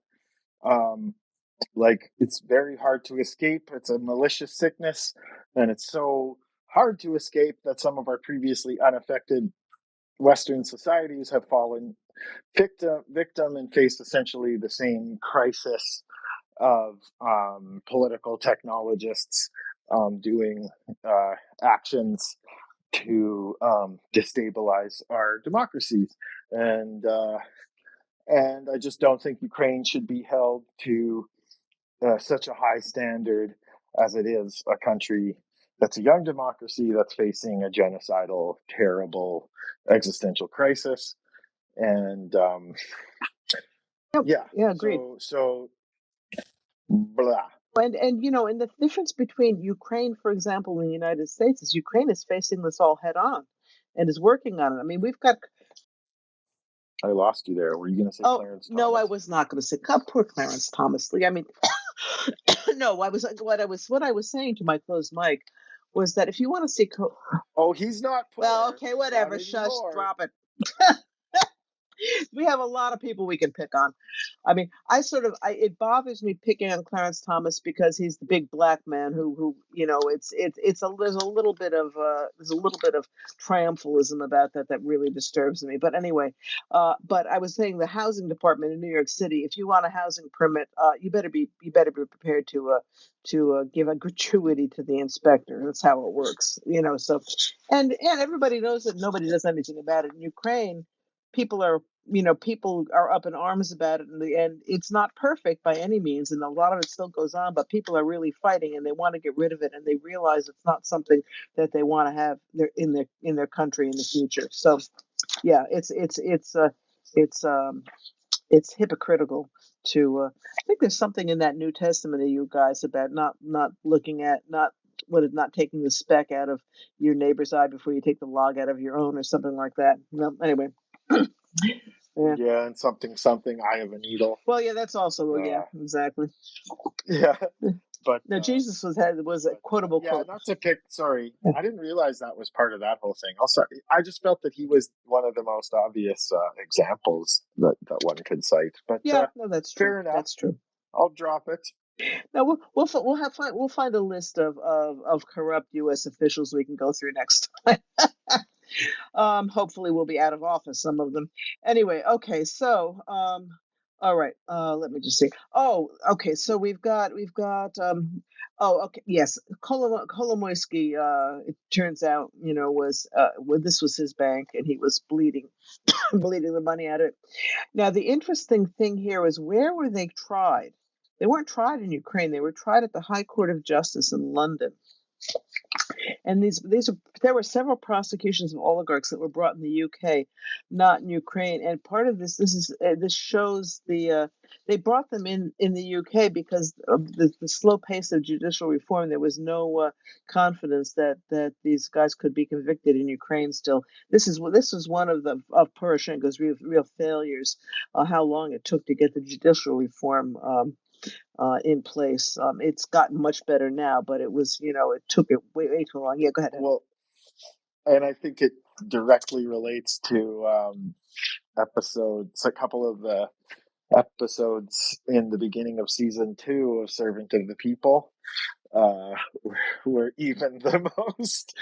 [SPEAKER 4] it's very hard to escape. It's a malicious sickness, and it's so hard to escape that some of our previously unaffected Western societies have fallen victim and faced essentially the same crisis of political technologists doing actions to destabilize our democracies, and I just don't think Ukraine should be held to such a high standard as it is a country that's a young democracy that's facing a genocidal, terrible existential crisis. And
[SPEAKER 3] agreed.
[SPEAKER 4] So blah.
[SPEAKER 3] And the difference between Ukraine, for example, and the United States is Ukraine is facing this all head on and is working on it. I mean, we've got.
[SPEAKER 4] I lost you there. Were you going to say Clarence Thomas?
[SPEAKER 3] No, I was not going to say. Poor Clarence Thomas. I mean, no, what I was saying to my closed mic was that if you want to see.
[SPEAKER 4] He's not. Poor.
[SPEAKER 3] Well, okay, whatever. Shush, drop it. We have a lot of people we can pick on. I mean, it bothers me picking on Clarence Thomas because he's the big black man who there's a little bit of triumphalism about that really disturbs me. But anyway, but I was saying the housing department in New York City, if you want a housing permit, you better be prepared to give a gratuity to the inspector. That's how it works, So, and everybody knows that nobody does anything about it in Ukraine. People are up in arms about it, and it's not perfect by any means, and a lot of it still goes on, but people are really fighting, and they want to get rid of it, and they realize it's not something that they want to have in their country in the future. So, yeah, it's it's hypocritical to. I think there's something in that New Testament of you guys about not looking at not taking the speck out of your neighbor's eye before you take the log out of your own, or something like that. Well, anyway. Yeah.
[SPEAKER 4] Yeah, and something eye of a needle.
[SPEAKER 3] Well, yeah, that's also exactly.
[SPEAKER 4] Yeah, but
[SPEAKER 3] No, Jesus was a quotable
[SPEAKER 4] yeah,
[SPEAKER 3] quote.
[SPEAKER 4] not to pick. Sorry, I didn't realize that was part of that whole thing. Also, I just felt that he was one of the most obvious examples that one could cite. But
[SPEAKER 3] Yeah, no, that's true.
[SPEAKER 4] fair enough.
[SPEAKER 3] That's true.
[SPEAKER 4] I'll drop it.
[SPEAKER 3] Now we'll find a list of corrupt U.S. officials we can go through next time. Hopefully we'll be out of office, some of them. Anyway, okay, so all right, let me just see. Oh, okay, so we've got okay, yes, Kolomoisky, it turns out, was this was his bank, and he was bleeding the money out of it. Now the interesting thing here is, where were they tried? They weren't tried in Ukraine. They were tried at the High Court of Justice in London. And there were several prosecutions of oligarchs that were brought in the UK, not in Ukraine. And part of this shows they brought them in the UK because of the slow pace of judicial reform. There was no confidence that these guys could be convicted in Ukraine. Still, this was one of Poroshenko's real failures. How long it took to get the judicial reform in place. It's gotten much better now, but it was, it took it way too long. Yeah, go ahead.
[SPEAKER 4] Well, and I think it directly relates to a couple of the episodes in the beginning of season 2 of Servant of the People, were even the most.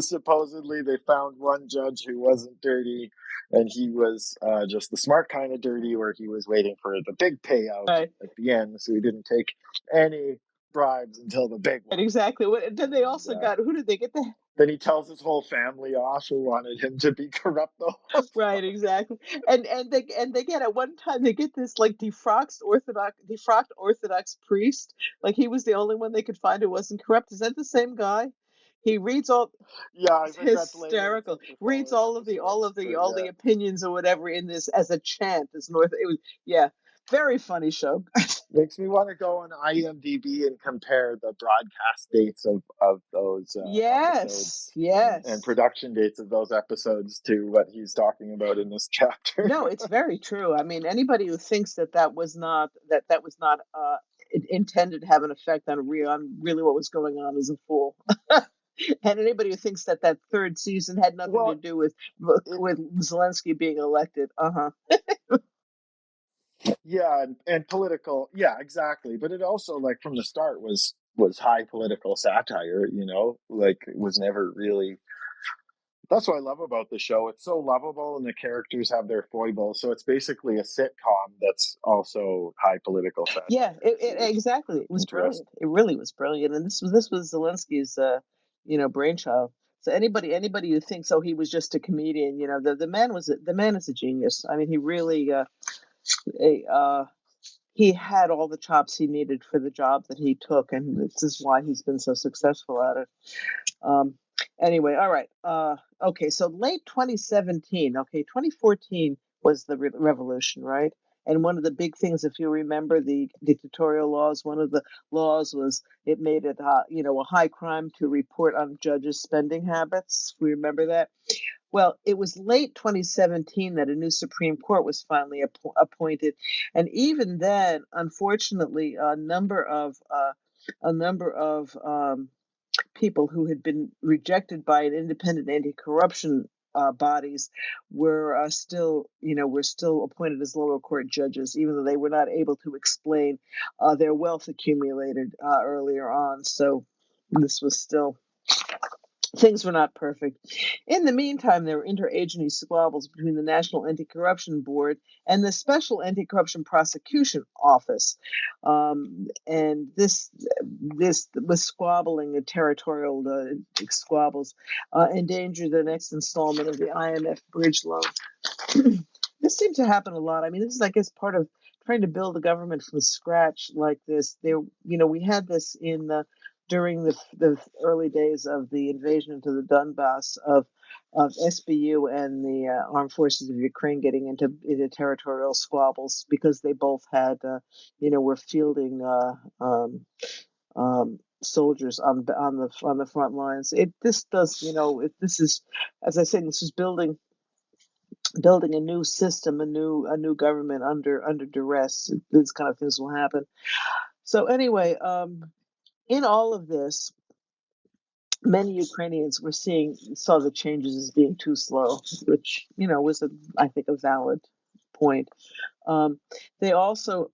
[SPEAKER 4] Supposedly, they found one judge who wasn't dirty, and he was just the smart kind of dirty, where he was waiting for the big payout at the end, so he didn't take any bribes until the big one.
[SPEAKER 3] And exactly. Then they also got, who did they get?
[SPEAKER 4] Then he tells his whole family off who wanted him to be corrupt the whole time.
[SPEAKER 3] Right, exactly. And they get, at one time they get this like defrocked Orthodox priest. Like, he was the only one they could find who wasn't corrupt. Is that the same guy? He reads all.
[SPEAKER 4] Yeah, I think that's
[SPEAKER 3] hysterical. Reads all the opinions or whatever in this as a chant. It was very funny show.
[SPEAKER 4] Makes me want to go on IMDb and compare the broadcast dates of those episodes.
[SPEAKER 3] Yes.
[SPEAKER 4] And production dates of those episodes to what he's talking about in this chapter.
[SPEAKER 3] No, it's very true. I mean, anybody who thinks that was not intended to have an effect on really what was going on is a fool. And anybody who thinks that third season had nothing to do with Zelensky being elected,
[SPEAKER 4] Yeah, and political. Yeah, exactly. But it also, like, from the start was high political satire. Like, it was never really. That's what I love about the show. It's so lovable, and the characters have their foibles. So it's basically a sitcom that's also high political satire.
[SPEAKER 3] Yeah, exactly. It was brilliant. It really was brilliant. And this was Zelensky's, brainchild. So anybody who thinks, he was just a comedian, the man is a genius. I mean, he really. He had all the chops he needed for the job that he took, and this is why he's been so successful at it. Anyway, all right. Okay, so late 2017. Okay, 2014 was the revolution, right? And one of the big things, if you remember the dictatorial laws, one of the laws was it made it, a high crime to report on judges' spending habits. We remember that. Well, it was late 2017 that a new Supreme Court was finally appointed, and even then, unfortunately, a number of people who had been rejected by an independent anti-corruption bodies were still appointed as lower court judges, even though they were not able to explain their wealth accumulated earlier on. So this was still. Things were not perfect. In the meantime, there were interagency squabbles between the National Anti-Corruption Board and the Special Anti-Corruption Prosecution Office. And this was squabbling and territorial squabbles endangered the next installment of the IMF bridge loan. This seemed to happen a lot. I mean, this is, I guess, part of trying to build a government from scratch like this. We had this during the early days of the invasion into the Donbass, of SBU and the Armed Forces of Ukraine getting into territorial squabbles because they both had, were fielding soldiers on the front lines. This is, as I said, this is building a new system, a new government under duress. These kind of things will happen. So anyway, in all of this, many Ukrainians saw the changes as being too slow, which was I think a valid point. They also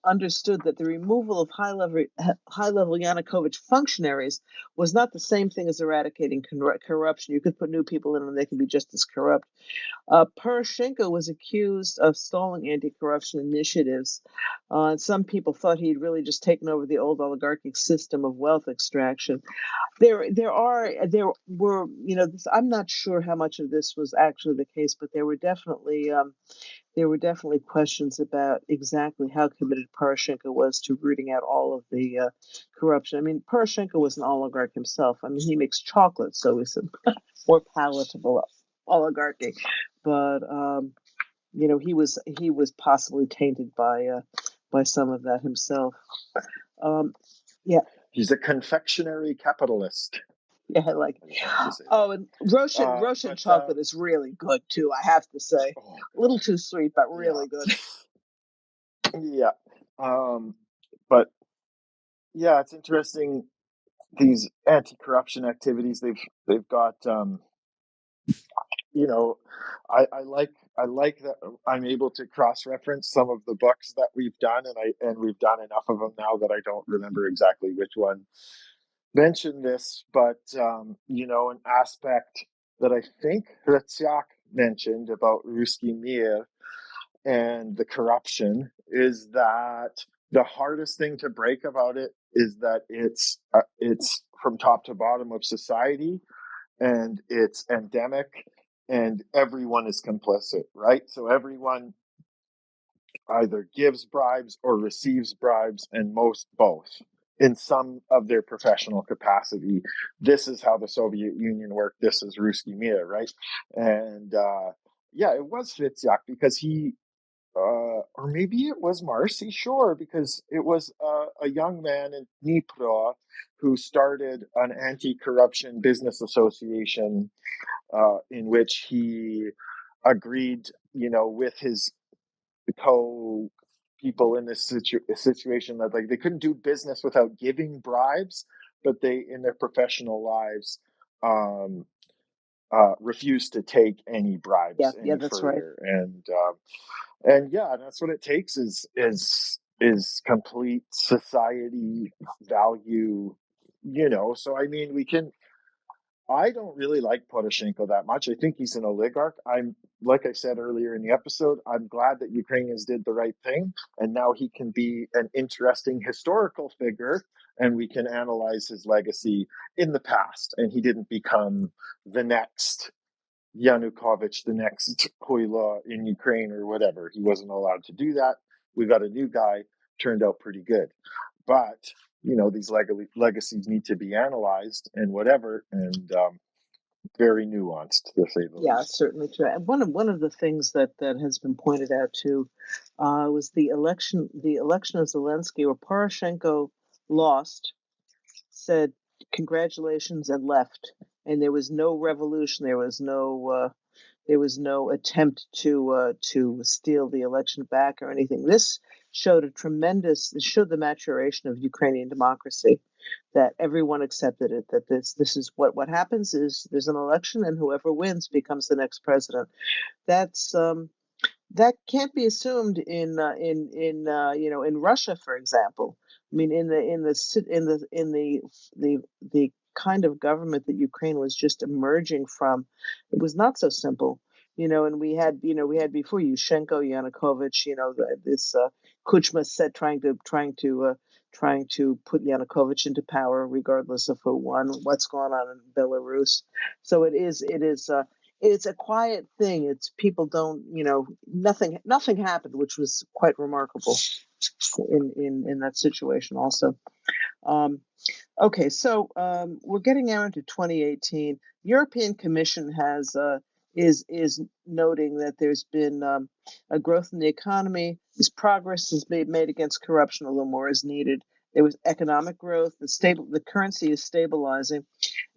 [SPEAKER 3] understood that the removal of high level Yanukovych functionaries was not the same thing as eradicating corruption. You could put new people in and they could be just as corrupt. Poroshenko was accused of stalling anti-corruption initiatives. And some people thought he'd really just taken over the old oligarchic system of wealth extraction. There were, I'm not sure how much of this was actually the case, but there were definitely questions about exactly how committed Poroshenko was to rooting out all of the corruption. I mean, Poroshenko was an oligarch himself. I mean, he makes chocolate, so it's a more palatable oligarchy. But he was possibly tainted by some of that himself. Yeah.
[SPEAKER 4] He's a confectionery capitalist.
[SPEAKER 3] Yeah, like and Russian chocolate is really good too. I have to say, a little too sweet, but really good.
[SPEAKER 4] Yeah, but yeah, it's interesting. These anti-corruption activities they've got. I like that I'm able to cross-reference some of the books that we've done, and we've done enough of them now that I don't remember exactly which one mentioned this, but an aspect that I think Hretsyak mentioned about Ruski Mir and the corruption is that the hardest thing to break about it is that it's from top to bottom of society, and it's endemic, and everyone is complicit, right? So everyone either gives bribes or receives bribes, and most both in some of their professional capacity. This is how the Soviet Union worked. This is Ruski Mir, right? And it was Fitziak because he, or maybe it was Marcy, sure, because it was a young man in Dnipro who started an anti-corruption business association in which he agreed, with his people in this situation that like they couldn't do business without giving bribes, but they in their professional lives refused to take any bribes any
[SPEAKER 3] that's
[SPEAKER 4] further.
[SPEAKER 3] right.
[SPEAKER 4] And that's what it takes is complete society value, so I mean I don't really like Poroshenko that much. I think he's an oligarch. Like I said earlier in the episode, I'm glad that Ukrainians did the right thing, and now he can be an interesting historical figure, and we can analyze his legacy in the past. And he didn't become the next Yanukovych, the next Hoyla in Ukraine or whatever. He wasn't allowed to do that. We got a new guy, turned out pretty good. But these legacies need to be analyzed and whatever, and very nuanced, to say the
[SPEAKER 3] Yeah,
[SPEAKER 4] least.
[SPEAKER 3] it's certainly true. And one of the things that has been pointed out too was the election of Zelensky, where Poroshenko lost, said congratulations and left, and there was no revolution. There was no attempt to steal the election back or anything. This showed the maturation of Ukrainian democracy, that everyone accepted it, that this is what happens is there's an election and whoever wins becomes the next president. That can't be assumed in Russia, for example. I mean, in the kind of government that Ukraine was just emerging from, it was not so simple. And we had before Yushchenko, Yanukovych, this Kuchma said trying to put Yanukovych into power regardless of who won. What's going on in Belarus? So it's a quiet thing. It's people don't, nothing happened, which was quite remarkable in that situation also. Okay, so we're getting now into 2018. European Commission is noting that there's been a growth in the economy. This progress has been made against corruption, although more is needed. There was economic growth. The currency is stabilizing,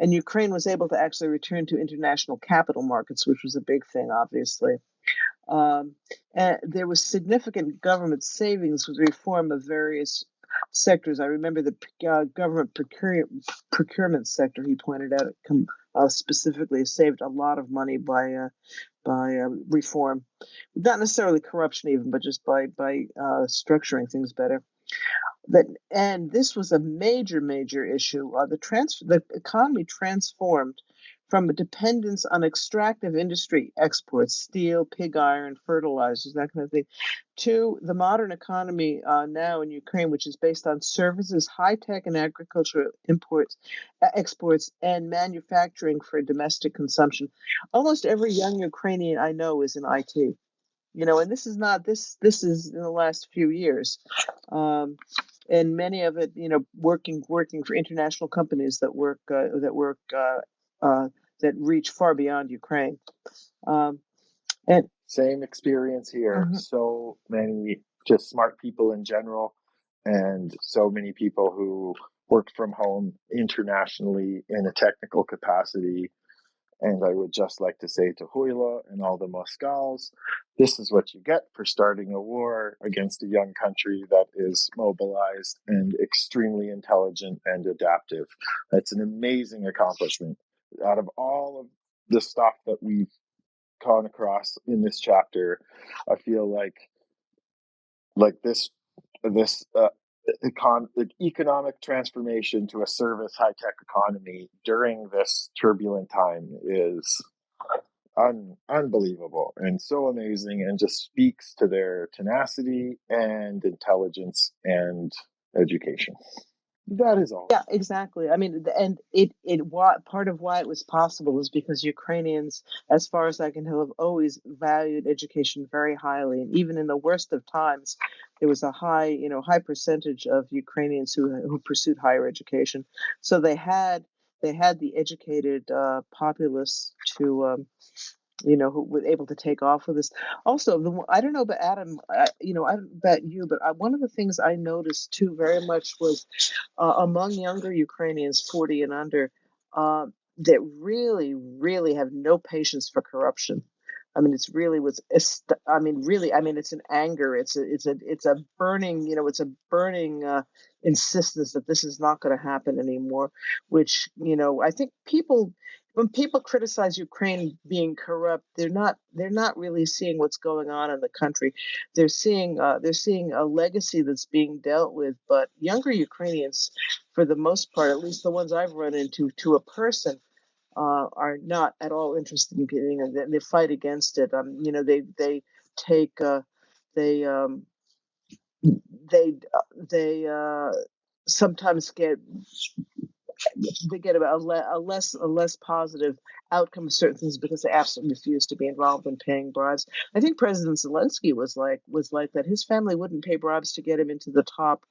[SPEAKER 3] and Ukraine was able to actually return to international capital markets, which was a big thing, obviously. And there was significant government savings with reform of various sectors. I remember the government procurement sector. He pointed out specifically saved a lot of money by reform, not necessarily corruption even, but just by structuring things better. And this was a major issue. The economy transformed from a dependence on extractive industry exports, steel, pig iron, fertilizers, that kind of thing, to the modern economy now in Ukraine, which is based on services, high tech, and agricultural exports, and manufacturing for domestic consumption. Almost every young Ukrainian I know is in IT. And this is not this. This is in the last few years. And many of it, working for international companies that reach far beyond Ukraine. And
[SPEAKER 4] Same experience here.
[SPEAKER 3] Mhm.
[SPEAKER 4] So many just smart people in general, and so many people who work from home internationally in a technical capacity. And I would just like to say to Volya and all the Moskals, this is what you get for starting a war against a young country that is mobilized and extremely intelligent and adaptive. It's an amazing accomplishment. Out of all of the stuff that we've gone across in this chapter, I feel like this economic transformation to a service high-tech economy during this turbulent time is unbelievable and so amazing, and just speaks to their tenacity and intelligence and education. That is all.
[SPEAKER 3] Yeah, exactly. I mean, and part of why it was possible is because Ukrainians, as far as I can tell, have always valued education very highly, and even in the worst of times, there was a high percentage of Ukrainians who pursued higher education. So they had the educated populace to who were able to take off with this. Also, I don't know about Adam, I don't know about you, but one of the things I noticed too very much was among younger Ukrainians, 40 and under, that really have no patience for corruption. I mean, it's really it's an anger. It's a burning, insistence that this is not going to happen anymore. Which I think when people criticize Ukraine being corrupt, they're not really seeing what's going on in the country. They're seeing a legacy that's being dealt with. But younger Ukrainians, for the most part, at least the ones I've run into, to a person, are not at all interested in getting it. They fight against it. They take they they they sometimes get about a less positive outcome of certain things because they absolutely refuse to be involved in paying bribes. I think President Zelensky was like that. His family wouldn't pay bribes to get him into the top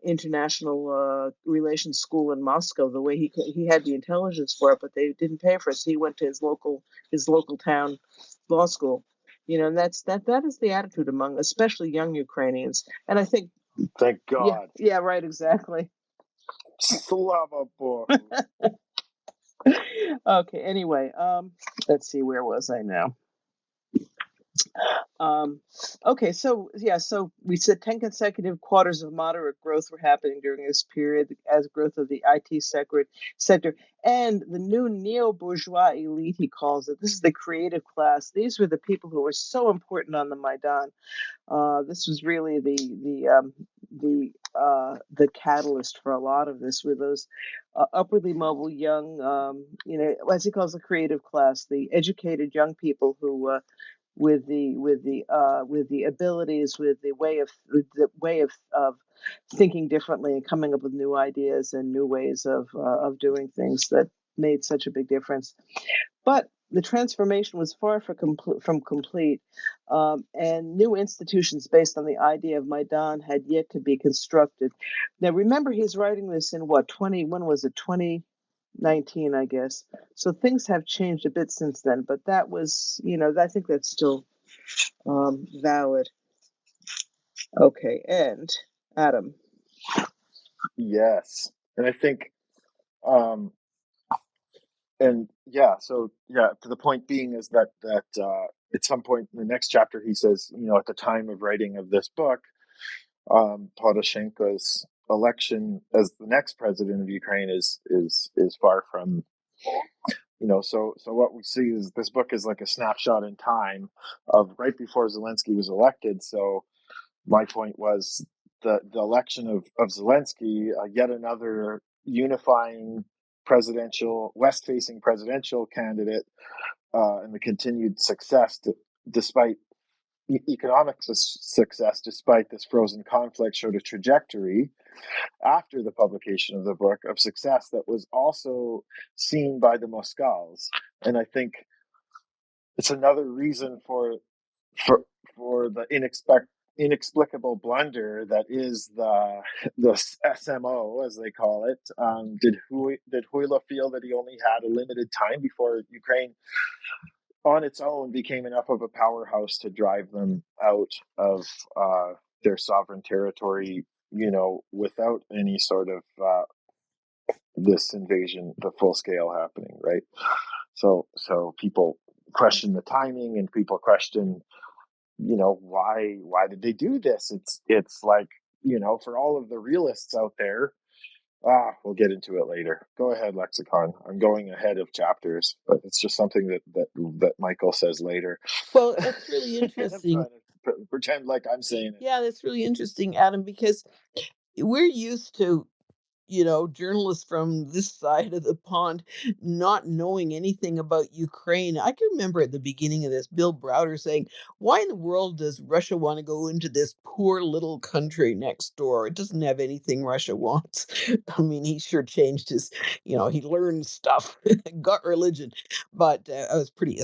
[SPEAKER 3] international relations school in Moscow. The way he had the intelligence for it, but they didn't pay for it. So he went to his local town law school. And that is the attitude among especially young Ukrainians. And I think,
[SPEAKER 4] Thank God.
[SPEAKER 3] yeah, right, exactly.
[SPEAKER 4] Slava Bohu.
[SPEAKER 3] Okay. Anyway, let's see. Where was I now? Okay, so we said 10 consecutive quarters of moderate growth were happening during this period as growth of the IT sector and the new neo-bourgeois elite, he calls it. This is the creative class. These were the people who were so important on the Maidan. This was really the catalyst for a lot of this, with those upwardly mobile young, as he calls the creative class, the educated young people who with the abilities, with the way of thinking differently and coming up with new ideas and new ways of doing things that made such a big difference. But the transformation was far from complete, and new institutions based on the idea of Maidan had yet to be constructed. Now, remember, he's writing this in what, when was it, 2019, I guess. So things have changed a bit since then, but that was, I think that's still valid. Okay, and Adam.
[SPEAKER 4] Yes, and I think, um, and yeah, so yeah, to the point being is that at some point in the next chapter he says, at the time of writing of this book, Poroshenko's election as the next president of Ukraine is far from, so what we see is this book is like a snapshot in time of right before Zelensky was elected. So my point was the election of Zelensky, yet another unifying west-facing presidential candidate, and the continued success despite economic success, despite this frozen conflict, showed a trajectory after the publication of the book of success that was also seen by the Moscow's. And I think it's another reason for the inexplicable blunder that is the SMO, as they call it. Did Huila feel that he only had a limited time before Ukraine on its own became enough of a powerhouse to drive them out of their sovereign territory, without any sort of this invasion, the full scale happening, right? So people question the timing, and people question, why did they do this? It's like, for all of the realists out there, we'll get into it later. Go ahead, Lexicon. I'm going ahead of chapters, but it's just something that Michael says later.
[SPEAKER 6] Well, that's really
[SPEAKER 4] I'm
[SPEAKER 6] interesting.
[SPEAKER 4] trying to pretend like I'm saying it.
[SPEAKER 6] Yeah, that's really interesting, Adam, because we're used to, journalists from this side of the pond not knowing anything about Ukraine. I can remember at the beginning of this, Bill Browder saying, "Why in the world does Russia want to go into this poor little country next door? It doesn't have anything Russia wants." I mean, he sure changed his, he learned stuff, got religion. But I was pretty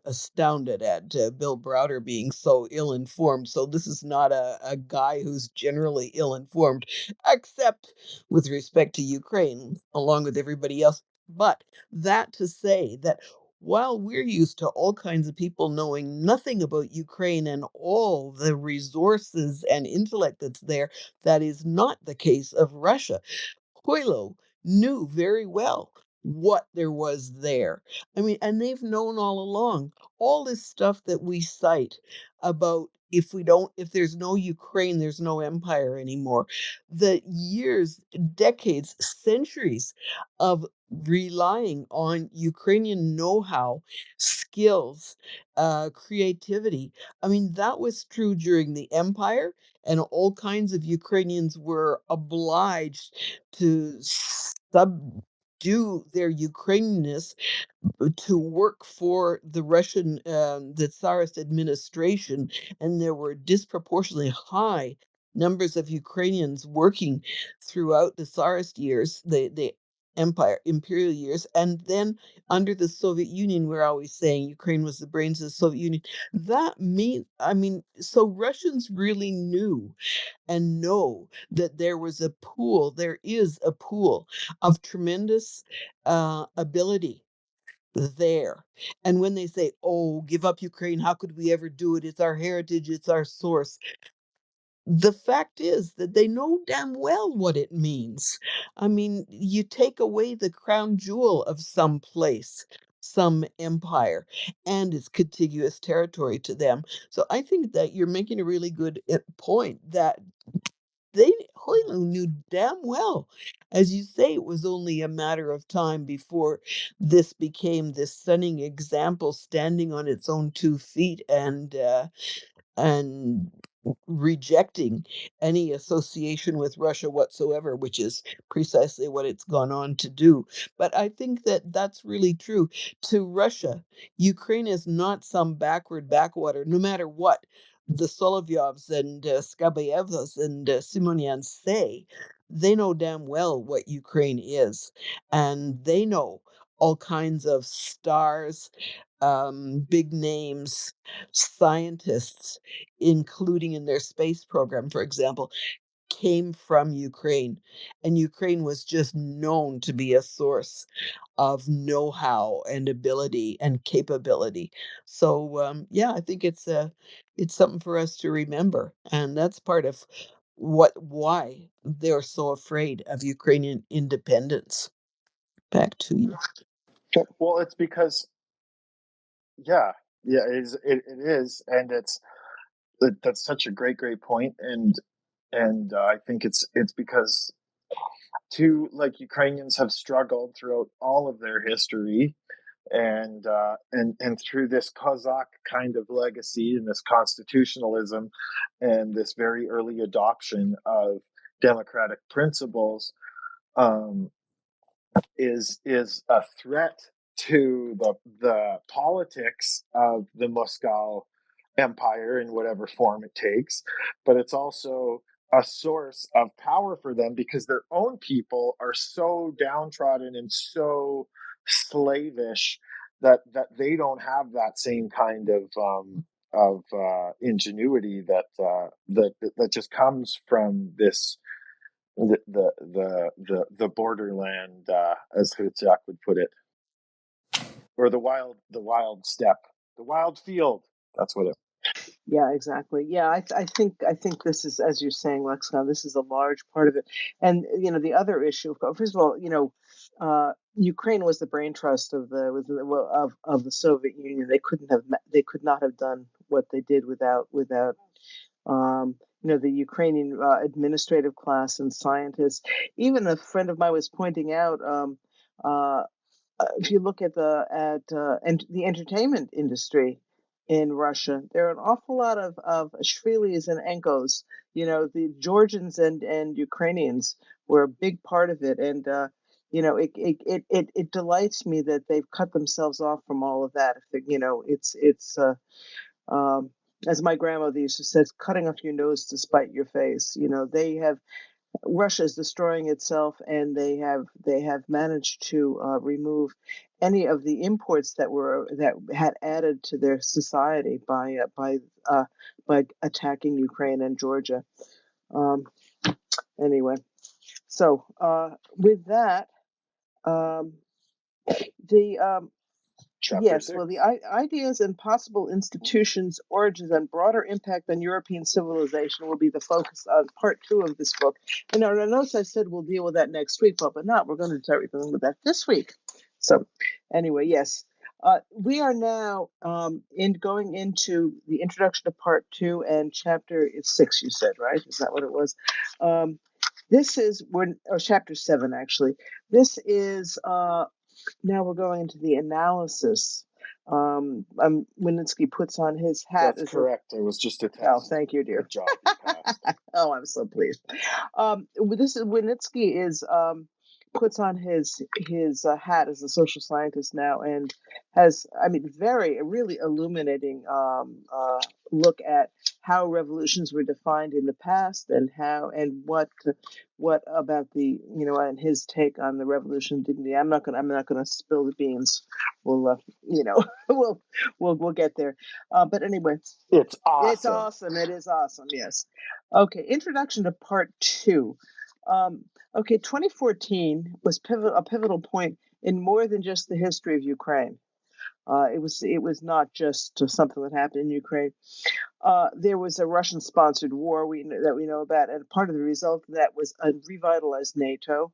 [SPEAKER 6] astounded at Bill Browder being so ill informed. So this is not a guy who's generally ill informed, except with respect to Ukraine, along with everybody else. But that to say that while we're used to all kinds of people knowing nothing about Ukraine and all the resources and intellect that's there, that is not the case of Russia. Coelho knew very well what there was there. I mean, and they've known all along. All this stuff that we cite about if there's no Ukraine, there's no empire anymore. The years, decades, centuries of relying on Ukrainian know-how, skills, creativity. I mean, that was true during the empire, and all kinds of Ukrainians were obliged to subdue their Ukrainianness to work for the Tsarist administration, and there were disproportionately high numbers of Ukrainians working throughout the Tsarist years, the imperial years, and then under the Soviet Union, we're always saying Ukraine was the brains of the Soviet Union. So Russians really knew and know that there is a pool of tremendous ability there. And when they say, "Oh, give up Ukraine, how could we ever do it? It's our heritage, it's our source." The fact is that they know damn well what it means. I mean, you take away the crown jewel of some place, some empire, and its contiguous territory to them. So I think that you're making a really good point that Hoylu knew damn well. As you say, it was only a matter of time before this became this stunning example standing on its own 2 feet and rejecting any association with Russia whatsoever, which is precisely what it's gone on to do. But I think that that's really true. To Russia, Ukraine is not some backward backwater, no matter what the Solovyovs and Skabayevs and Simonians say. They know damn well what Ukraine is, and they know all kinds of stars, big names, scientists, including in their space program, for example, came from Ukraine. And Ukraine was just known to be a source of know-how and ability and capability. So yeah, I think it's something for us to remember, and that's part of why they're so afraid of Ukrainian independence. Back to you.
[SPEAKER 4] Well, it's because, yeah, it is, and that's such a great point, and I think it's because too, like, Ukrainians have struggled throughout all of their history, and through this Cossack kind of legacy and this constitutionalism and this very early adoption of democratic principles, um, is a threat to the politics of the Moscow Empire in whatever form it takes, but it's also a source of power for them because their own people are so downtrodden and so slavish that they don't have that same kind of ingenuity that just comes from this the borderland, as Hutsak would put it, or the wild steppe, the wild field. That's what it.
[SPEAKER 3] Yeah, exactly. Yeah, I think this is, as you're saying, Lexicon, this is a large part of it. And the other issue, first of all, Ukraine was the brain trust of the Soviet Union. They could not have done what they did without the Ukrainian administrative class and scientists. Even a friend of mine was pointing out, uh, if you look at the entertainment industry in Russia, there are an awful lot of Shrilis and Enkos. The Georgians and Ukrainians were a big part of it, and it delights me that they've cut themselves off from all of that. It's um, as my grandmother used to say, cutting off your nose to spite your face. They have Russia is destroying itself, and they have managed to remove any of the imports that had added to their society by attacking Ukraine and Georgia. Um, anyway, so with that, um, the
[SPEAKER 4] Chapter
[SPEAKER 3] yes, well,
[SPEAKER 4] 6.
[SPEAKER 3] the ideas and possible institutions, origins, and broader impact on European civilization will be the focus of part 2 of this book. And our notes, I said we'll deal with that next week, but not. We're going to start dealing with that this week. So, anyway, yes, we are now going into the introduction to part 2 and chapter 6. You said, right? Is that what it was? This is chapter 7 actually. This is. Now we're going into the analysis. Wynnyckyj puts on his hat.
[SPEAKER 4] That's correct. I was just a test.
[SPEAKER 3] Oh, thank you, dear.
[SPEAKER 4] Good job. You passed.
[SPEAKER 3] Oh, I'm so pleased. This is Wynnyckyj is puts on his hat as a social scientist now, and has, really illuminating look at how revolutions were defined in the past, and what about and his take on the revolution of dignity. I'm not gonna spill the beans. We'll we'll get there. But anyway,
[SPEAKER 4] It's awesome.
[SPEAKER 3] it's awesome. It is awesome. Yes. Okay. Introduction to part 2. 2014 was a pivotal point in more than just the history of Ukraine. It was not just something that happened in Ukraine. There was a Russian-sponsored war that we know about, and part of the result of that was a revitalized NATO.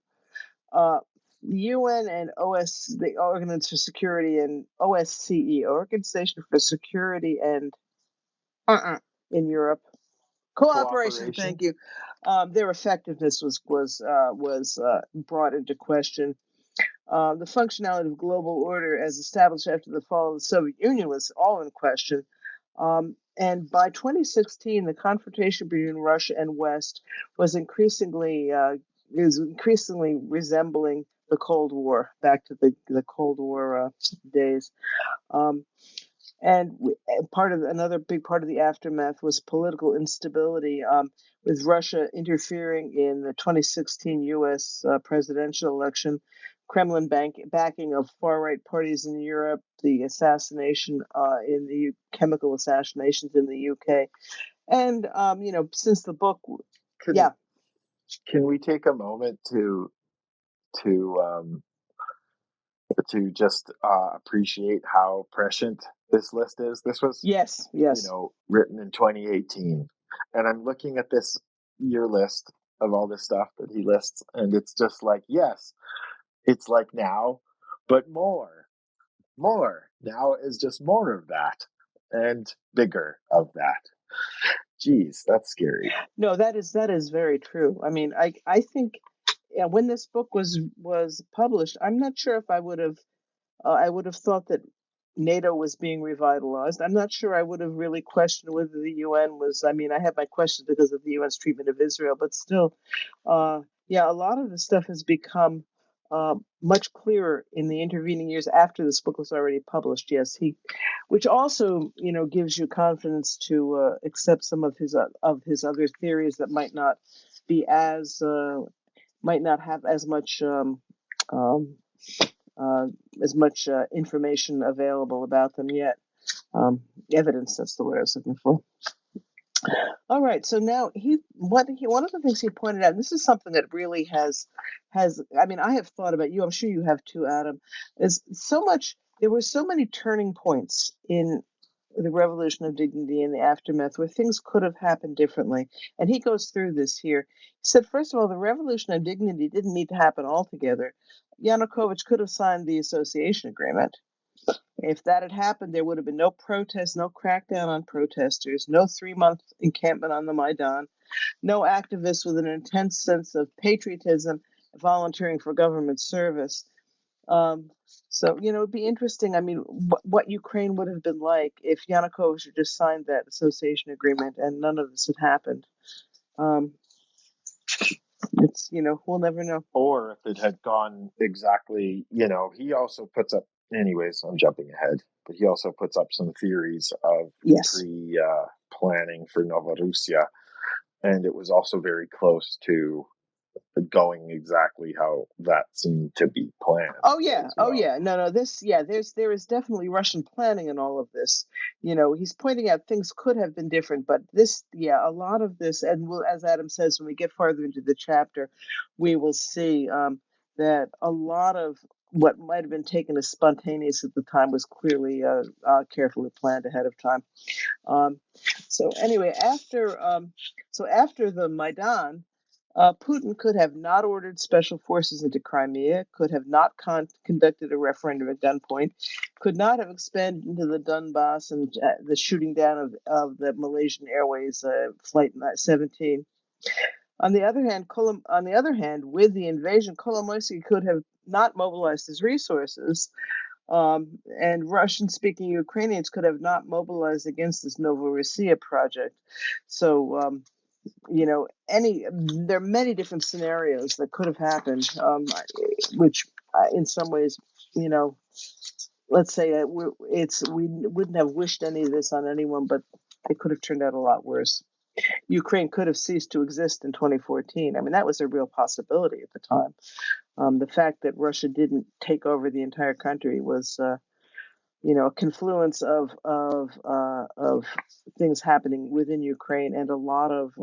[SPEAKER 3] The UN and the Organization for Security, and OSCE, Organization for Security and in Europe. Cooperation. Thank you. Their effectiveness was brought into question. The functionality of global order as established after the fall of the Soviet Union was all in question. And by 2016, the confrontation between Russia and West was increasingly resembling the Cold War, back to the Cold War days. And another big part of the aftermath was political instability, with Russia interfering in the 2016 U.S. Presidential election, Kremlin backing of far-right parties in Europe, the assassination chemical assassinations in the UK, and since the book,
[SPEAKER 4] Can, can we take a moment to to just appreciate how prescient this list is? This was
[SPEAKER 3] yes,
[SPEAKER 4] written in 2018, and I'm looking at this year list of all this stuff that he lists, and it's just like, yes, it's like now, but more. Now is just more of that and bigger of that. Geez, that's scary.
[SPEAKER 3] No, that is very true. I mean, I think when this book was published, I'm not sure if I would have thought that NATO was being revitalized. I'm not sure I would have really questioned whether the UN was. I mean, I have my questions because of the UN's treatment of Israel, but still, a lot of the stuff has become much clearer in the intervening years after this book was already published. Yes, which also gives you confidence to accept some of his other theories that might not be might not have as much um, information available about them yet. Evidence, that's the word I was looking for. All right, so now one of the things he pointed out, and this is something that really has I mean, I have thought about, I'm sure you have too, Adam, is there were so many turning points in the Revolution of Dignity and the aftermath where things could have happened differently. And he goes through this here. He said, first of all, the Revolution of Dignity didn't need to happen altogether. Yanukovych could have signed the association agreement. If that had happened, there would have been no protests, no crackdown on protesters, no 3-month encampment on the Maidan, no activists with an intense sense of patriotism volunteering for government service. So, it'd be interesting. I mean, what Ukraine would have been like if Yanukovych had just signed that association agreement and none of this had happened. It's, we'll never know.
[SPEAKER 4] Or if it had gone exactly, he also puts up, anyways, I'm jumping ahead, but he also puts up some theories of planning for Novorossiya. And it was also very close to going exactly how that seemed to be planned.
[SPEAKER 3] Oh yeah, no, there is definitely Russian planning in all of this. He's pointing out things could have been different, but a lot of this, and as Adam says, when we get farther into the chapter, we will see that a lot of what might have been taken as spontaneous at the time was clearly carefully planned ahead of time. So anyway, after the Maidan, Putin could have not ordered special forces into Crimea, could have not conducted a referendum at gunpoint, could not have expanded into the Donbass and the shooting down of the Malaysian Airways Flight 17. On the other hand, with the invasion, Kolomoisky could have not mobilized his resources, and Russian-speaking Ukrainians could have not mobilized against this Novorossiya project. So, there are many different scenarios that could have happened, which in some ways, let's say we wouldn't have wished any of this on anyone, but it could have turned out a lot worse. Ukraine could have ceased to exist in 2014. I mean, that was a real possibility at the time. The fact that Russia didn't take over the entire country was, a confluence of things happening within Ukraine and a lot of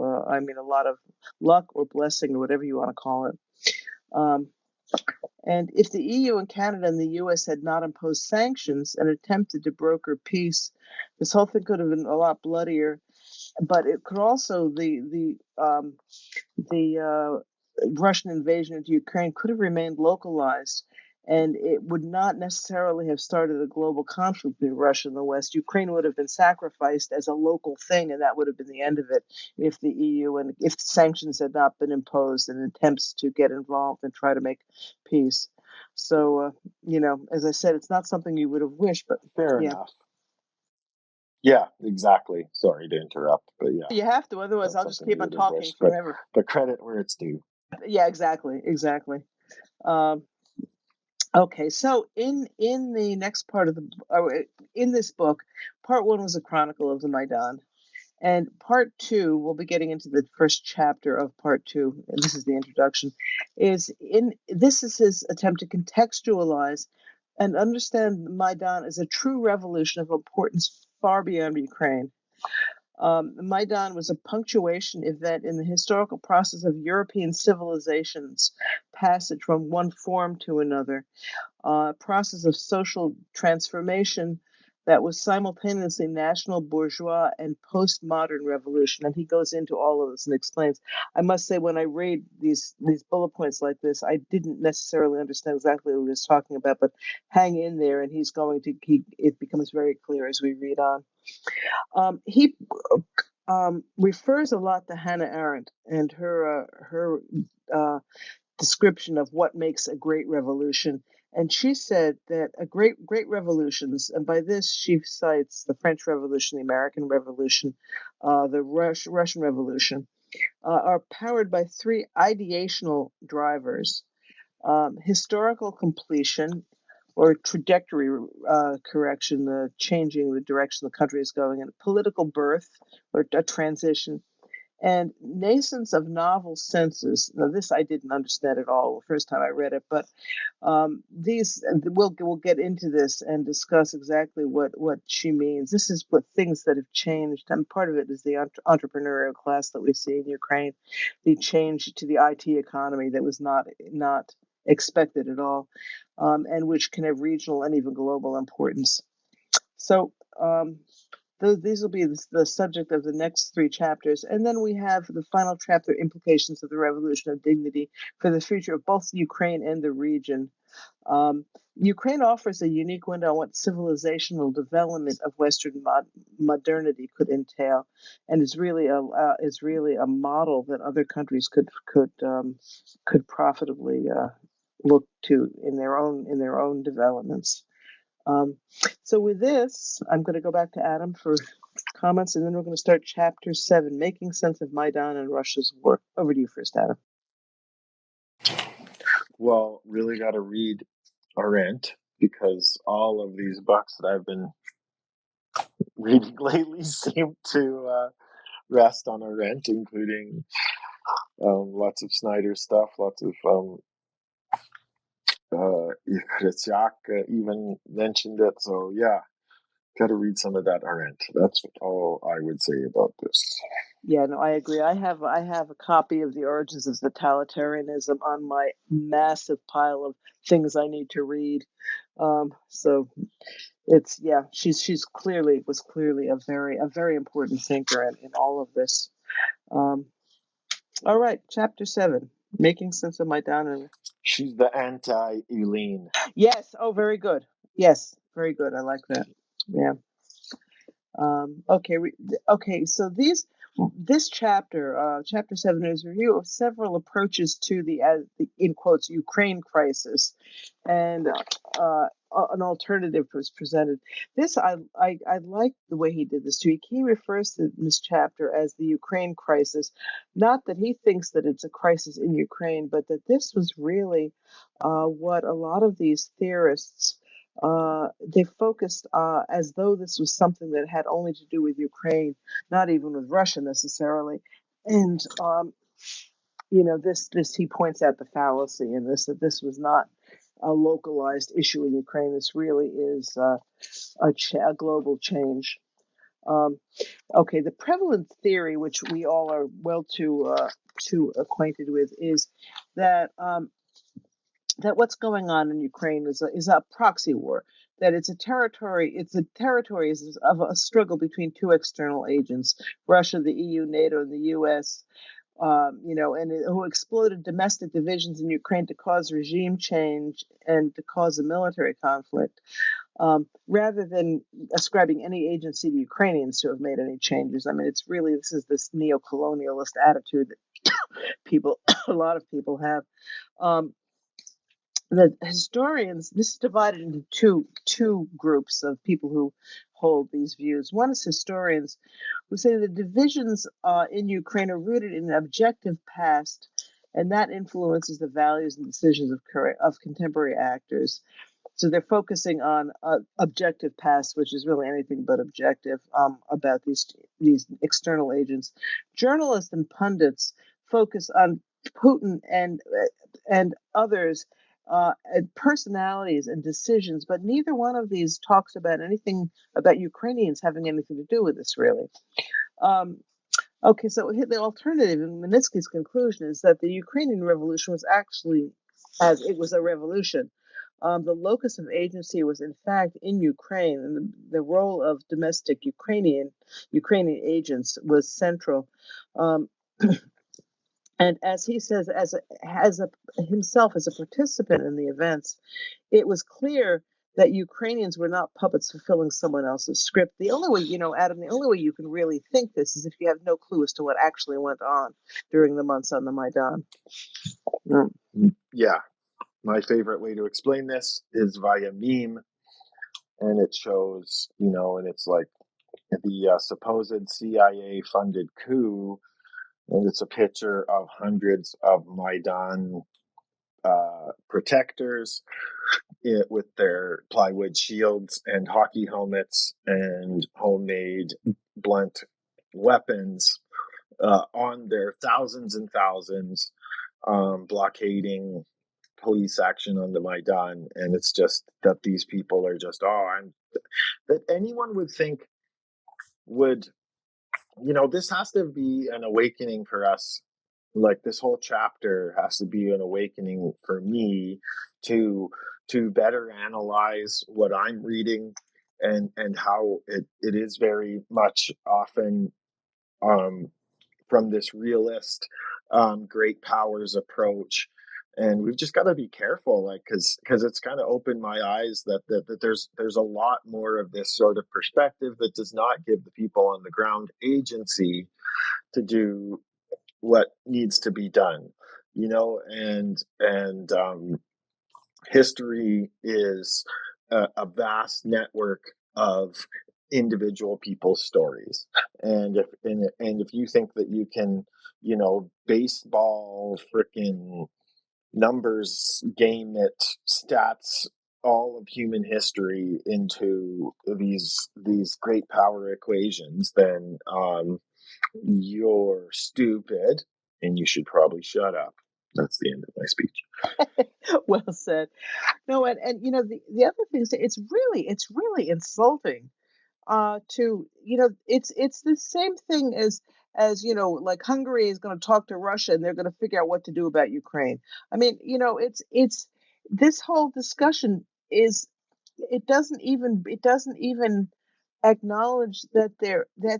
[SPEAKER 3] luck or blessing or whatever you want to call it. And if the EU and Canada and the US had not imposed sanctions and attempted to broker peace, this whole thing could have been a lot bloodier. But it could also the Russian invasion into Ukraine could have remained localized, and it would not necessarily have started a global conflict between Russia and the West. Ukraine would have been sacrificed as a local thing, and that would have been the end of it if the EU and if sanctions had not been imposed and attempts to get involved and try to make peace. So, as I said, it's not something you would have wished, but
[SPEAKER 4] fair enough. Yeah, exactly. Sorry to interrupt, but yeah.
[SPEAKER 3] You have to, otherwise I'll just keep on talking forever.
[SPEAKER 4] But credit where it's due.
[SPEAKER 3] Yeah, exactly. Okay, so in the next part of in this book, part 1 was a chronicle of the Maidan, And part two, we'll be getting into the first chapter of part two, and this is the introduction, this is his attempt to contextualize and understand Maidan as a true revolution of importance far beyond Ukraine. Maidan was a punctuation event in the historical process of European civilization's passage from one form to another, a process of social transformation that was simultaneously national bourgeois and postmodern revolution. And he goes into all of this and explains. I must say, when I read these bullet points like this, I didn't necessarily understand exactly what he was talking about, but hang in there, and it becomes very clear as we read on. He refers a lot to Hannah Arendt and her description of what makes a great revolution. And she said that great revolutions, and by this she cites the French Revolution, the American Revolution, the Russian Revolution, are powered by three ideational drivers: historical completion, or trajectory correction, changing the direction the country is going in; political birth, or a transition; and nascence of novel senses. Now, this I didn't understand at all the first time I read it, but we'll get into this and discuss exactly what she means. This is what things that have changed, and part of it is the entrepreneurial class that we see in Ukraine, the change to the IT economy that was not expected at all, and which can have regional and even global importance. So these will be the subject of the next three chapters. And then we have the final chapter, Implications of the Revolution of Dignity for the future of both Ukraine and the region. Ukraine offers a unique window on what civilizational development of Western modernity could entail, and is really a model that other countries could profitably look to in their own developments. So with this, I'm going to go back to Adam for comments, and then we're going to start chapter 7, Making Sense of Maidan and Russia's War. Over to you first, Adam.
[SPEAKER 4] Well, really got to read Arendt, because all of these books that I've been reading lately seem to rest on Arendt, including lots of Snyder stuff, lots of Krysiak even mentioned it. So yeah, got to read some of that Arendt. That's all I would say about this.
[SPEAKER 3] Yeah, no, I agree. I have a copy of The Origins of Totalitarianism on my massive pile of things I need to read. So it's she's was clearly a very important thinker in all of this. All right, chapter 7, Making Sense of Maidan.
[SPEAKER 4] She's the anti-Eileen.
[SPEAKER 3] Yes. Oh, very good. Yes, very good. I like that. Yeah. Okay. So this chapter, chapter 7, is a review of several approaches to the in quotes Ukraine crisis, and an alternative was presented. This I like the way he did this too. He refers to this chapter as the Ukraine crisis, not that he thinks that it's a crisis in Ukraine, but that this was really what a lot of these theorists. They focused as though this was something that had only to do with Ukraine, not even with Russia necessarily. And this he points out the fallacy in this, that this was not a localized issue in Ukraine. This really is a global change. Okay, the prevalent theory, which we all are well too acquainted with, is that that what's going on in Ukraine is a proxy war. That it's a territory of a struggle between two external agents: Russia, the EU, NATO, and the U.S. Who exploded domestic divisions in Ukraine to cause regime change and to cause a military conflict, rather than ascribing any agency to Ukrainians to have made any changes. I mean, this is this neo-colonialist attitude that a lot of people have. The historians, this is divided into two groups of people who hold these views. One is historians who say the divisions in Ukraine are rooted in an objective past, and that influences the values and decisions of contemporary actors. So they're focusing on objective past, which is really anything but objective, about these external agents. Journalists and pundits focus on Putin and others, and personalities and decisions, but neither one of these talks about anything about Ukrainians having anything to do with this, really. Okay, so the alternative in Wynnyckyj's conclusion is that the Ukrainian Revolution was actually, as it was a revolution, the locus of agency was in fact in Ukraine, and the role of domestic Ukrainian agents was central. Um, and as he says, as himself as a participant in the events, it was clear that Ukrainians were not puppets fulfilling someone else's script. The only way, Adam, the only way you can really think this is if you have no clue as to what actually went on during the months on the Maidan.
[SPEAKER 4] Yeah. My favorite way to explain this is via meme. And it shows, and it's like the supposed CIA funded coup. And it's a picture of hundreds of Maidan protectors with their plywood shields and hockey helmets and homemade blunt weapons on their thousands and thousands, blockading police action on the Maidan. And it's just that these people are just, that anyone would think would, this has to be an awakening for us. Like this whole chapter has to be an awakening for me to better analyze what I'm reading and how it is very much often from this realist great powers approach. And we've just got to be careful, like, because it's kind of opened my eyes that there's a lot more of this sort of perspective that does not give the people on the ground agency to do what needs to be done, and history is a vast network of individual people's stories. And if you think that you can, baseball freaking numbers game it, stats all of human history into these great power equations, then you're stupid and you should probably shut up. That's the end of my speech.
[SPEAKER 3] Well said. No, and the other thing is it's really insulting to it's the same thing as like Hungary is going to talk to Russia and they're going to figure out what to do about Ukraine. I mean, it's this whole discussion is it doesn't even acknowledge that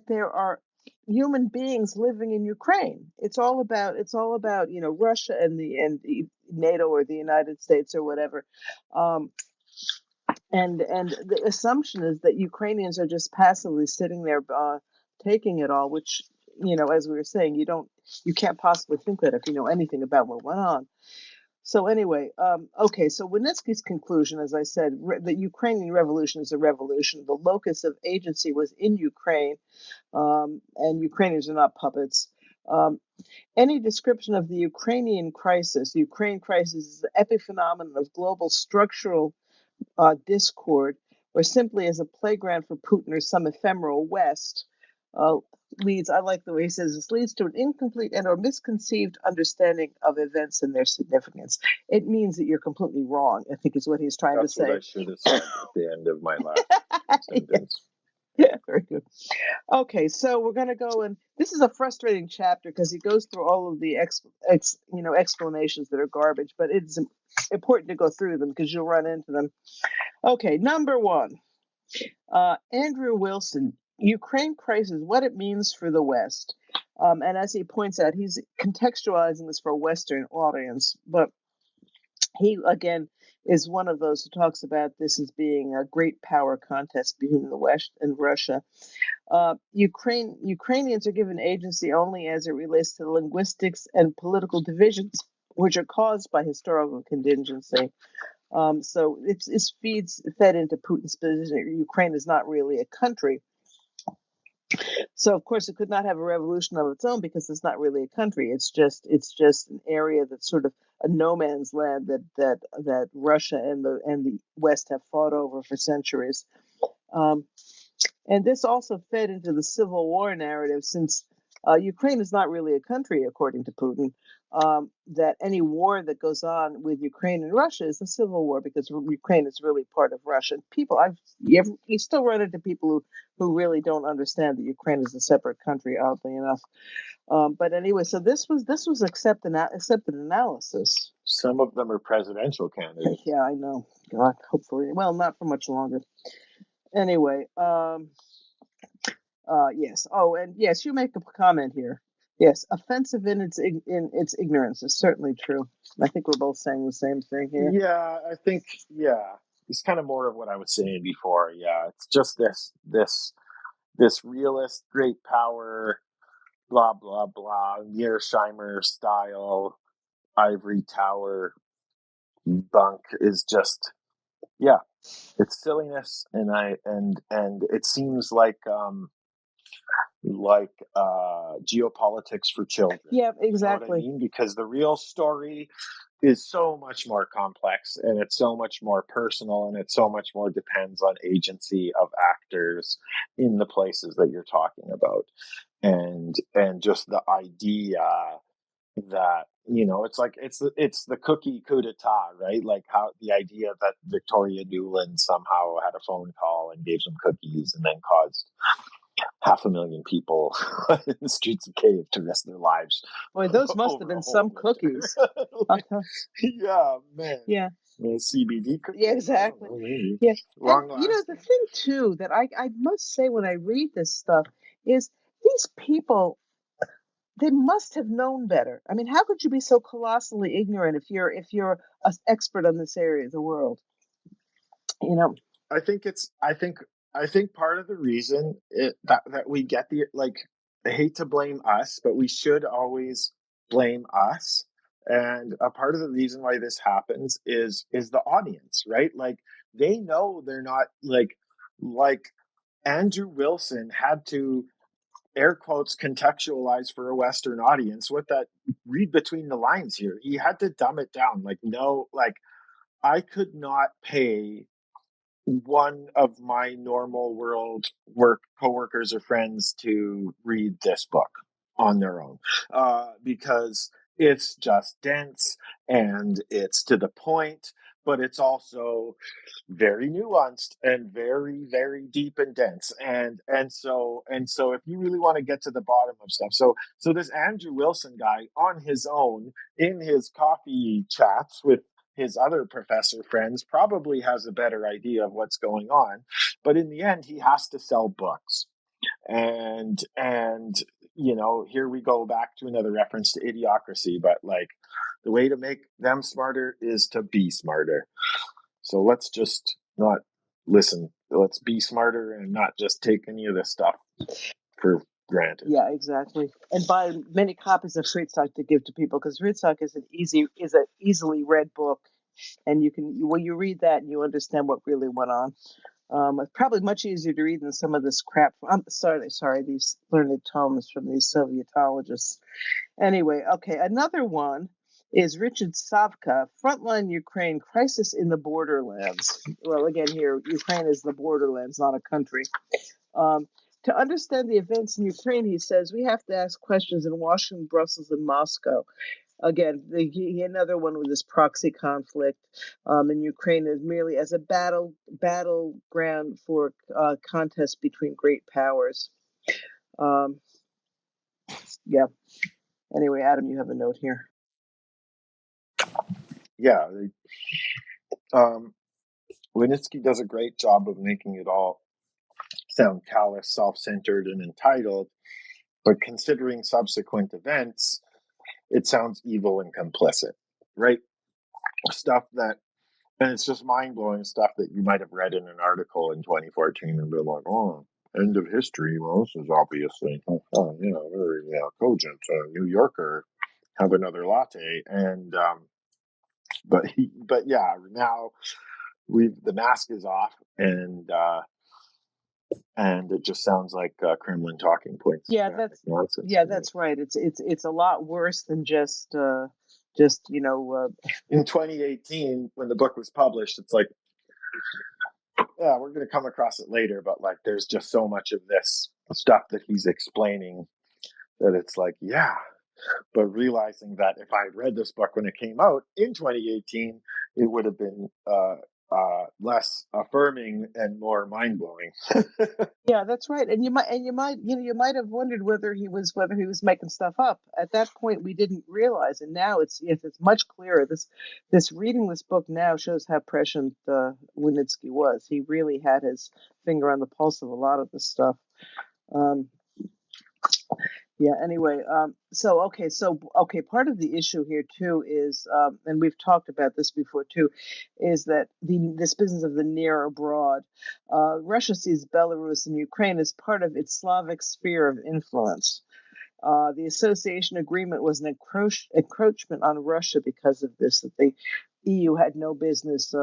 [SPEAKER 3] there are human beings living in Ukraine. It's all about Russia and the NATO or the United States or whatever. And the assumption is that Ukrainians are just passively sitting there taking it all, which as we were saying, you can't possibly think that if you know anything about what went on. So anyway, okay. So Wynnyckyj's conclusion, as I said, the Ukrainian Revolution is a revolution. The locus of agency was in Ukraine, and Ukrainians are not puppets. Any description of the Ukrainian crisis, the Ukraine crisis, is the epiphenomenon of global structural discord, or simply as a playground for Putin or some ephemeral West, leads, I like the way he says this, leads to an incomplete and or misconceived understanding of events and their significance. It means that you're completely wrong, I think is what he's trying to say.
[SPEAKER 4] That's what I should have said at the end of my last sentence.
[SPEAKER 3] Yeah, very good. Okay, so we're going to go, and this is a frustrating chapter because he goes through all of the explanations that are garbage, but it's important to go through them because you'll run into them. Okay, number one, Andrew Wilson, Ukraine crisis, what it means for the West. And as he points out, he's contextualizing this for a Western audience, but he, again, is one of those who talks about this as being a great power contest between the West and Russia. Ukrainians are given agency only as it relates to linguistics and political divisions, which are caused by historical contingency. So it's fed into Putin's position. Ukraine is not really a country. So of course it could not have a revolution of its own because it's not really a country. It's just an area that's sort of a no man's land that Russia and the West have fought over for centuries. And this also fed into the Civil War narrative, since Ukraine is not really a country, according to Putin. That any war that goes on with Ukraine and Russia is a civil war, because Ukraine is really part of Russia. People, you still run into people who really don't understand that Ukraine is a separate country, oddly enough. But anyway, so this was accepted analysis.
[SPEAKER 4] Some of them are presidential candidates.
[SPEAKER 3] Yeah, I know. God, hopefully, well, not for much longer. Anyway, yes. Oh, and yes, you make a comment here. Yes, offensive in its ignorance is certainly true. I think we're both saying the same thing here.
[SPEAKER 4] Yeah, I think it's kind of more of what I was saying before. Yeah, it's just this realist great power, blah blah blah, Mearsheimer style ivory tower bunk is just it's silliness, and it seems like geopolitics for children.
[SPEAKER 3] Yeah, exactly.
[SPEAKER 4] You know what I mean? Because the real story is so much more complex, and it's so much more personal, and it so much more depends on agency of actors in the places that you're talking about, and just the idea that, you know, it's like it's the cookie coup d'etat, right? Like how the idea that Victoria Nuland somehow had a phone call and gave some cookies and then caused 500,000 people in the streets of Kyiv to risk their lives.
[SPEAKER 3] Boy, those must have been some cookies.
[SPEAKER 4] Yeah, man.
[SPEAKER 3] Yeah.
[SPEAKER 4] CBD cookies.
[SPEAKER 3] Yeah, exactly.
[SPEAKER 4] Know,
[SPEAKER 3] yeah.
[SPEAKER 4] Long
[SPEAKER 3] And, the thing too that I must say when I read this stuff is these people, they must have known better. I mean, how could you be so colossally ignorant if you're an expert on this area of the world? You know,
[SPEAKER 4] I think part of the reason that we get I hate to blame us, but we should always blame us. And a part of the reason why this happens is the audience, right? Like, they know they're not like Andrew Wilson had to, air quotes, contextualize for a Western audience. What that, read between the lines here. He had to dumb it down. Like, no, like, I could not pay one of my normal world coworkers or friends to read this book on their own, because it's just dense and it's to the point, but it's also very nuanced and very, very deep and dense. And so if you really want to get to the bottom of stuff, so this Andrew Wilson guy on his own in his coffee chats with his other professor friends probably has a better idea of what's going on, but in the end he has to sell books. And you know, here we go back to another reference to Idiocracy, but like, the way to make them smarter is to be smarter. So let's just not listen. Let's be smarter and not just take any of this stuff for granted.
[SPEAKER 3] Yeah, exactly. And buy many copies of Fritzak to give to people, because Fritzak is an easily read book, and you read that and you understand what really went on. It's probably much easier to read than some of this crap. I'm sorry, these learned tomes from these Sovietologists. Anyway, okay, another one is Richard Savka, Frontline Ukraine, Crisis in the Borderlands. Well, again, here, Ukraine is the borderlands, not a country. To understand the events in Ukraine, he says, we have to ask questions in Washington, Brussels, and Moscow. Again, another one with this proxy conflict in Ukraine is merely as a battleground for contest between great powers. Yeah. Anyway, Adam, you have a note here.
[SPEAKER 4] Yeah. Wynnyckyj does a great job of making it all sound callous, self-centered, and entitled, but considering subsequent events, it sounds evil and complicit, right? Stuff that, and it's just mind-blowing stuff that you might have read in an article in 2014 and been like, oh, end of history. Well, this is obviously, very cogent. New Yorker, have another latte. And, but yeah, now the mask is off, and it just sounds like Kremlin talking points.
[SPEAKER 3] Yeah, that's nonsense. Yeah, that's right. It's a lot worse than just just
[SPEAKER 4] In 2018, when the book was published, it's like, yeah, we're going to come across it later, but like there's just so much of this stuff that he's explaining that it's like, yeah. But realizing that if I read this book when it came out in 2018, it would have been less affirming and more mind blowing.
[SPEAKER 3] Yeah, that's right. And you might have wondered whether he was making stuff up. At that point, we didn't realize, and now it's much clearer. This reading this book now shows how prescient Wynnyckyj was. He really had his finger on the pulse of a lot of this stuff. Yeah. Anyway, so part of the issue here too is, and we've talked about this before too, is that this business of the near abroad. Russia sees Belarus and Ukraine as part of its Slavic sphere of influence. The association agreement was an encroachment on Russia because of this. That the EU had no business,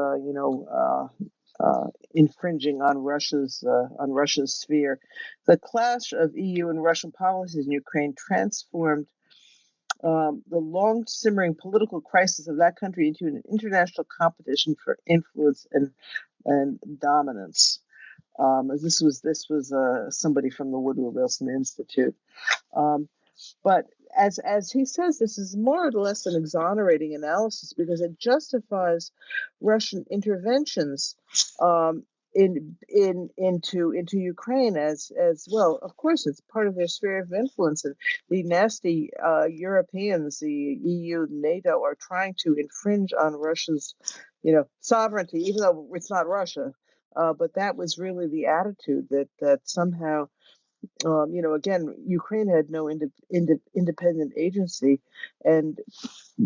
[SPEAKER 3] infringing on Russia's sphere. The clash of EU and Russian policies in Ukraine transformed the long simmering political crisis of that country into an international competition for influence and dominance. This was somebody from the Woodrow Wilson Institute. But as he says, this is more or less an exonerating analysis because it justifies Russian interventions into Ukraine as well. Of course, it's part of their sphere of influence, and the nasty Europeans, the EU, NATO, are trying to infringe on Russia's, sovereignty, even though it's not Russia. But that was really the attitude that somehow. Again, Ukraine had no independent agency, and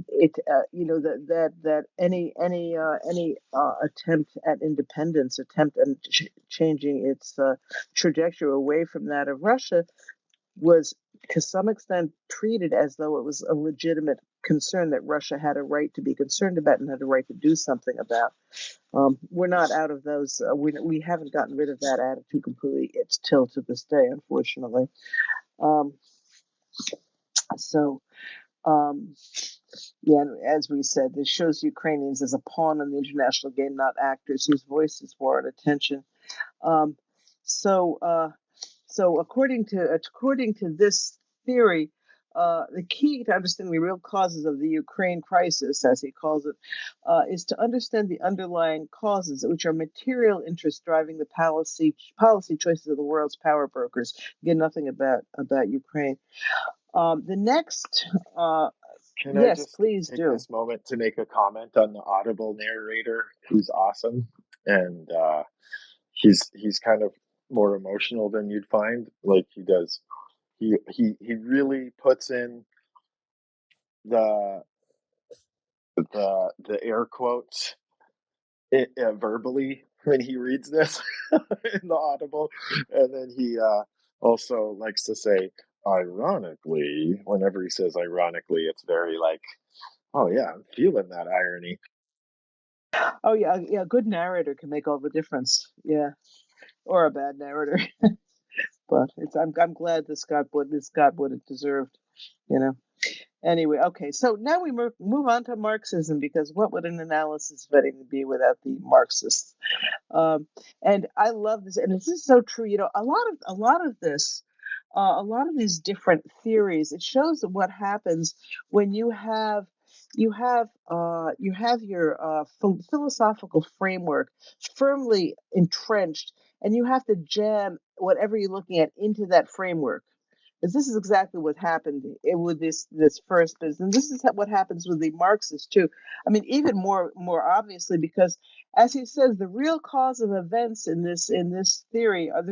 [SPEAKER 3] it, that any attempt at independence, attempt at changing its trajectory away from that of Russia, was to some extent treated as though it was a legitimate concern that Russia had a right to be concerned about and had a right to do something about. We're not out of those. We haven't gotten rid of that attitude completely. It's still to this day, unfortunately. Yeah, as we said, this shows Ukrainians as a pawn in the international game, not actors whose voices warrant attention. So according to this theory, the key to understanding the real causes of the Ukraine crisis, as he calls it, is to understand the underlying causes, which are material interests driving the policy choices of the world's power brokers. Again, nothing about Ukraine. The next,
[SPEAKER 4] Can I
[SPEAKER 3] yes,
[SPEAKER 4] just
[SPEAKER 3] please
[SPEAKER 4] take
[SPEAKER 3] do.
[SPEAKER 4] this moment to make a comment on the Audible narrator, who's awesome, and he's kind of more emotional than you'd find. Like he does, he really puts in the air quotes verbally when he reads this in the Audible, and then he also likes to say ironically. Whenever he says ironically, it's very like, oh yeah, I'm feeling that irony.
[SPEAKER 3] Oh yeah, good narrator can make all the difference. Yeah, or a bad narrator. But I'm glad this got what it deserved. Anyway, okay, so now we move on to Marxism, because what would an analysis vetting be without the Marxists? And I love this, and this is so true. A lot of this, a lot of these different theories, it shows what happens when you have your philosophical framework firmly entrenched, and you have to jam whatever you're looking at into that framework. Because this is exactly what happened with this first business. And this is what happens with the Marxists too. I mean, even more obviously, because as he says, the real cause of events in this theory are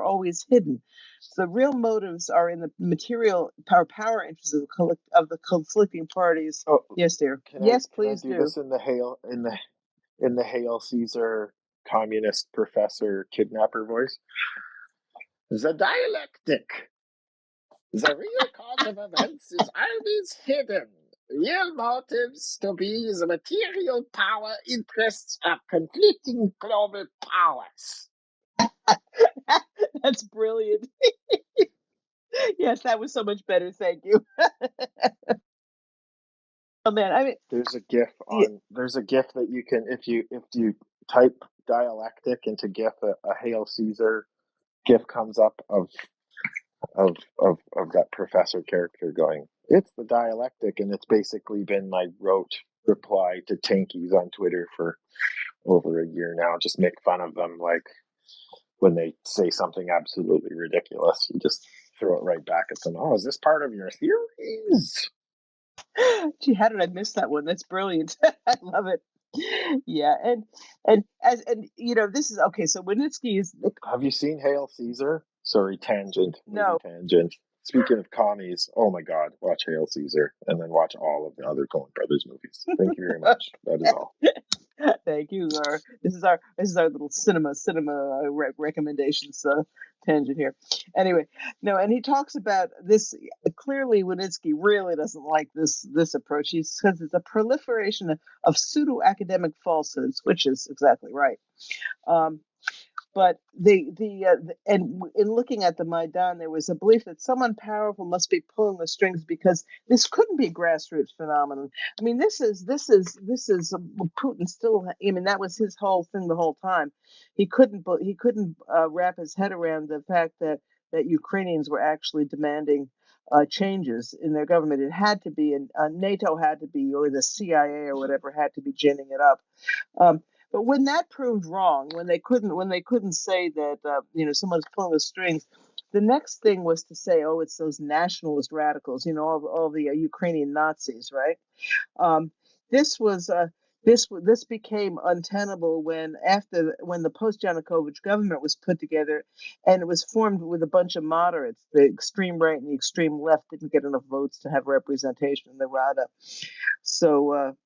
[SPEAKER 3] always hidden. So the real motives are in the material power interests of the conflicting parties.
[SPEAKER 4] Oh,
[SPEAKER 3] Yes, dear.
[SPEAKER 4] can
[SPEAKER 3] Yes,
[SPEAKER 4] I
[SPEAKER 3] please
[SPEAKER 4] do this in the Hail Caesar communist professor kidnapper voice? The dialectic. The real cause of events is always hidden. Real motives to be the material power interests of conflicting global powers.
[SPEAKER 3] That's brilliant. Yes, that was so much better. Thank you. Oh man, I mean,
[SPEAKER 4] There's a GIF
[SPEAKER 3] yeah,
[SPEAKER 4] there's a GIF that you can, if you type dialectic into GIF, a Hail Caesar GIF comes up of that professor character going, "It's the dialectic," and it's basically been my rote reply to tankies on Twitter for over a year now. Just make fun of them, like when they say something absolutely ridiculous, you just throw it right back at them. Oh, is this part of your theories?
[SPEAKER 3] gee, how did I miss that one? That's brilliant. I love it. Yeah, and this is okay. So Wynnyckyj is
[SPEAKER 4] Have you seen Hail Caesar? Sorry, tangent, movie
[SPEAKER 3] no.
[SPEAKER 4] tangent. Speaking of commies, oh my God, watch Hail Caesar and then watch all of the other Coen Brothers movies. Thank you very much. That is all.
[SPEAKER 3] Thank you. This is our little cinema recommendations tangent here. Anyway, no, and he talks about this. Clearly, Wynnyckyj really doesn't like this approach. He says it's a proliferation of pseudo academic falsehoods, which is exactly right. But and in looking at the Maidan, there was a belief that someone powerful must be pulling the strings because this couldn't be a grassroots phenomenon. I mean, this is Putin still. I mean, that was his whole thing the whole time. He couldn't wrap his head around the fact that Ukrainians were actually demanding changes in their government. It had to be, and NATO had to be, or the CIA or whatever had to be ginning it up. But when that proved wrong, when they couldn't say that someone's pulling the strings, the next thing was to say, oh, it's those nationalist radicals, all the Ukrainian Nazis, right? This was this became untenable when the post-Yanukovych government was put together, and it was formed with a bunch of moderates. The extreme right and the extreme left didn't get enough votes to have representation in the Rada, so.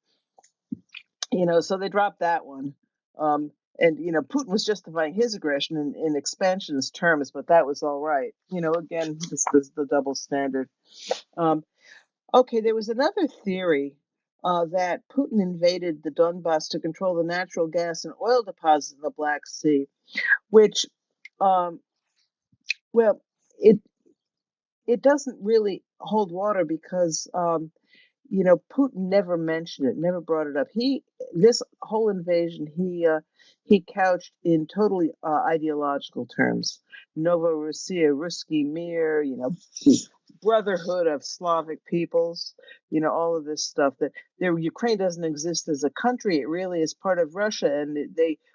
[SPEAKER 3] So they dropped that one. And Putin was justifying his aggression in expansionist terms, but that was all right. Again, this is the double standard. Okay, there was another theory that Putin invaded the Donbass to control the natural gas and oil deposits in the Black Sea, which, well, it doesn't really hold water because Putin never mentioned it, never brought it up. This whole invasion, he couched in totally ideological terms. Novorossiya, Ruski Mir, the brotherhood of Slavic peoples, all of this stuff. That Ukraine doesn't exist as a country; it really is part of Russia, and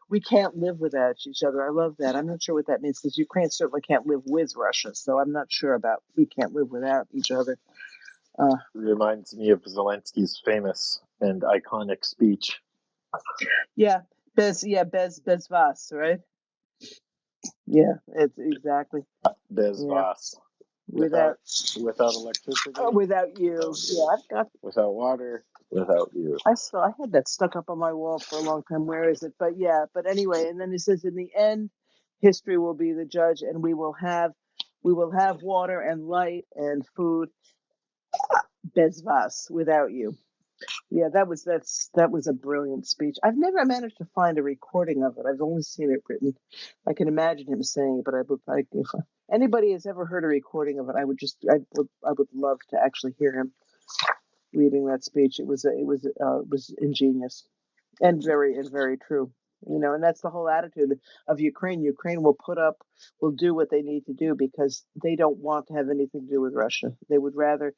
[SPEAKER 3] we can't live without each other. I love that. I'm not sure what that means because Ukraine certainly can't live with Russia, so I'm not sure about we can't live without each other.
[SPEAKER 4] Reminds me of Zelensky's famous and iconic speech.
[SPEAKER 3] Yeah, bez vas, right? Yeah, it's exactly
[SPEAKER 4] Bez vas.
[SPEAKER 3] without
[SPEAKER 4] Without electricity.
[SPEAKER 3] without you. Yeah, I've got.
[SPEAKER 4] Without water. Without you.
[SPEAKER 3] I had that stuck up on my wall for a long time. Where is it? But yeah, but anyway, and then he says, in the end, history will be the judge, and we will have water and light and food. Bez vas, without you. Yeah, that was a brilliant speech. I've never managed to find a recording of it. I've only seen it written. I can imagine him saying it, but if anybody has ever heard a recording of it, I would love to actually hear him reading that speech. It was ingenious and very true. And that's the whole attitude of Ukraine. Ukraine will do what they need to do because they don't want to have anything to do with Russia. They would rather,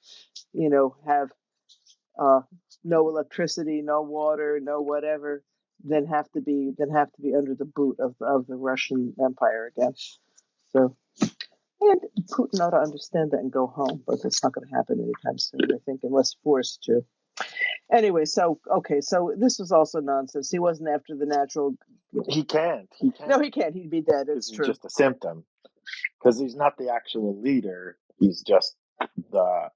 [SPEAKER 3] have no electricity, no water, no whatever, then have to be under the boot of the Russian Empire again. So, and Putin ought to understand that and go home, but that's not going to happen anytime soon, I think, unless forced to. Anyway, so this was also nonsense. He wasn't after the natural.
[SPEAKER 4] He can't.
[SPEAKER 3] No, he can't. He'd be dead. It's true.
[SPEAKER 4] Just a symptom, because he's not the actual leader. He's just the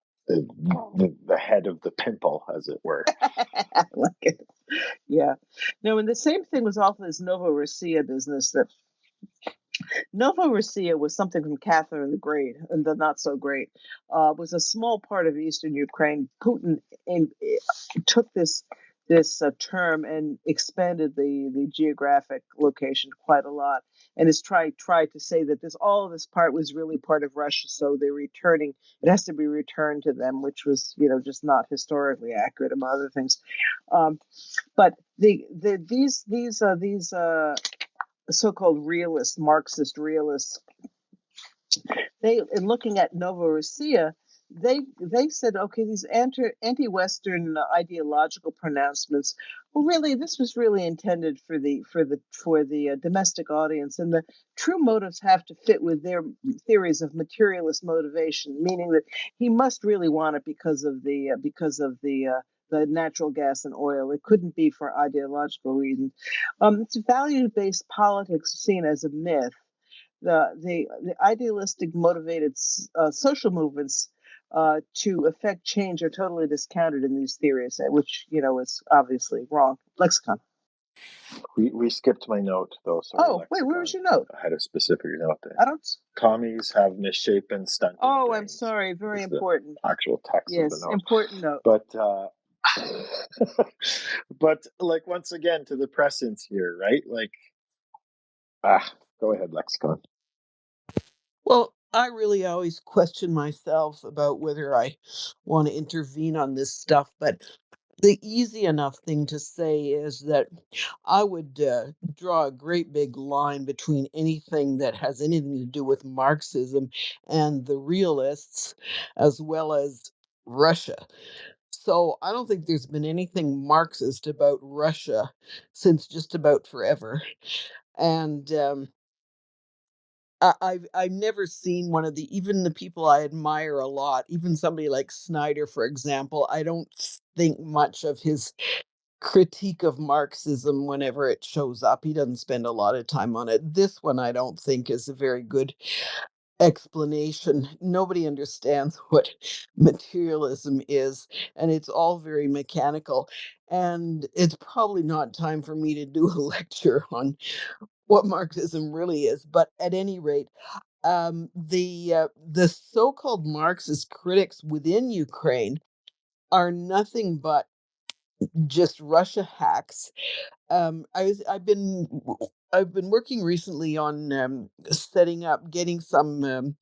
[SPEAKER 4] head of the pimple, as it were.
[SPEAKER 3] I like it. Yeah. No, and the same thing was off this Novorossiya business. That Novorossiya was something from Catherine the Great and the Not So Great. Was a small part of eastern Ukraine. Putin took this term and expanded the geographic location quite a lot, and has tried to say that all of this part was really part of Russia, so they're returning. It has to be returned to them, which was just not historically accurate, among other things. But these so-called realists, Marxist realists, in looking at Novorossiya, they said, okay, these anti-Western ideological pronouncements. Well, really, this was really intended for the domestic audience, and the true motives have to fit with their theories of materialist motivation, meaning that he must really want it because of the natural gas and oil. It couldn't be for ideological reasons. It's value-based politics seen as a myth. The idealistic motivated social movements to affect change are totally discounted in these theories, which is obviously wrong. Lexicon.
[SPEAKER 4] We skipped my note though. Sorry,
[SPEAKER 3] Oh, wait, where was your note?
[SPEAKER 4] I had a specific note there.
[SPEAKER 3] I don't.
[SPEAKER 4] Commies have misshapen, stunted
[SPEAKER 3] Oh, I'm
[SPEAKER 4] brains.
[SPEAKER 3] sorry. Very
[SPEAKER 4] Is the
[SPEAKER 3] important.
[SPEAKER 4] actual text of the
[SPEAKER 3] Yes,
[SPEAKER 4] note.
[SPEAKER 3] important note.
[SPEAKER 4] But but like once again to the prescience here, right? Like go ahead, Lexicon.
[SPEAKER 6] Well, I really always question myself about whether I want to intervene on this stuff, but the easy enough thing to say is that I would draw a great big line between anything that has anything to do with Marxism and the realists, as well as Russia. So I don't think there's been anything Marxist about Russia since just about forever. And I've never seen one of even the people I admire a lot, even somebody like Snyder, for example. I don't think much of his critique of Marxism whenever it shows up. He doesn't spend a lot of time on it. This one I don't think is a very good explanation. Nobody understands what materialism is, and it's all very mechanical. And it's probably not time for me to do a lecture on what Marxism really is. But at any rate, the so-called Marxist critics within Ukraine are nothing but just Russia hacks. I've been working recently on getting some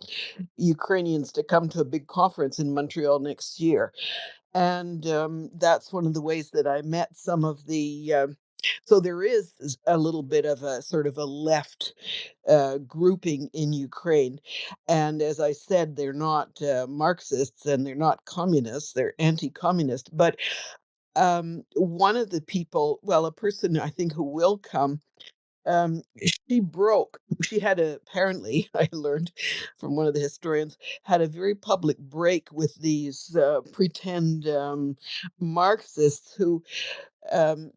[SPEAKER 6] Ukrainians to come to a big conference in Montreal next year, and that's one of the ways that I met some of the. So there is a little bit of a sort of a left grouping in Ukraine, and as I said, they're not Marxists and they're not communists; they're anti-communist. But one of the people, well, a person I think who will come, she broke. She had apparently, I learned from one of the historians, had a very public break with these pretend Marxists who um,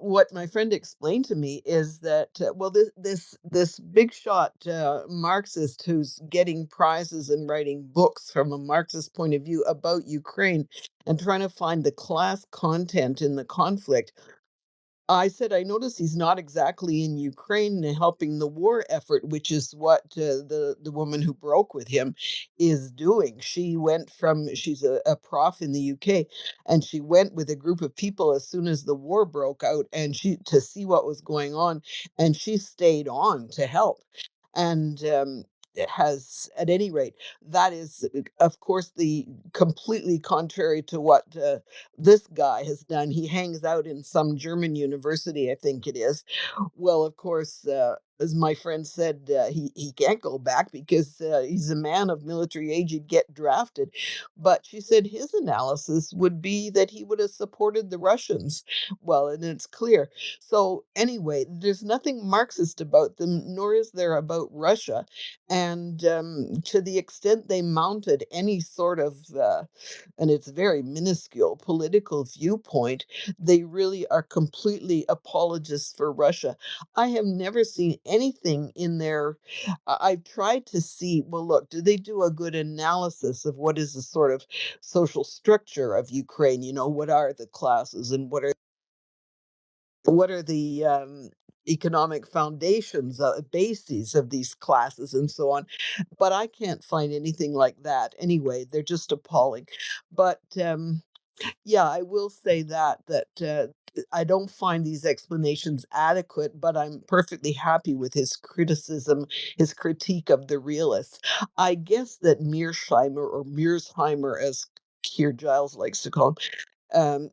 [SPEAKER 6] what my friend explained to me is that well this big shot Marxist who's getting prizes and writing books from a Marxist point of view about Ukraine and trying to find the class content in the conflict. I said, I notice he's not exactly in Ukraine helping the war effort, which is what the woman who broke with him is doing. She's a prof in the UK, and she went with a group of people as soon as the war broke out, and she to see what was going on, and she stayed on to help. And it has, at any rate, that is, of course, the completely contrary to what this guy has done. He hangs out in some German university, I think it is. Well, of course, as my friend said, he can't go back because he's a man of military age. He'd get drafted. But she said his analysis would be that he would have supported the Russians. Well, and it's clear. So, anyway, there's nothing Marxist about them, nor is there about Russia. And to the extent they mounted any sort of and it's very minuscule political viewpoint, they really are completely apologists for Russia. I have never seen anything in their. I've tried to see, well, look, do they do a good analysis of what is the sort of social structure of Ukraine? What are the classes and what are the economic foundations, bases of these classes and so on. But I can't find anything like that. Anyway, they're just appalling. But Yeah, I will say that I don't find these explanations adequate, but I'm perfectly happy with his criticism, his critique of the realists. I guess that Mearsheimer, as Keir Giles likes to call him, um,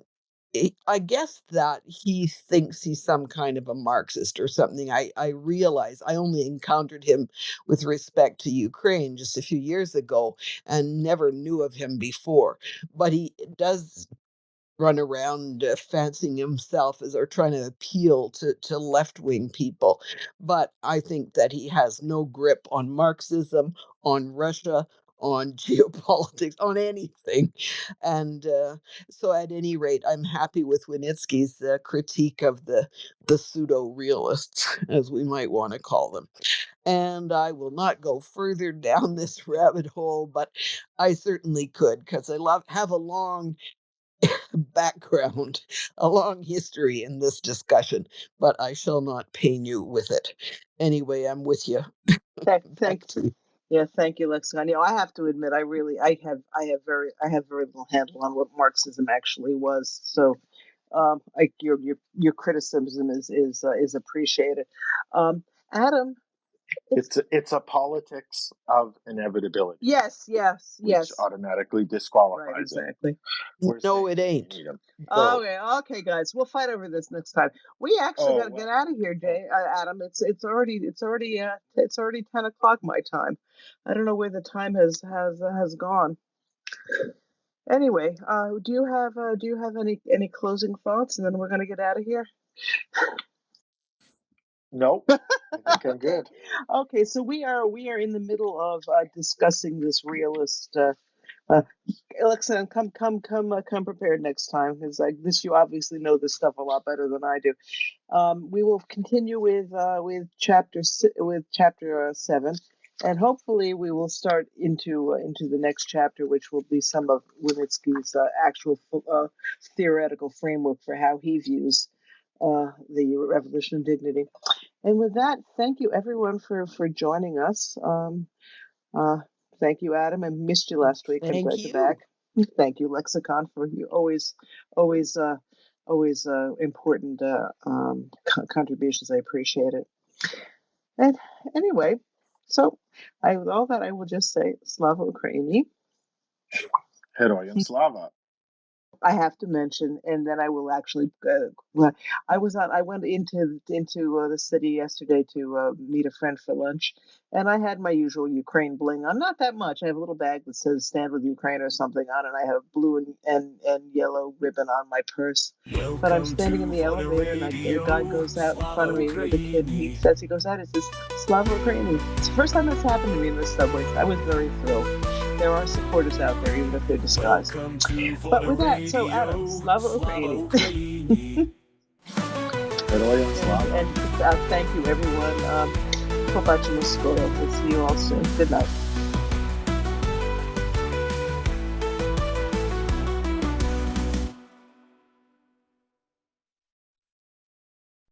[SPEAKER 6] I guess that he thinks he's some kind of a Marxist or something. I realize I only encountered him with respect to Ukraine just a few years ago and never knew of him before. But he does run around fancying himself as or trying to appeal to left-wing people. But I think that he has no grip on Marxism, on Russia, on geopolitics, on anything. And so at any rate, I'm happy with Wynnyckyj's critique of the pseudo-realists, as we might want to call them. And I will not go further down this rabbit hole, but I certainly could because have a long background, a long history in this discussion, but I shall not pain you with it. Anyway, I'm with you.
[SPEAKER 3] Thank,
[SPEAKER 6] Back
[SPEAKER 3] thank,
[SPEAKER 6] to you.
[SPEAKER 3] yeah, thank you, Lexicon. I have to admit, I have very little handle on what Marxism actually was. So, like your criticism is appreciated. Adam,
[SPEAKER 4] It's a politics of inevitability,
[SPEAKER 3] yes,
[SPEAKER 4] which automatically
[SPEAKER 3] right,
[SPEAKER 4] disqualifies it.
[SPEAKER 3] exactly.
[SPEAKER 4] We're
[SPEAKER 6] No,
[SPEAKER 4] saying
[SPEAKER 6] it
[SPEAKER 4] we
[SPEAKER 6] ain't.
[SPEAKER 4] need 'em. So,
[SPEAKER 3] Okay, guys, we'll fight over this next time. We actually got to get
[SPEAKER 4] well,
[SPEAKER 3] out of here, Adam. It's already 10 o'clock my time. I don't know where the time has gone. Anyway, do you have any closing thoughts, and then we're gonna get out of here?
[SPEAKER 4] nope. I think I'm
[SPEAKER 3] Okay,
[SPEAKER 4] good.
[SPEAKER 3] okay. So we are in the middle of discussing this realist. Uh, Alexa, come prepared next time, because like this, you obviously know this stuff a lot better than I do. We will continue with chapter 7, and hopefully we will start into the next chapter, which will be some of Wynnyckyj's actual theoretical framework for how he views the revolution of dignity. And with that, thank you everyone for joining us. Uh, Thank you, Adam. I missed you last week. I'm
[SPEAKER 6] Thank
[SPEAKER 3] glad you're back.
[SPEAKER 6] you.
[SPEAKER 3] Thank you, Lexicon, for you always, important contributions. I appreciate it. And anyway, so with all that, I will just say Slava Ukraini.
[SPEAKER 4] Heroyam Slava.
[SPEAKER 3] I have to mention, and then I will actually. I went into the city yesterday to meet a friend for lunch, and I had my usual Ukraine bling on. Not that much. I have a little bag that says "Stand with Ukraine" or something on it. I have blue and yellow ribbon on my purse. But I'm standing in the elevator, and a guy goes out in front of me, the kid. He goes out. It says "Slava Ukraini." It's the first time that's happened to me in the subways. I was very thrilled. There are supporters out there, even if they're disguised. But with that, so Adam, Slava Ukraini.
[SPEAKER 4] Heroyam Slava.
[SPEAKER 3] And thank you, everyone. Побачимо скоро. We'll see you all soon. Good night.